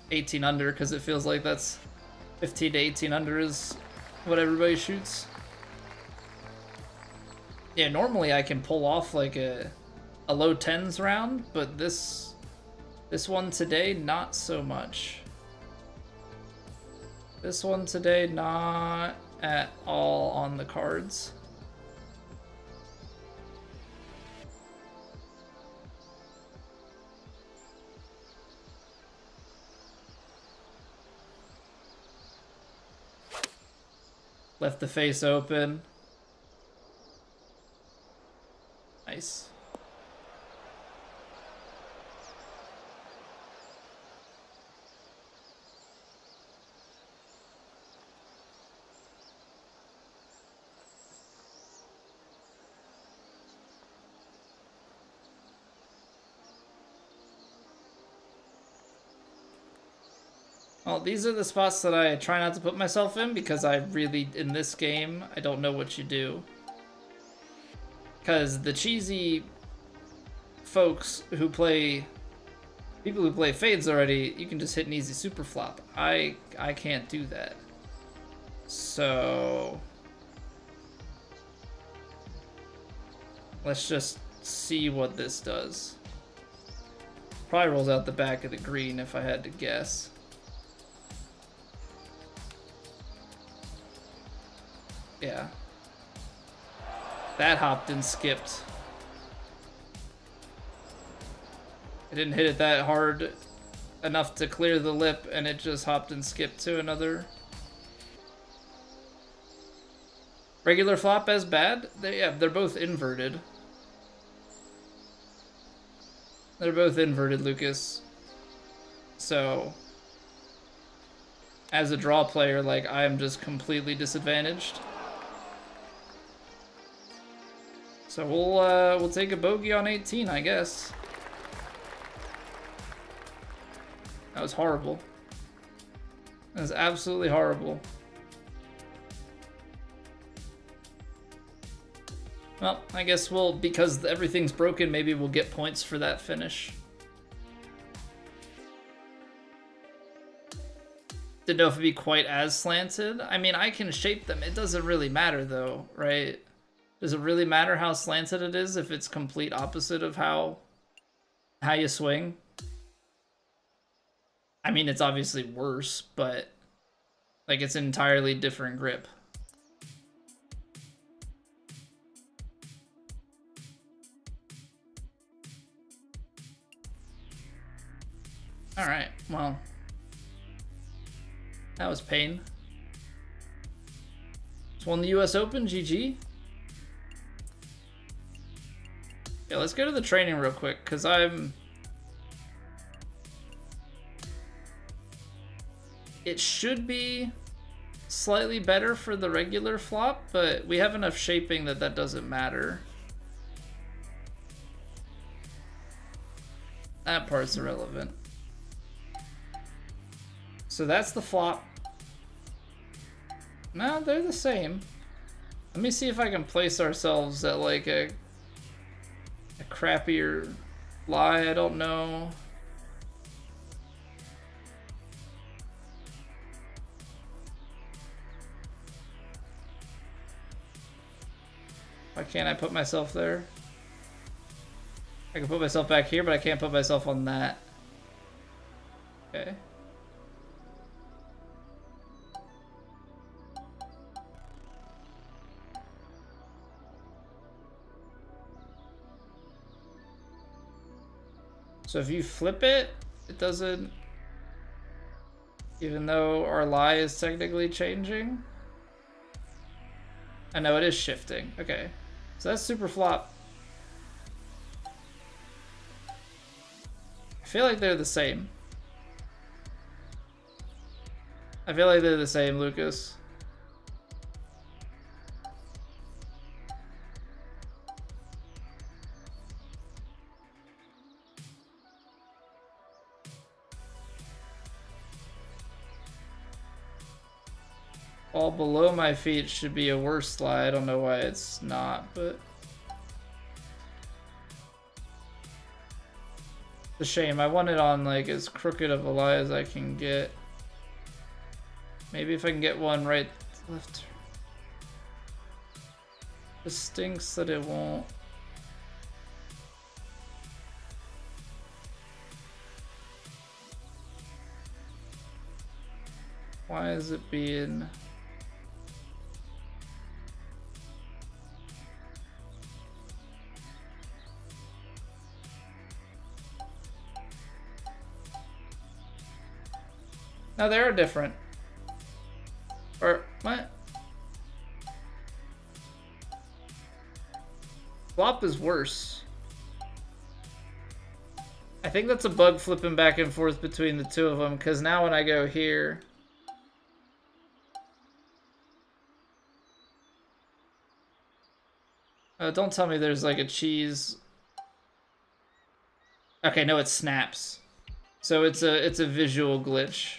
18 under, because it feels like that's 15 to 18 under is what everybody shoots. Yeah, normally I can pull off like a low 10s round, but this one today, not so much. This one today, not at all on the cards. Left the face open. Nice. I Well, these are the spots that I try not to put myself in because I really, in this game, I don't know what you do. Because the cheesy folks who play, people who play fades already, you can just hit an easy super flop. I can't do that. So let's just see what this does. Probably rolls out the back of the green if I had to guess. Yeah. That hopped and skipped. It didn't hit it that hard enough to clear the lip, and it just hopped and skipped to another. Regular flop as bad? They're both inverted. They're both inverted, Lucas. So, as a draw player, like, I am just completely disadvantaged. So we'll take a bogey on 18, I guess. That was horrible. That was absolutely horrible. Well, I guess we'll, because everything's broken, maybe we'll get points for that finish. Didn't know if it'd be quite as slanted. I mean, I can shape them. It doesn't really matter though, right? Does it really matter how slanted it is if it's complete opposite of how you swing? I mean, it's obviously worse, but like it's an entirely different grip. All right, well, that was pain. Just won the US Open, GG. Yeah, let's go to the training real quick, because it should be slightly better for the regular flop, but we have enough shaping that that doesn't matter. That part's irrelevant. So that's the flop. No, they're the same. Let me see if I can place ourselves at like a crappier lie. I don't know. Why can't I put myself there? I can put myself back here, but I can't put myself on that. Okay. So if you flip it, it doesn't, even though our lie is technically changing. I know it is shifting. Okay. So that's super flop. I feel like they're the same. I feel like they're the same, Lucas. All below my feet should be a worse slide. I don't know why it's not, but it's a shame. I want it on like as crooked of a lie as I can get. Maybe if I can get one right, left. It stinks that it won't. Why is it being... No, they are different. Or, what? Flop is worse. I think that's a bug flipping back and forth between the two of them, because now when I go here... don't tell me there's like a cheese... Okay, no, it snaps. So it's a visual glitch.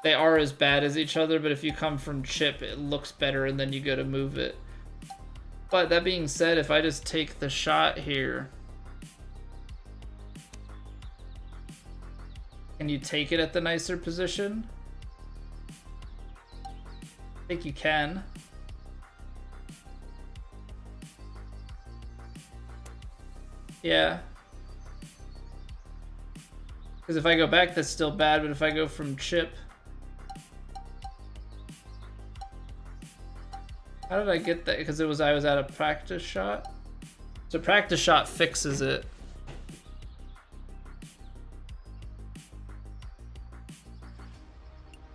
they are as bad as each other, but if you come from chip, it looks better, and then you go to move it. But that being said, if I just take the shot here, can you take it at the nicer position? I think you can. Yeah. Because if I go back, that's still bad, but if I go from chip... How did I get that? Because I was at a practice shot? So practice shot fixes it.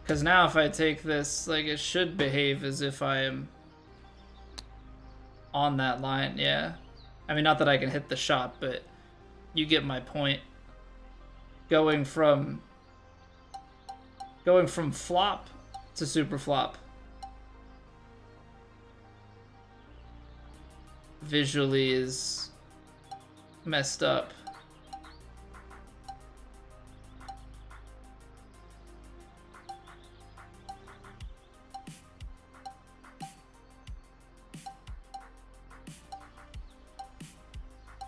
Because now if I take this, like, it should behave as if I am on that line, yeah. I mean, not that I can hit the shot, but you get my point. Going from flop to super flop. Visually is messed up.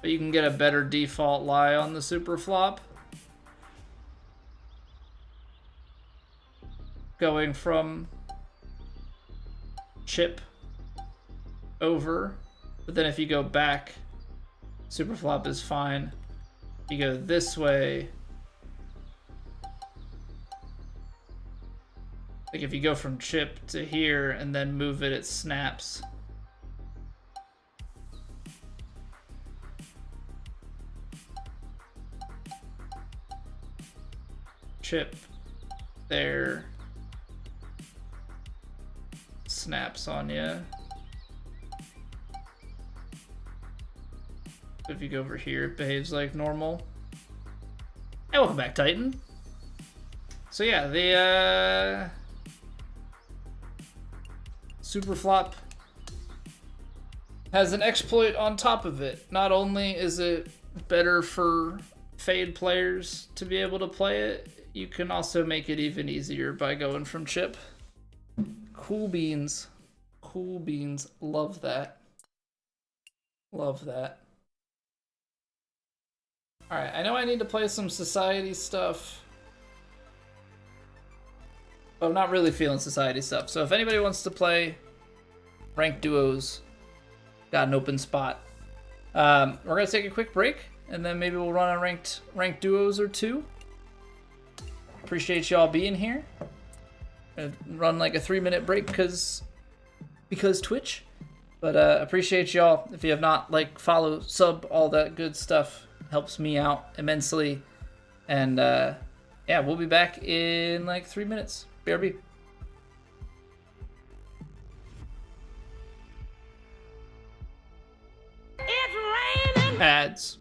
But you can get a better default lie on the super flop. Going from chip over, but then if you go back, super flop is fine. You go this way. Like if you go from chip to here and then move it, it snaps. Chip there. Snaps on you. If you go over here, it behaves like normal. And welcome back, Titan. So yeah, the super flop has an exploit on top of it. Not only is it better for fade players to be able to play it, you can also make it even easier by going from chip. Cool beans. Cool beans. Love that. Love that. Alright, I know I need to play some society stuff. But I'm not really feeling society stuff. So if anybody wants to play ranked duos, got an open spot. We're going to take a quick break, and then maybe we'll run a ranked duos or two. Appreciate y'all being here. Run like a 3-minute break because Twitch, but appreciate y'all. If you have not, like, follow, sub, all that good stuff helps me out immensely. And yeah, we'll be back in like 3 minutes. BRB. It's raining. Ads.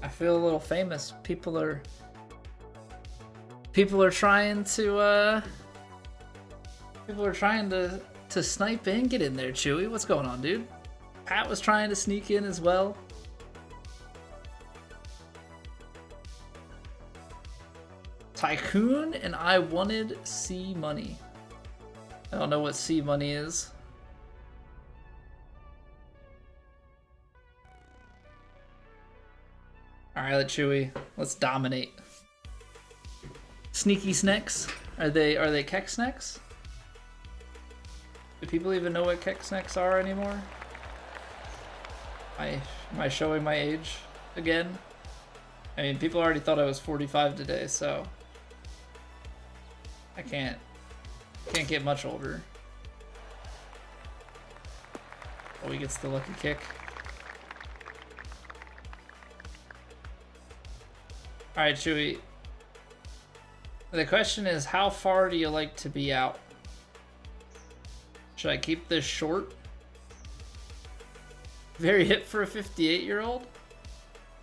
I feel a little famous. People are trying to snipe in. Get in there, Chewy. What's going on, dude? Pat was trying to sneak in as well. Tycoon and I wanted C money. I don't know what C money is. Alright, Chewy. Let's dominate. Sneaky snacks? Are they keck snacks? Do people even know what keck snacks are anymore? Am I showing my age again? I mean, people already thought I was 45 today, so I can't get much older. Oh, he gets the lucky kick. Alright, Chewy. The question is, how far do you like to be out? Should I keep this short? Very hip for a 58-year-old?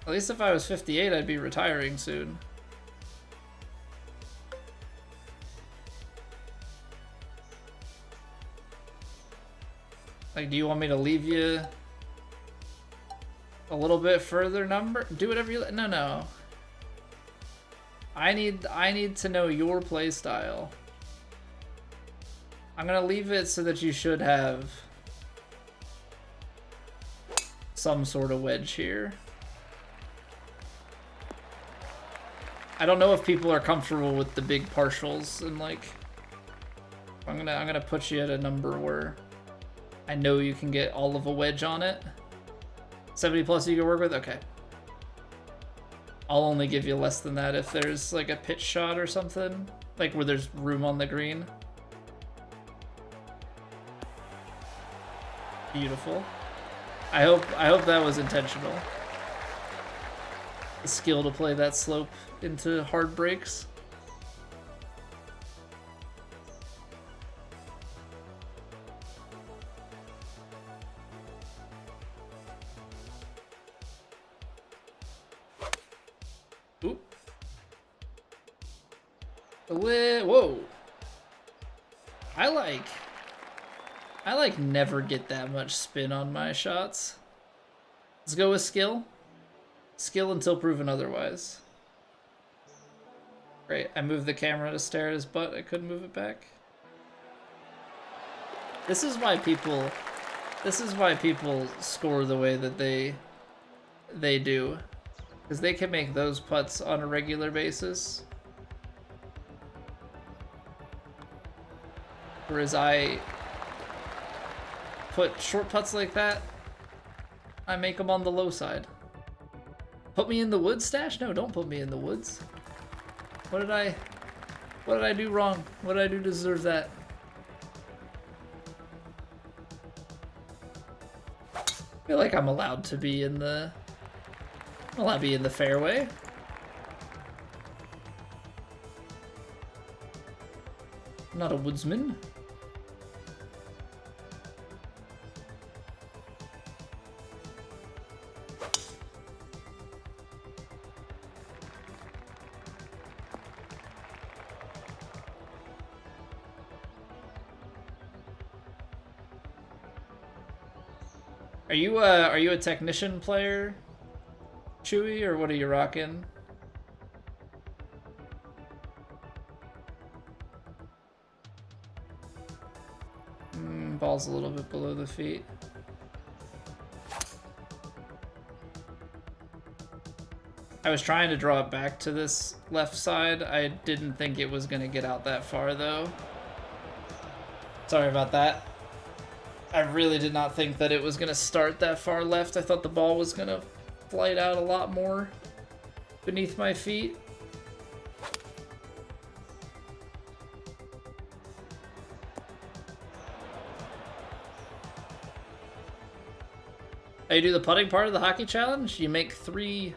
At least if I was 58, I'd be retiring soon. Like, do you want me to leave you a little bit further number? Do whatever you... No. I need to know your play style. I'm gonna leave it so that you should have some sort of wedge here. I don't know if people are comfortable with the big partials, and like I'm gonna put you at a number where I know you can get all of a wedge on it. 70 plus you can work with? Okay. I'll only give you less than that if there's like a pitch shot or something, like where there's room on the green. Beautiful. I hope that was intentional. The skill to play that slope into hard breaks. Oop. Whoa. I like never get that much spin on my shots. Let's go with skill. Skill until proven otherwise. Great, I moved the camera to stare at his butt. I couldn't move it back. This is why people score the way that they do. Because they can make those putts on a regular basis. Whereas I put short putts like that, I make them on the low side. Put me in the woods, Stash? No, don't put me in the woods. What did I do wrong? What did I do to deserve that? I feel like I'm allowed to be in the fairway. I'm not a woodsman. Are you a technician player, Chewy, or what are you rocking? Ball's a little bit below the feet. I was trying to draw it back to this left side. I didn't think it was gonna get out that far though. Sorry about that. I really did not think that it was gonna start that far left. I thought the ball was gonna flight out a lot more beneath my feet. How you do the putting part of the hockey challenge? You make 3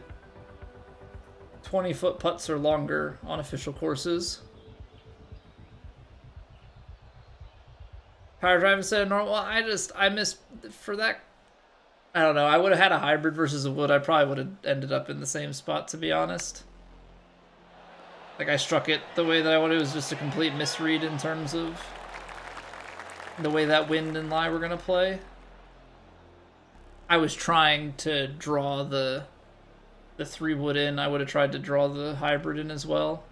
20-foot putts or longer on official courses. Power drive instead of normal. I miss for that I don't know. I would have had a hybrid versus a wood. I probably would have ended up in the same spot, to be honest. Like, I struck it the way that I wanted. It was just a complete misread in terms of the way that wind and lie were going to play. I was trying to draw the 3 wood in. I would have tried to draw the hybrid in as well.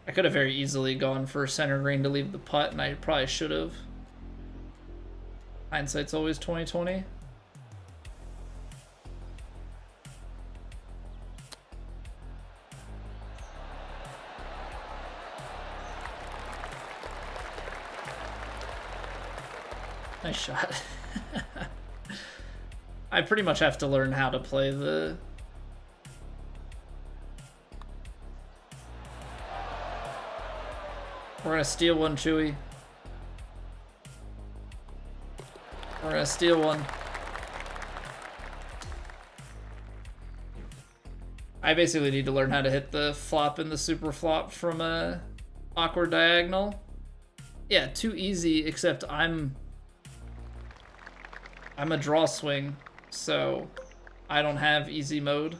I could have very easily gone for center green to leave the putt, and I probably should have. Hindsight's always 20/20. Nice shot. I pretty much have to learn how to play the... We're gonna steal one, Chewy. We're gonna steal one. I basically need to learn how to hit the flop and the super flop from a awkward diagonal. Yeah, too easy, except I'm a draw swing, so I don't have easy mode.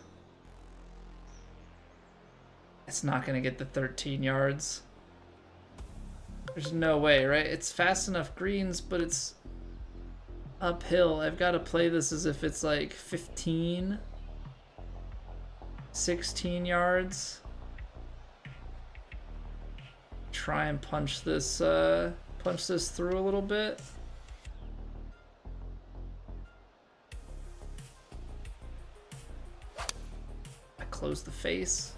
It's not gonna get the 13 yards. There's no way, right? It's fast enough greens, but it's uphill. I've got to play this as if it's like 15, 16 yards. Try and punch this through a little bit. I close the face.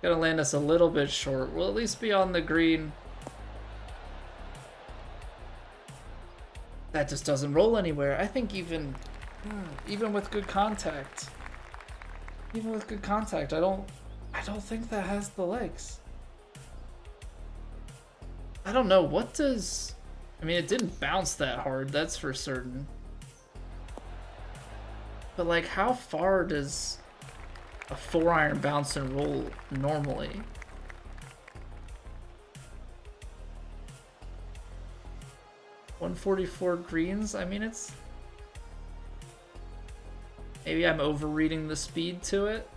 Gonna land us a little bit short. We'll at least be on the green. That just doesn't roll anywhere. I think even with good contact, I don't think that has the legs. I don't know, what does... I mean, it didn't bounce that hard, that's for certain. But like, how far does a 4-iron bounce and roll normally? $144 greens? I mean, it's... Maybe I'm overreading the speed to it.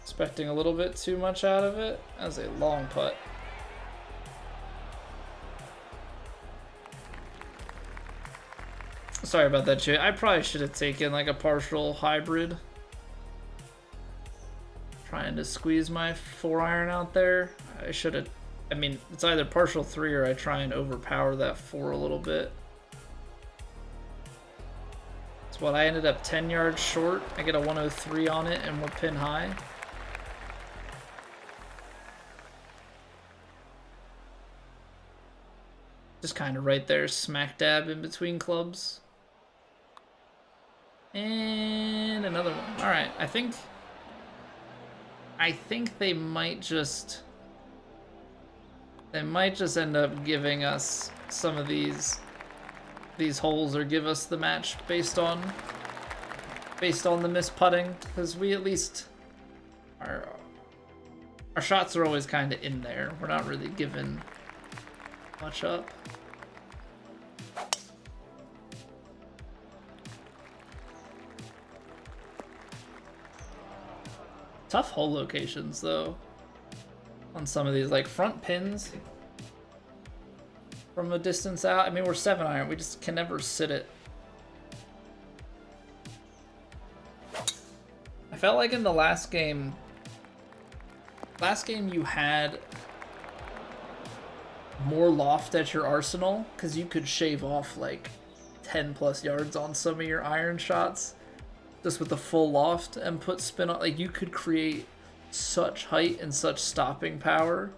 Expecting a little bit too much out of it. That was a long putt. Sorry about that, Jay. I probably should have taken like a partial hybrid. Trying to squeeze my 4-iron out there. I should have... I mean, it's either partial 3 or I try and overpower that 4 a little bit. That's what I ended up 10 yards short. I get a 103 on it and we're pin high. Just kind of right there, smack dab in between clubs. And another one. All right, I think they might just end up giving us some of these holes, or give us the match based on the misputting, because we at least our shots are always kind of in there. We're not really giving much up. Tough hole locations, though, on some of these, like front pins from a distance out. I mean, we're 7-iron. We just can never sit it. I felt like in the last game you had more loft at your arsenal, because you could shave off like 10 plus yards on some of your iron shots just with the full loft and put spin on. Like, you could create such height and such stopping power.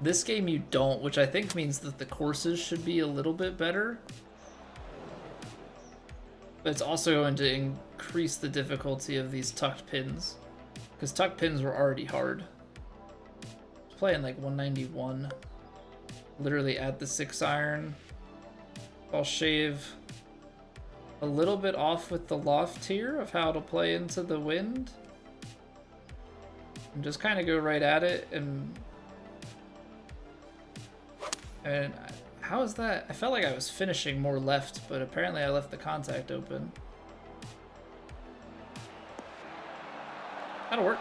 This game you don't, which I think means that the courses should be a little bit better. But it's also going to increase the difficulty of these tucked pins, because tucked pins were already hard. I was playing like 191, literally at the 6-iron. I'll shave a little bit off with the loft here of how to play into the wind, and just kind of go right at it. And How is that? I felt like I was finishing more left, but apparently I left the contact open. That'll work.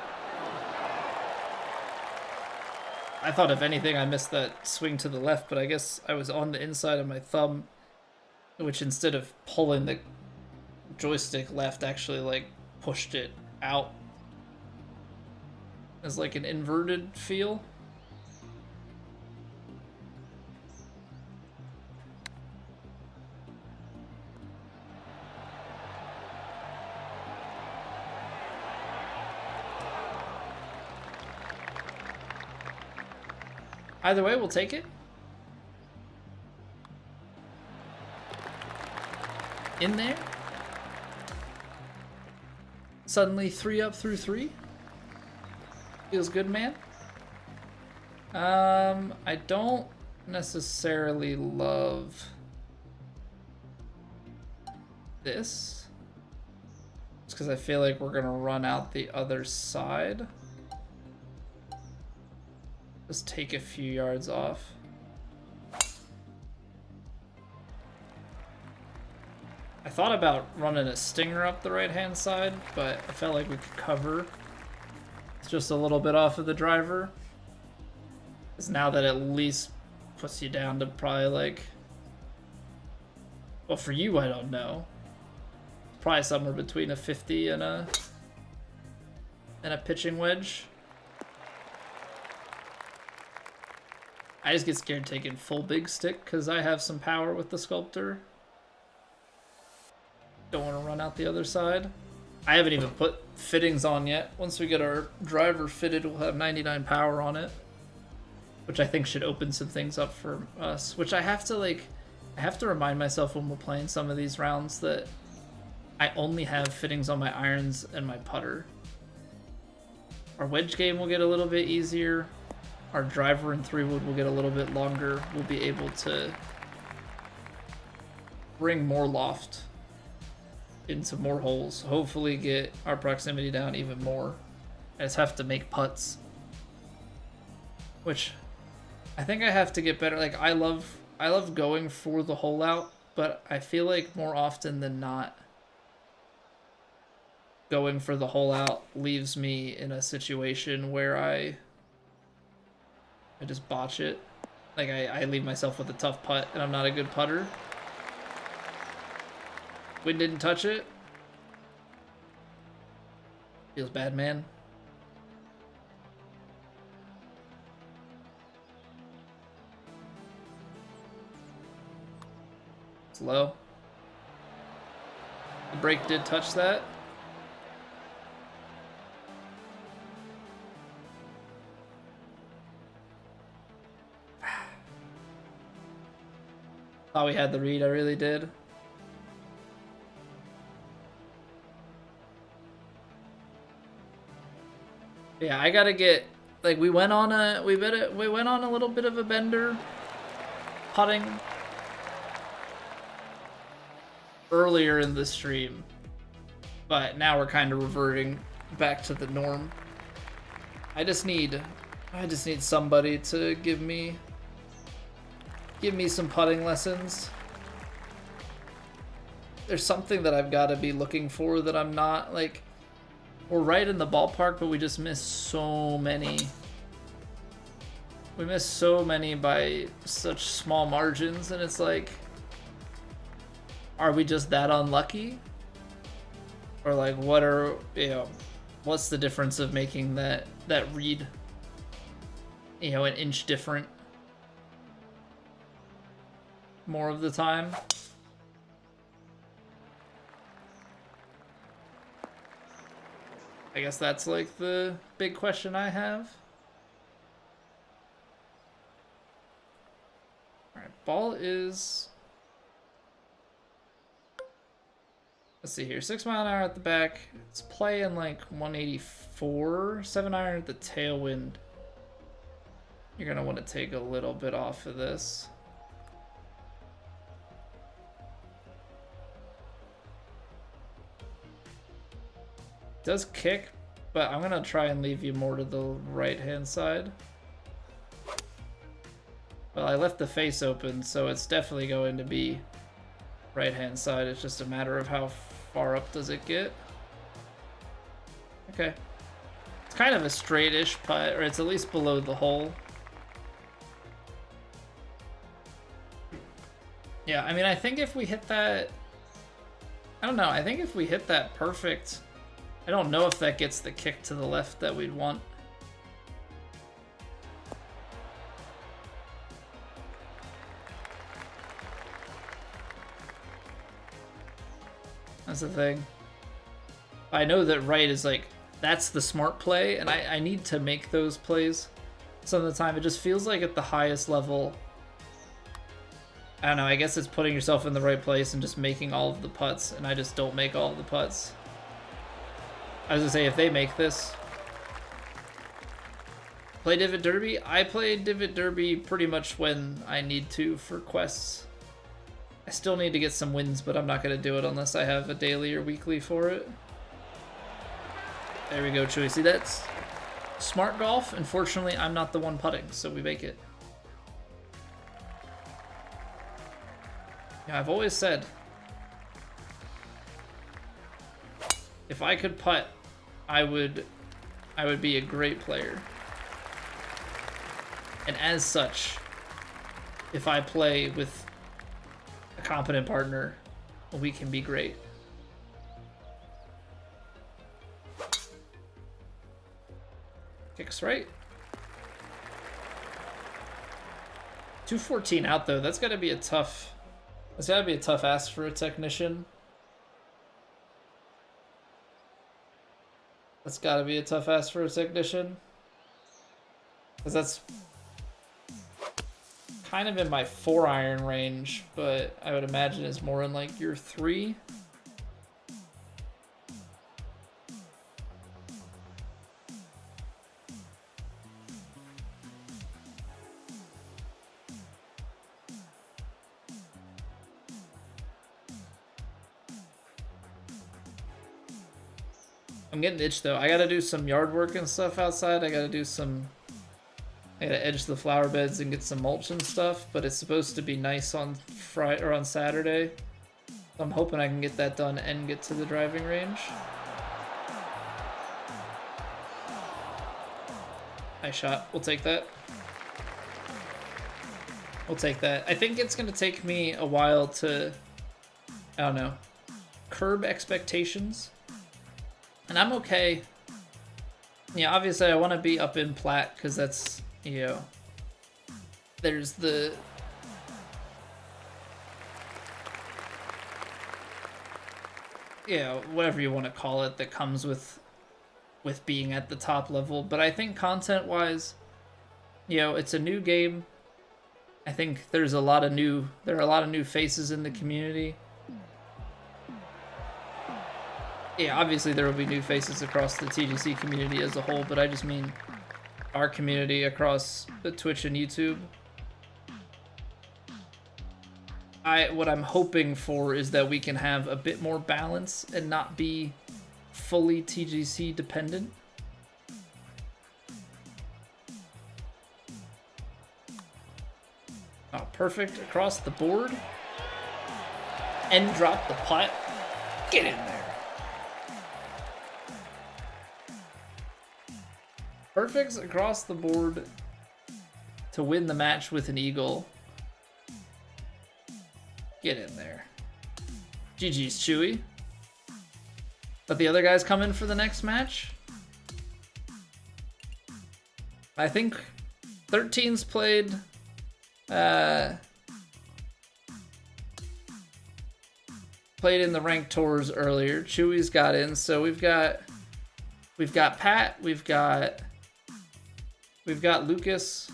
I thought if anything I missed that swing to the left, but I guess I was on the inside of my thumb, which instead of pulling the joystick left actually like pushed it out as like an inverted feel. Either way, we'll take it. In there. Suddenly 3 up through 3. Feels good, man. I don't necessarily love this. Just because I feel like we're gonna run out the other side. Just take a few yards off. I thought about running a stinger up the right-hand side, but I felt like we could cover. It's just a little bit off of the driver. Because now that at least puts you down to probably like... Well, for you, I don't know. Probably somewhere between a 50 and a pitching wedge. I just get scared taking full big stick because I have some power with the sculptor. Don't want to run out the other side. I haven't even put fittings on yet. Once we get our driver fitted, we'll have 99 power on it, which I think should open some things up for us. Which I have to remind myself when we're playing some of these rounds that I only have fittings on my irons and my putter. Our wedge game will get a little bit easier. Our driver and 3-wood will get a little bit longer. We'll be able to bring more loft into more holes. Hopefully get our proximity down even more. I just have to make putts. Which I think I have to get better. Like I love going for the hole out, but I feel like more often than not going for the hole out leaves me in a situation where I just botch it. Like I leave myself with a tough putt and I'm not a good putter. Wind didn't touch it. Feels bad, man. It's low. The brake did touch that. Thought we had the read, I really did. Yeah, I gotta get like we went on a little bit of a bender putting earlier in the stream, but now we're kind of reverting back to the norm. I just need somebody to give me some putting lessons. There's something that I've got to be looking for that I'm not. Like, we're right in the ballpark, but we just miss so many. We miss so many by such small margins, and it's like, are we just that unlucky? Or like, what's the difference of making that read, an inch different more of the time? I guess that's like the big question I have. Alright, ball is... Let's see here, 6 mile an hour at the back. It's playing like 184, 7-iron at the tailwind. You're gonna want to take a little bit off of this. Does kick, but I'm gonna try and leave you more to the right hand side. Well, I left the face open, so it's definitely going to be right-hand side. It's just a matter of how far up does it get. Okay. It's kind of a straight-ish putt, or it's at least below the hole. Yeah, I mean, I think if we hit that... I don't know, I think if we hit that perfect... I don't know if that gets the kick to the left that we'd want. That's the thing. I know that right is like, that's the smart play, and I need to make those plays some of the time. It just feels like at the highest level, I don't know, I guess it's putting yourself in the right place and just making all of the putts, and I just don't make all of the putts. I was gonna say, if they make this, play Divot Derby? I play Divot Derby pretty much when I need to for quests. I still need to get some wins, but I'm not going to do it unless I have a daily or weekly for it. There we go, Chewy. See, that's smart golf. Unfortunately, I'm not the one putting, so we make it. Yeah, I've always said, if I could putt, I would be a great player. And as such, if I play with a competent partner, we can be great. Kicks right. 214 out though. That's gotta be a tough. That's gotta be a tough ask for a technician. That's gotta be a tough ask for a technician. Because that's kind of in my 4-iron range, but I would imagine it's more in like your 3. I'm getting itched though. I gotta do some yard work and stuff outside. I gotta edge the flower beds and get some mulch and stuff, but it's supposed to be nice on Friday or on Saturday. I'm hoping I can get that done and get to the driving range. Nice shot. We'll take that. We'll take that. I think it's going to take me a while to, I don't know, curb expectations. And I'm okay. Yeah, obviously I want to be up in plat because that's, you know, there's the whatever you want to call it that comes with being at the top level. But I think content wise, you know, it's a new game. I think there are a lot of new faces in the community. Yeah, obviously there will be new faces across the TGC community as a whole, but I just mean our community across the Twitch and YouTube. What I'm hoping for is that we can have a bit more balance and not be fully TGC dependent. Oh, perfect across the board. And drop the putt. Get in there. Perfects across the board to win the match with an eagle. Get in there. GG's, Chewy. Let the other guys come in for the next match. I think 13's played. Played in the ranked tours earlier. Chewy's got in, so we've got Pat, we've got Lucas.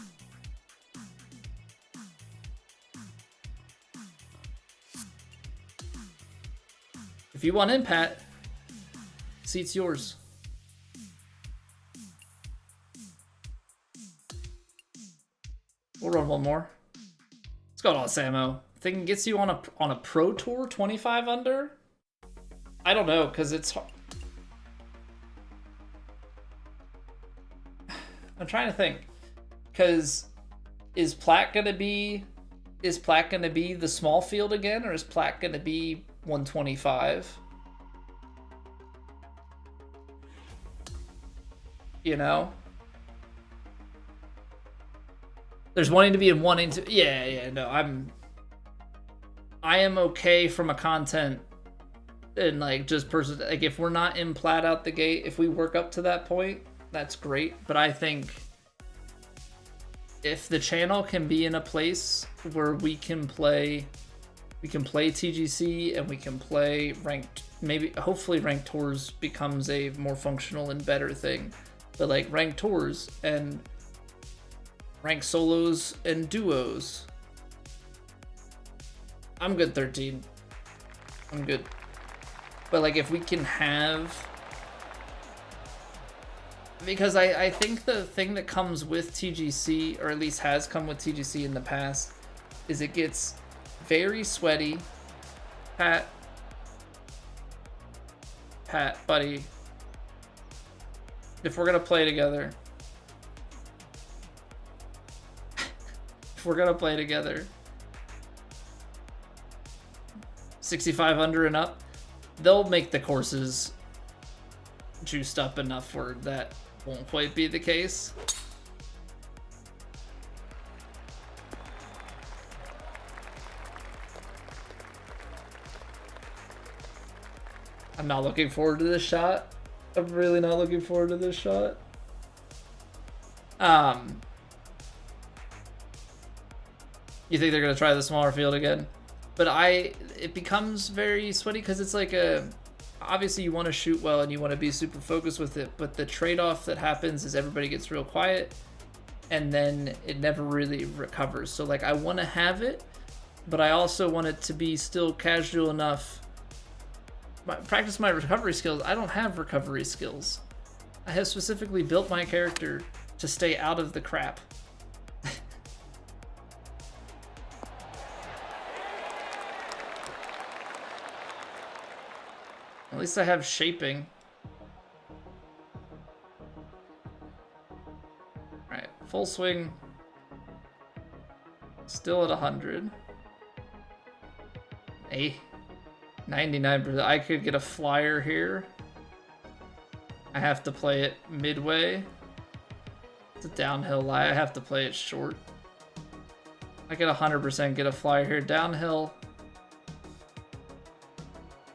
If you want in, Pat, seat's yours. We'll run one more. Let's go to Samo. Thinking gets you on a pro tour 25 under? I don't know, because it's hard. I'm trying to think, because Is Platt gonna be the small field again, or is Platt gonna be 125? You know? There's wanting to be and wanting to. Yeah, no, I am okay from a content and like just person. Like if we're not in Platt out the gate, if we work up to that point, that's great. But I think if the channel can be in a place where we can play TGC and we can play ranked, maybe hopefully ranked tours becomes a more functional and better thing. But like ranked tours and ranked solos and duos, I'm good 13. I'm good. But like if we can have, because I think the thing that comes with TGC, or at least has come with TGC in the past, is it gets very sweaty. Pat, buddy, if we're gonna play together, 65 under and up, they'll make the courses juiced up enough where that won't quite be the case. I'm not looking forward to this shot. I'm really not looking forward to this shot. You think they're gonna try the smaller field again? But it becomes very sweaty because it's like obviously you want to shoot well and you want to be super focused with it, but the trade-off that happens is everybody gets real quiet and then it never really recovers. So like I want to have it, but I also want it to be still casual enough. Practice my recovery skills. I don't have recovery skills. I have specifically built my character to stay out of the crap. At least I have shaping. Alright, full swing. Still at 100. 99%. I could get a flyer here. I have to play it midway. It's a downhill lie. I have to play it short. I could 100% get a flyer here. Downhill.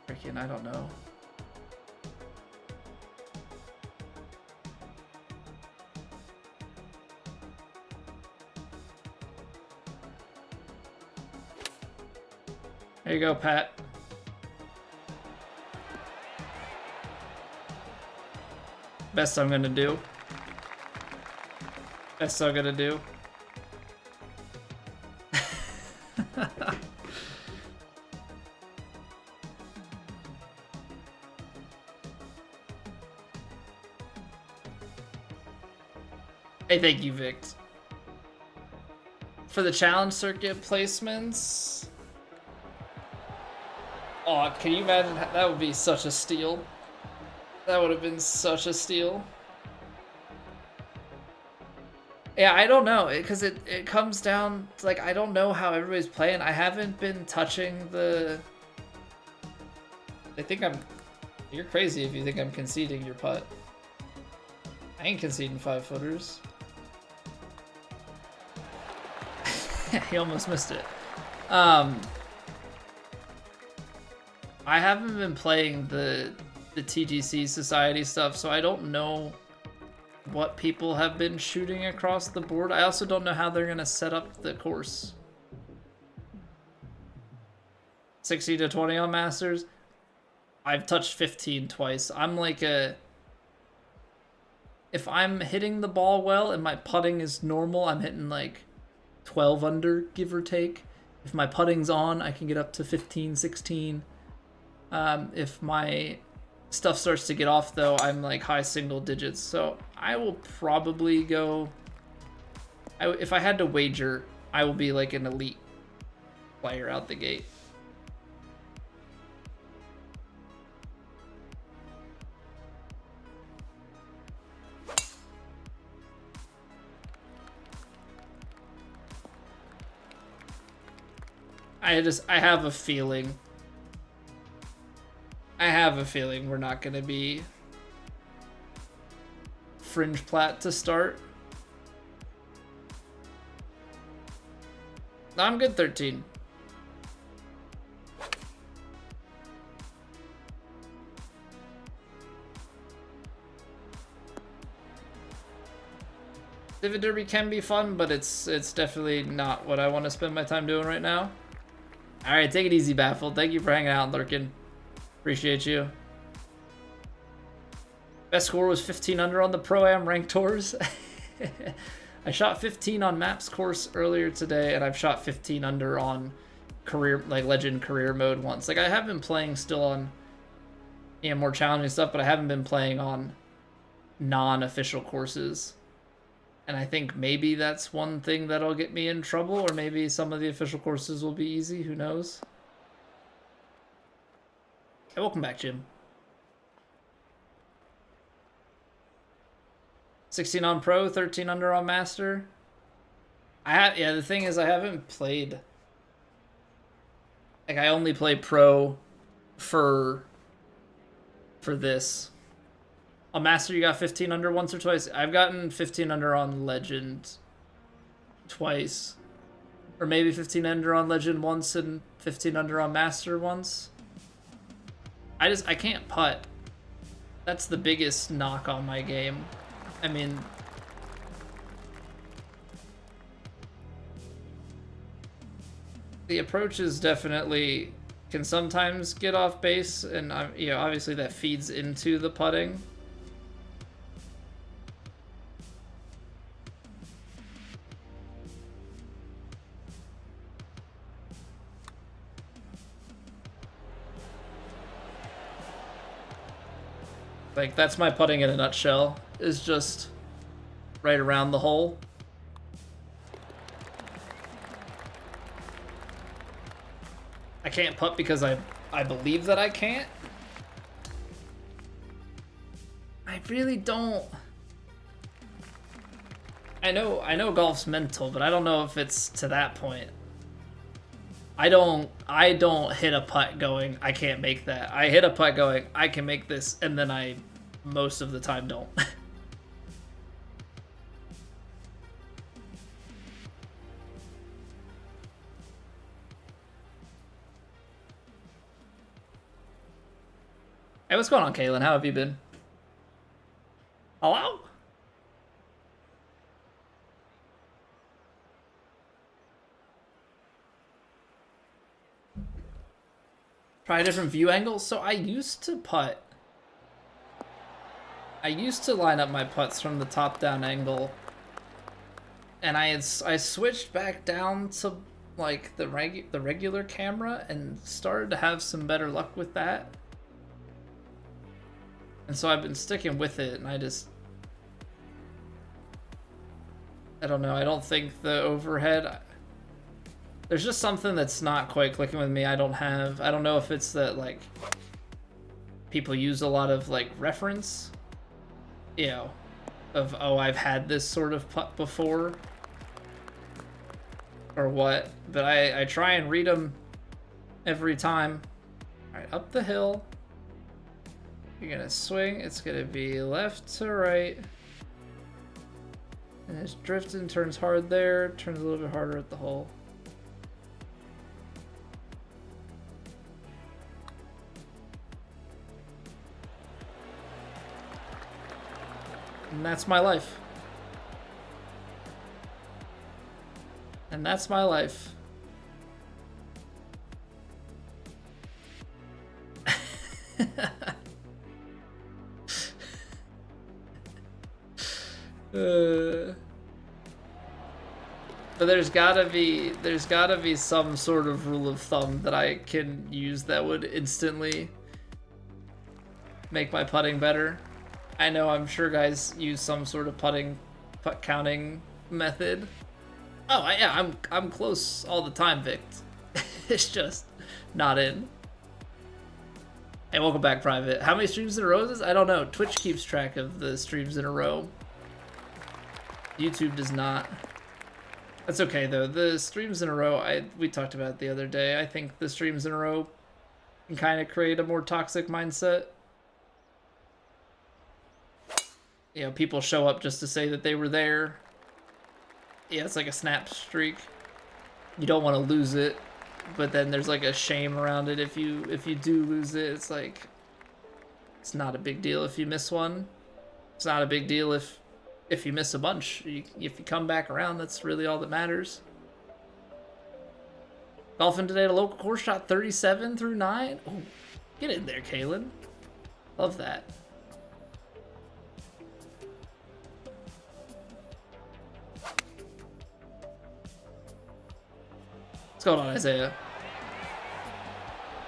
Freaking, I don't know. There you go, Pat. Best I'm gonna do. Best I'm gonna do. Hey, thank you, Vic. For the challenge circuit placements. Oh, can you imagine? That would be such a steal. That would have been such a steal. Yeah, I don't know, because it comes down to, like, I don't know how everybody's playing. I haven't been touching the... They think I'm... You're crazy if you think I'm conceding your putt. I ain't conceding 5-footers. He almost missed it. I haven't been playing the TGC Society stuff, so I don't know what people have been shooting across the board. I also don't know how they're going to set up the course. 60 to 20 on Masters. I've touched 15 twice. I'm like if I'm hitting the ball well and my putting is normal, I'm hitting like 12 under, give or take. If my putting's on, I can get up to 15, 16. If my stuff starts to get off, though, I'm like high single digits. So I will probably go... if I had to wager, I will be like an elite player out the gate. I have a feeling. I have a feeling we're not gonna be fringe plat to start. I'm good 13. Civic Derby can be fun, but it's definitely not what I want to spend my time doing right now. Alright, take it easy, Baffled. Thank you for hanging out and lurking. Appreciate you. Best score was 15 under on the Pro-Am ranked tours. I shot 15 on Maps course earlier today, and I've shot 15 under on career, like Legend career mode once. Like, I have been playing still on, you know, more challenging stuff, but I haven't been playing on non-official courses. And I think maybe that's one thing that'll get me in trouble, or maybe some of the official courses will be easy, who knows? Hey, welcome back, Jim. 16 on Pro, 13 under on Master. Yeah, the thing is I haven't played, like, I only play Pro for this. On Master, you got 15 under once or twice. I've gotten 15 under on Legend twice. Or maybe 15 under on Legend once and 15 under on Master once. I can't putt. That's the biggest knock on my game. I mean, the approaches definitely can sometimes get off base, and you know, obviously that feeds into the putting. Like, that's my putting in a nutshell, is just right around the hole. I can't putt because I believe that I can't. I really don't. I know golf's mental, but I don't know if it's to that point. I don't hit a putt going, I can't make that. I hit a putt going, I can make this, and then I most of the time don't. Hey, what's going on, Kaylin? How have you been? Hello? Try a different view angle. So I used to putt. I used to line up my putts from the top-down angle, and I switched back down to like the regular camera and started to have some better luck with that. And so I've been sticking with it, and I don't know. I don't think the overhead. There's just something that's not quite clicking with me. I don't know if it's that, like, people use a lot of, like, reference, you know, of, oh, I've had this sort of putt before, or what. But I try and read them every time. All right, up the hill. You're gonna swing. It's gonna be left to right. And it's drifting, turns hard there, turns a little bit harder at the hole. And that's my life. And that's my life. But there's gotta be some sort of rule of thumb that I can use that would instantly make my putting better. I know, I'm sure guys use some sort of putt counting method. Oh, yeah, I'm close all the time, Vic. It's just not in. Hey, welcome back, Private. How many streams in a row is this? I don't know. Twitch keeps track of the streams in a row. YouTube does not. That's okay though. The streams in a row, we talked about it the other day. I think the streams in a row can kind of create a more toxic mindset. You know, people show up just to say that they were there. Yeah, it's like a snap streak. You don't want to lose it, but then there's like a shame around it if you do lose it. It's like, it's not a big deal if you miss one. It's not a big deal if you miss a bunch. If you come back around, that's really all that matters. Golfing today at a local course, shot 37 through 9. Oh, get in there, Kalen. Love that. What's going on, Isaiah?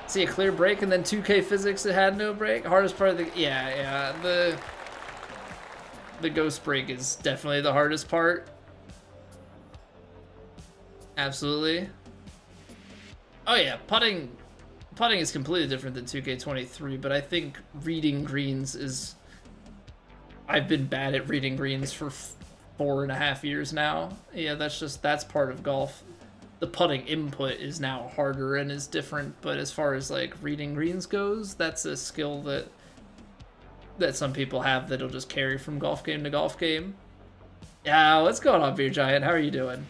See a clear break and then 2K physics that had no break. Hardest part of the the ghost break is definitely the hardest part. Absolutely. Oh yeah, putting is completely different than 2K23, but I think reading greens is. I've been bad at reading greens for 4.5 years now. Yeah, that's part of golf. The putting input is now harder and is different, but as far as like reading greens goes, that's a skill that some people have that'll just carry from golf game to golf game. Yeah, what's going on, Beer Giant? How are you doing?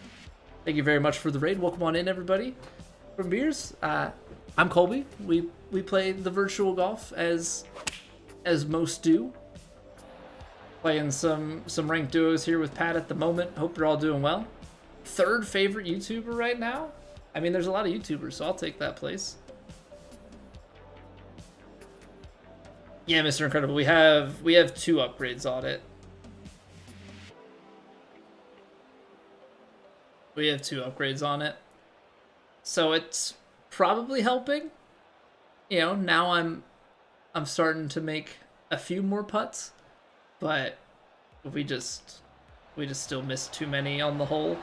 Thank you very much for the raid. Welcome on in, everybody. From Beers, I'm Colby. We play the virtual golf as most do. Playing some ranked duos here with Pat at the moment. Hope you're all doing well. Third favorite YouTuber right now? I mean, there's a lot of YouTubers, so I'll take that place. Yeah, Mr. Incredible, we have 2 upgrades on it. We have 2 upgrades on it. So it's probably helping. You know, now I'm starting to make a few more putts, but we just still miss too many on the hole.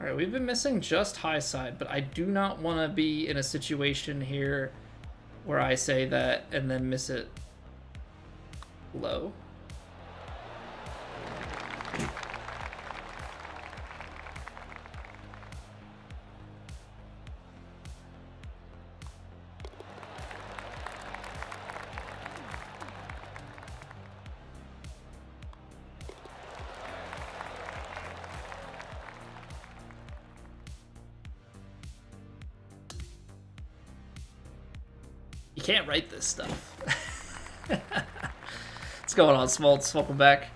All right, we've been missing just high side, but I do not want to be in a situation here where I say that and then miss it low. You can't write this stuff. What's going on, Smoltz? Welcome back.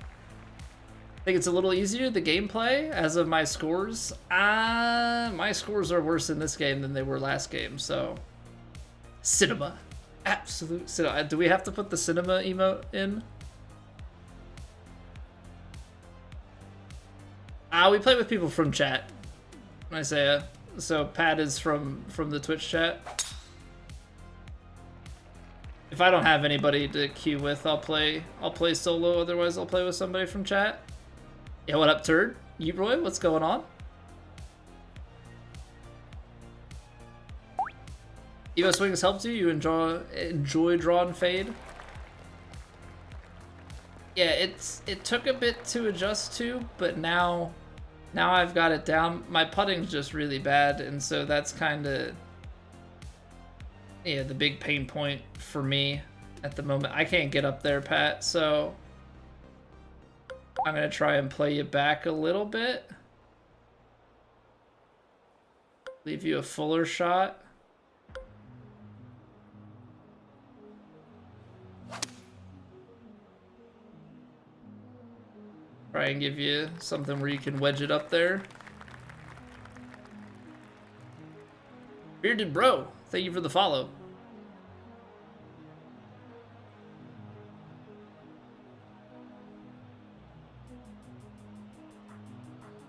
I think it's a little easier, the gameplay, as of my scores. My scores are worse in this game than they were last game, so... Cinema. Absolute cinema. Do we have to put the cinema emote in? We play with people from chat, Isaiah. So Pat is from the Twitch chat. If I don't have anybody to queue with, I'll play solo. Otherwise, I'll play with somebody from chat. Yeah, what up, turd? Yeetroy, what's going on? Evo swings helped you. You enjoy draw and fade. Yeah, it took a bit to adjust to, but now I've got it down. My putting's just really bad, and so that's kind of. Yeah, the big pain point for me at the moment. I can't get up there, Pat, so I'm going to try and play you back a little bit. Leave you a fuller shot. Try and give you something where you can wedge it up there. Bearded Bro, thank you for the follow.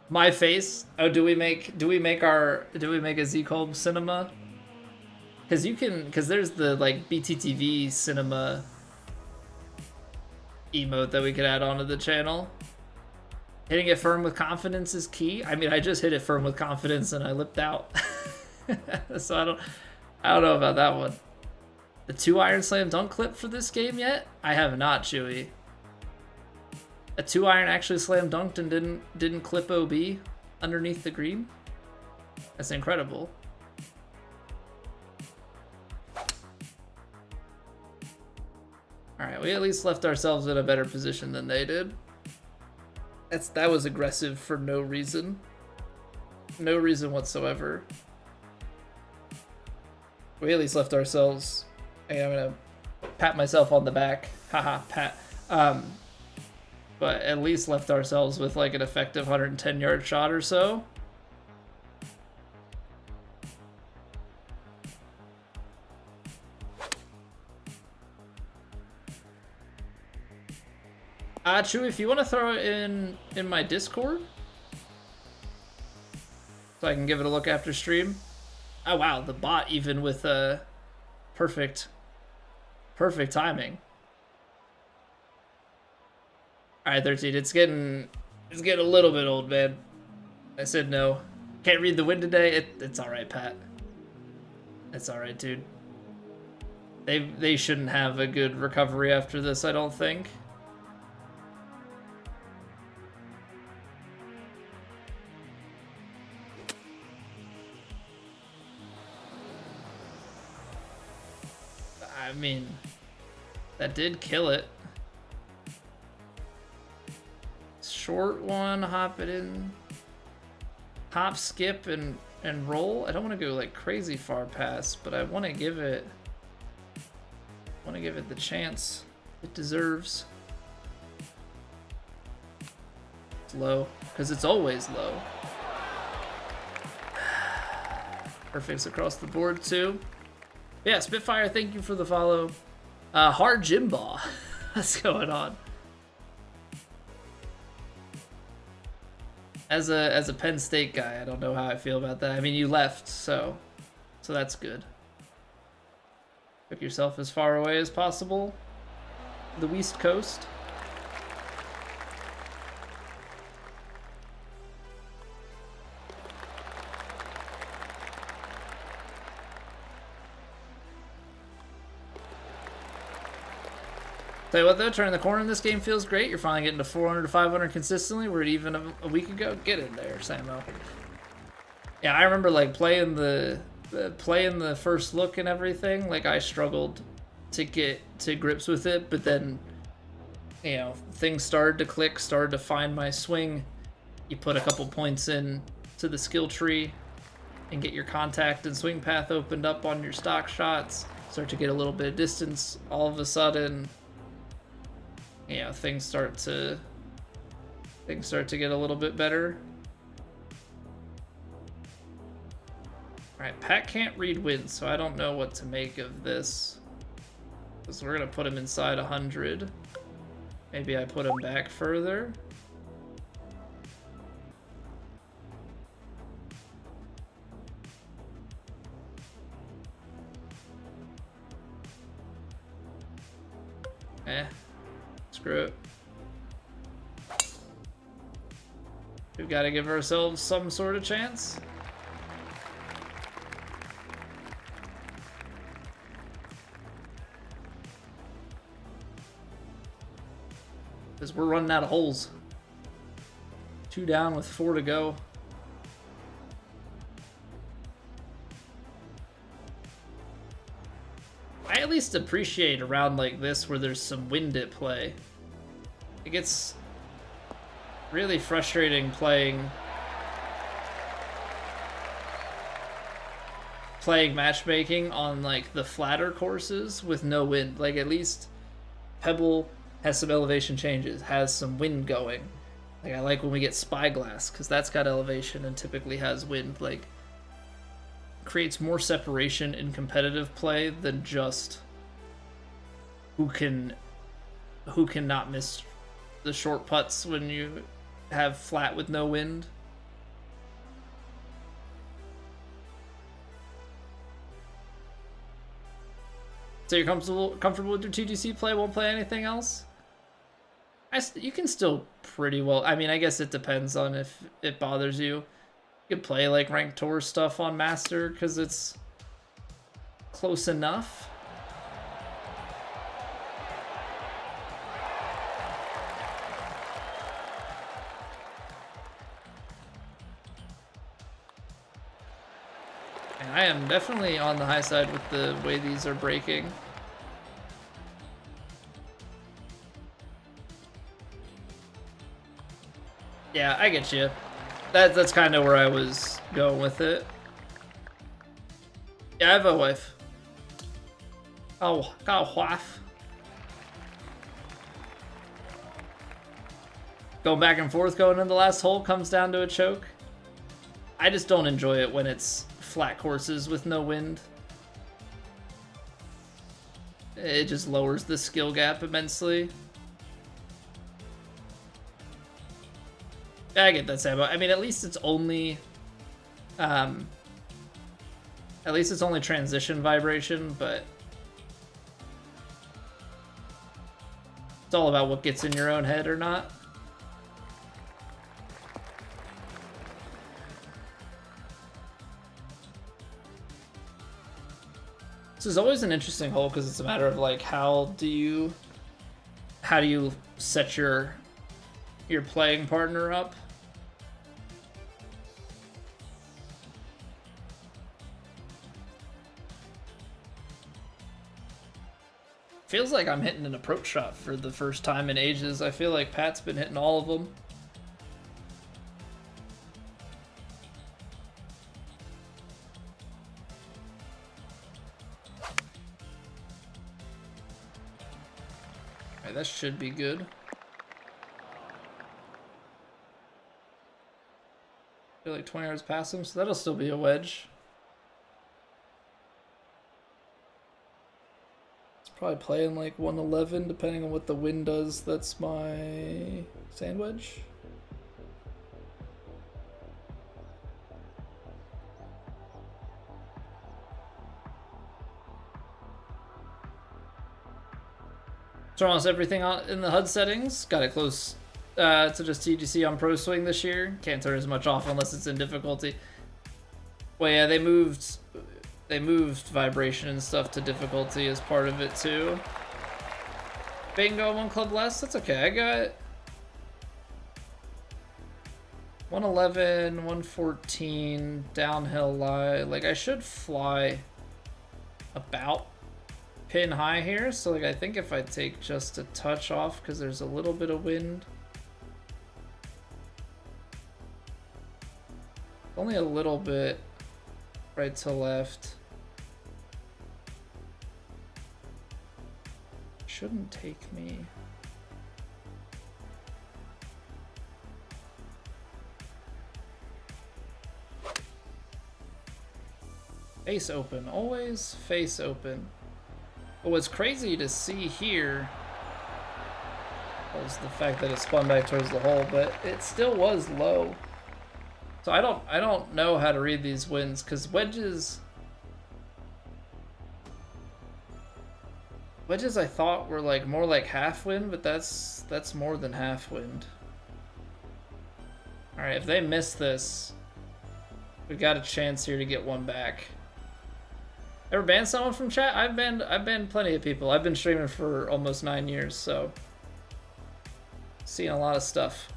My face. Oh, do we make a Z-Colb cinema? Cause there's the like BTTV cinema emote that we could add onto the channel. Hitting it firm with confidence is key. I mean, I just hit it firm with confidence and I lipped out. So I don't know about that one. The 2-iron slam dunk clip for this game yet? I have not, Chewy. A 2-iron actually slam dunked and didn't clip OB underneath the green? That's incredible. Alright, we at least left ourselves in a better position than they did. That was aggressive for no reason. No reason whatsoever. We at least left ourselves... Hey, I'm gonna pat myself on the back. Haha, pat. But at least left ourselves with like an effective 110-yard shot or so. Chewy, if you want to throw it in my Discord, so I can give it a look after stream. Oh wow, the bot even with perfect timing. All right, 13. It's getting a little bit old, man. I said no. Can't read the wind today. It's all right, Pat. It's all right, dude. They shouldn't have a good recovery after this, I don't think. I mean, that did kill it. Short one, hop it in. Hop, skip, and roll. I don't want to go like crazy far past, but I want to give it the chance it deserves. It's low, because it's always low. Perfects across the board too. Yeah, Spitfire, thank you for the follow. Hard Gym Ball. What's going on? As a Penn State guy, I don't know how I feel about that. I mean, you left, so that's good. Took yourself as far away as possible. The West Coast. Tell you what though, turning the corner in this game feels great. You're finally getting to 400 to 500 consistently. We're at even a week ago. Get in there, Samo. Yeah, I remember like playing the first look and everything. Like I struggled to get to grips with it, but then you know things started to click, started to find my swing. You put a couple points in to the skill tree and get your contact and swing path opened up on your stock shots. Start to get a little bit of distance. All of a sudden, you know, things start to get a little bit better. All right, Pat can't read wind, so I don't know what to make of this. Because we're gonna put him inside 100. Maybe I put him back further. Screw it. We've got to give ourselves some sort of chance. Because we're running out of holes. 2 down with 4 to go. I at least appreciate a round like this where there's some wind at play. It gets really frustrating playing matchmaking on like the flatter courses with no wind. Like at least Pebble has some elevation changes, has some wind going. Like I like when we get Spyglass because that's got elevation and typically has wind. Like creates more separation in competitive play than just who can not miss the short putts when you have flat with no wind. So you're comfortable with your TGC play, won't play anything else? You can still pretty well, I mean, I guess it depends on if it bothers you. You could play like ranked tour stuff on Master because it's close enough. And I am definitely on the high side with the way these are breaking. Yeah, I get you. That's kind of where I was going with it. Yeah, I have a wife. Oh, got a wife. Going back and forth going into the last hole comes down to a choke. I just don't enjoy it when it's flat courses with no wind. It just lowers the skill gap immensely. I get that, Sabo. I mean, at least it's only transition vibration, but it's all about what gets in your own head or not. This is always an interesting hole because it's a matter of like how do you set your playing partner up. Feels like I'm hitting an approach shot for the first time in ages. I feel like Pat's been hitting all of them. Alright, that should be good. I feel like 20 yards past him, so that'll still be a wedge. Probably playing like 111, depending on what the wind does. That's my sand wedge. So almost everything in the HUD settings. Got it close to just TGC on Pro Swing this year. Can't turn as much off unless it's in difficulty. Well, yeah, they moved vibration and stuff to difficulty as part of it too. Bingo, one club less. That's okay. I got 111, 114, downhill lie. Like I should fly about pin high here. So like I think if I take just a touch off because there's a little bit of wind. Only a little bit right to left. Shouldn't take me. Face open, always face open. But what's crazy to see here was the fact that it spun back towards the hole, but it still was low. So I don't know how to read these winds because wedges I thought were like more like half wind, but that's more than half wind. All right, if they miss this, we got a chance here to get one back. Ever banned someone from chat? I've banned plenty of people. I've been streaming for almost 9 years, so seeing a lot of stuff.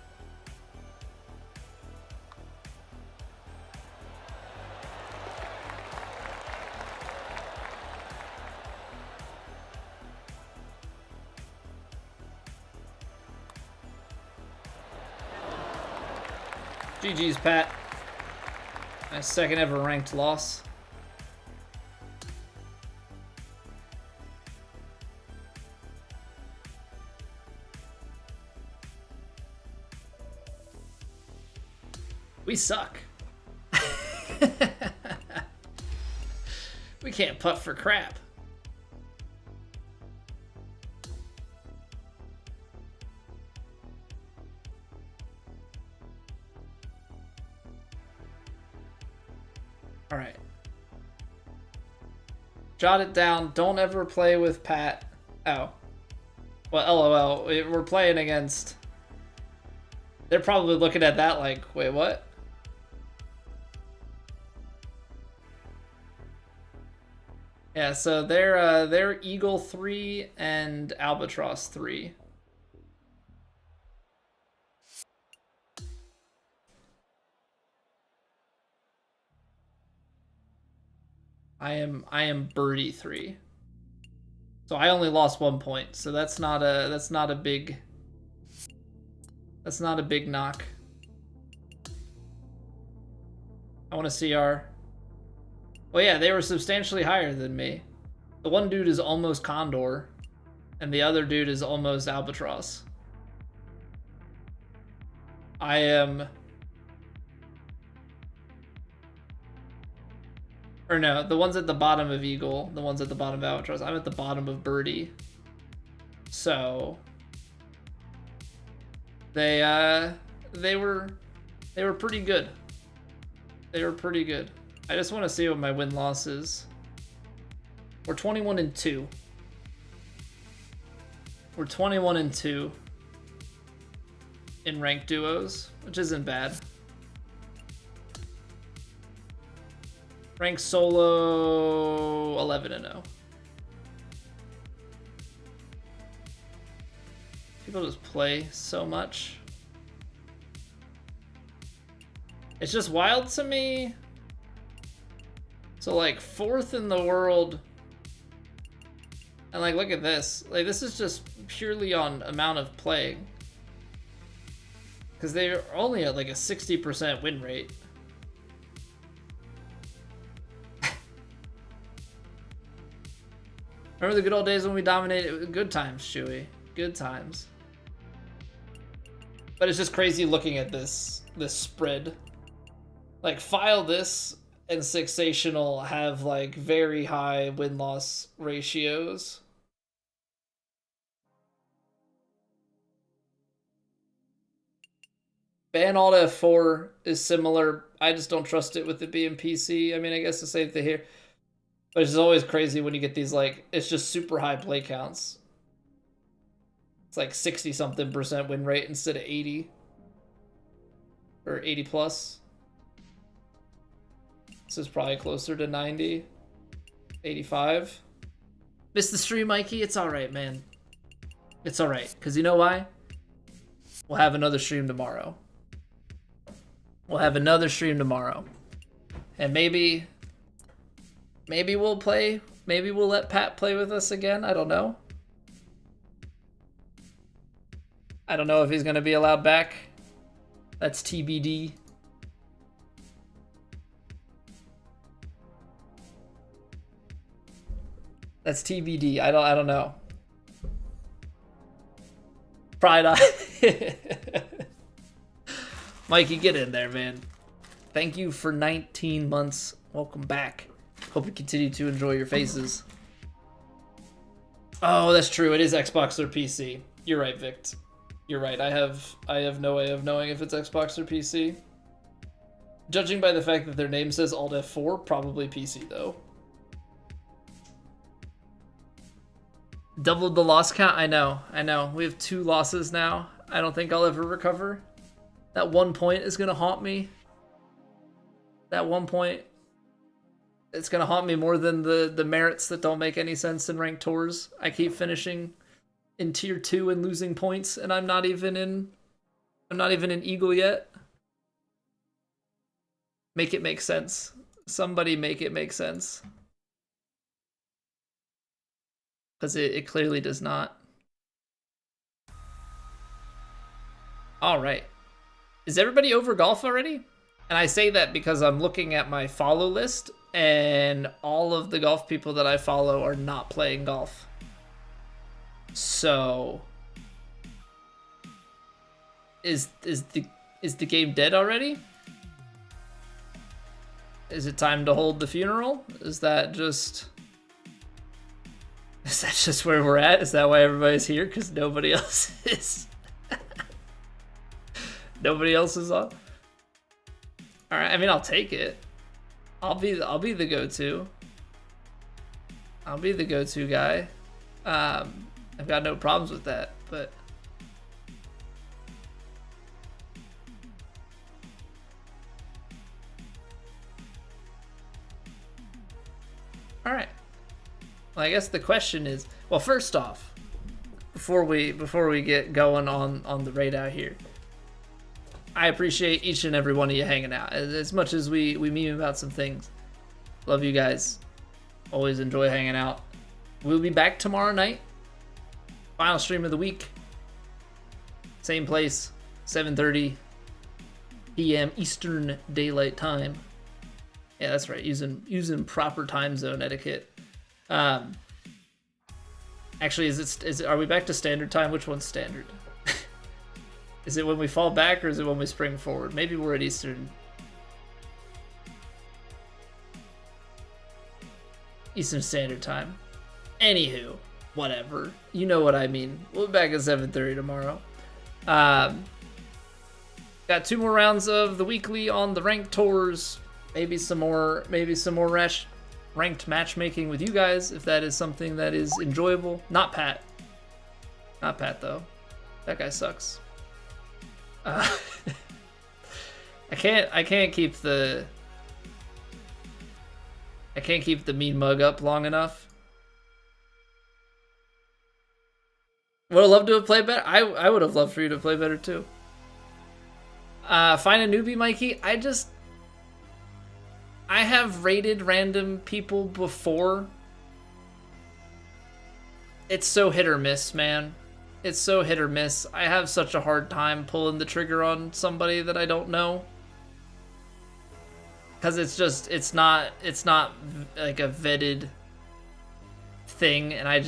GG's, Pat. My second ever ranked loss. We suck. We can't putt for crap. All right. Jot it down. Don't ever play with Pat. Oh. Well, LOL. We're playing against... They're probably looking at that like, wait, what? Yeah, so they're Eagle 3 and Albatross 3. I am birdie 3. So I only lost 1 point. So that's not a big knock. I want to see our... Well, yeah, they were substantially higher than me. The one dude is almost Condor, and the other dude is almost Albatross. I am... Or no, the ones at the bottom of Eagle, the ones at the bottom of Albatross. I'm at the bottom of Birdie. So... They were pretty good. They were pretty good. I just want to see what my win-loss is. We're 21-2. We're 21-2 in ranked duos, which isn't bad. Ranked solo 11-0. People just play so much. It's just wild to me. So like 4th in the world. And like, look at this. Like, this is just purely on amount of playing. Because they're only at like a 60% win rate. Remember the good old days when we dominated? Good times, Chewy. Good times. But it's just crazy looking at this spread. Like, File This and Sixational have like very high win-loss ratios. Ban Alt F4 is similar. I just don't trust it with it being PC. I mean, I guess the same thing here. But it's always crazy when you get these, like, it's just super high play counts. It's like 60-something% win rate instead of 80. Or 80 plus. This is probably closer to 90. 85. Missed the stream, Mikey? It's alright, man. It's alright. Because you know why? We'll have another stream tomorrow. We'll have another stream tomorrow. And maybe we'll play. Maybe we'll let Pat play with us again. I don't know. I don't know if he's going to be allowed back. That's TBD. That's TBD. I don't know. Probably not. Mikey, get in there, man. Thank you for 19 months. Welcome back. Hope you continue to enjoy your faces. Oh, that's true. It is Xbox or PC. You're right, Vict. You're right. I have no way of knowing if it's Xbox or PC. Judging by the fact that their name says Alt F4, probably PC though. Doubled the loss count? I know. We have 2 losses now. I don't think I'll ever recover. That 1 point is gonna haunt me. That 1 point, it's gonna haunt me more than the merits that don't make any sense in ranked tours. I keep finishing in tier 2 and losing points, and I'm not even in Eagle yet. Make it make sense. Somebody make it make sense. Because it clearly does not. Alright. Is everybody over golf already? And I say that because I'm looking at my follow list, and all of the golf people that I follow are not playing golf. So... Is the game dead already? Is it time to hold the funeral? Is that just where we're at? Is that why everybody's here? Because nobody else is. Nobody else is on. All right. I mean, I'll take it. I'll be the go-to. I'll be the go-to guy. I've got no problems with that. But all right. Well, I guess the question is, well, first off, before we get going on the raid out here, I appreciate each and every one of you hanging out. As much as we meme about some things, love you guys. Always enjoy hanging out. We'll be back tomorrow night. Final stream of the week. Same place, 7:30 p.m. Eastern Daylight Time. Yeah, that's right. Using proper time zone etiquette. Actually, are we back to standard time? Which one's standard? Is it when we fall back or is it when we spring forward? Maybe we're at Eastern Standard Time. Anywho, whatever. You know what I mean. We'll be back at 7:30 tomorrow. Got 2 more rounds of the weekly on the ranked tours. Maybe some more ranked matchmaking with you guys if that is something that is enjoyable. Not Pat. Not Pat though. That guy sucks. I can't keep the mean mug up long enough. Would have loved to have played better. I would have loved for you to play better too. Find a newbie, Mikey. I have rated random people before. It's so hit or miss, man. It's so hit or miss. I have such a hard time pulling the trigger on somebody that I don't know. Cause it's not like a vetted thing, and I've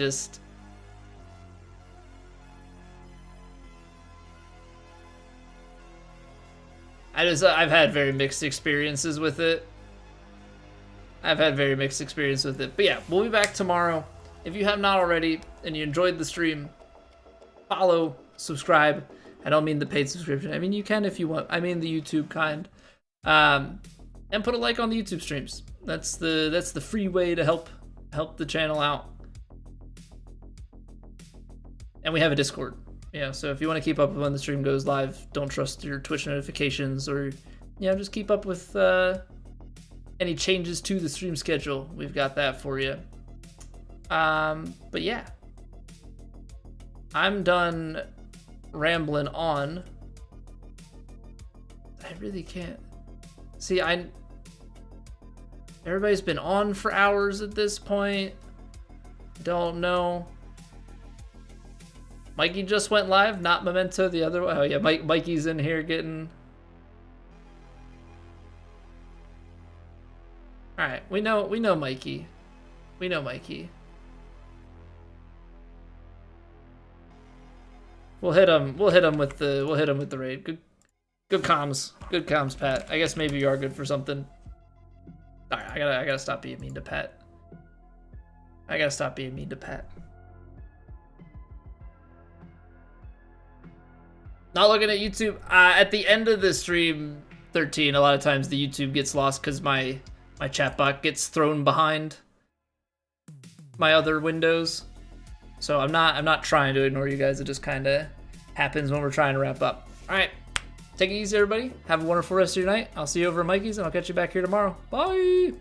had very mixed experiences with it. But yeah, we'll be back tomorrow. If you have not already and you enjoyed the stream, follow, subscribe. I don't mean the paid subscription. I mean, you can if you want. I mean the YouTube kind. And put a like on the YouTube streams. That's the free way to help the channel out. And we have a Discord. Yeah, so if you want to keep up with when the stream goes live, don't trust your Twitch notifications, or just keep up with any changes to the stream schedule. We've got that for you. But yeah, I'm done rambling on. I really can't. See, everybody's been on for hours at this point. Don't know. Mikey just went live, not Memento the other way. Oh yeah, Mikey's in here getting... Alright, we know Mikey. We know Mikey. We'll hit him with the raid. Good comms, Pat. I guess maybe you are good for something. Alright, I gotta stop being mean to Pat. Not looking at YouTube. At the end of the stream 13, a lot of times the YouTube gets lost because my chatbot gets thrown behind my other windows. So I'm not trying to ignore you guys. It just kind of happens when we're trying to wrap up. All right, take it easy, everybody. Have a wonderful rest of your night. I'll see you over at Mikey's, and I'll catch you back here tomorrow. Bye.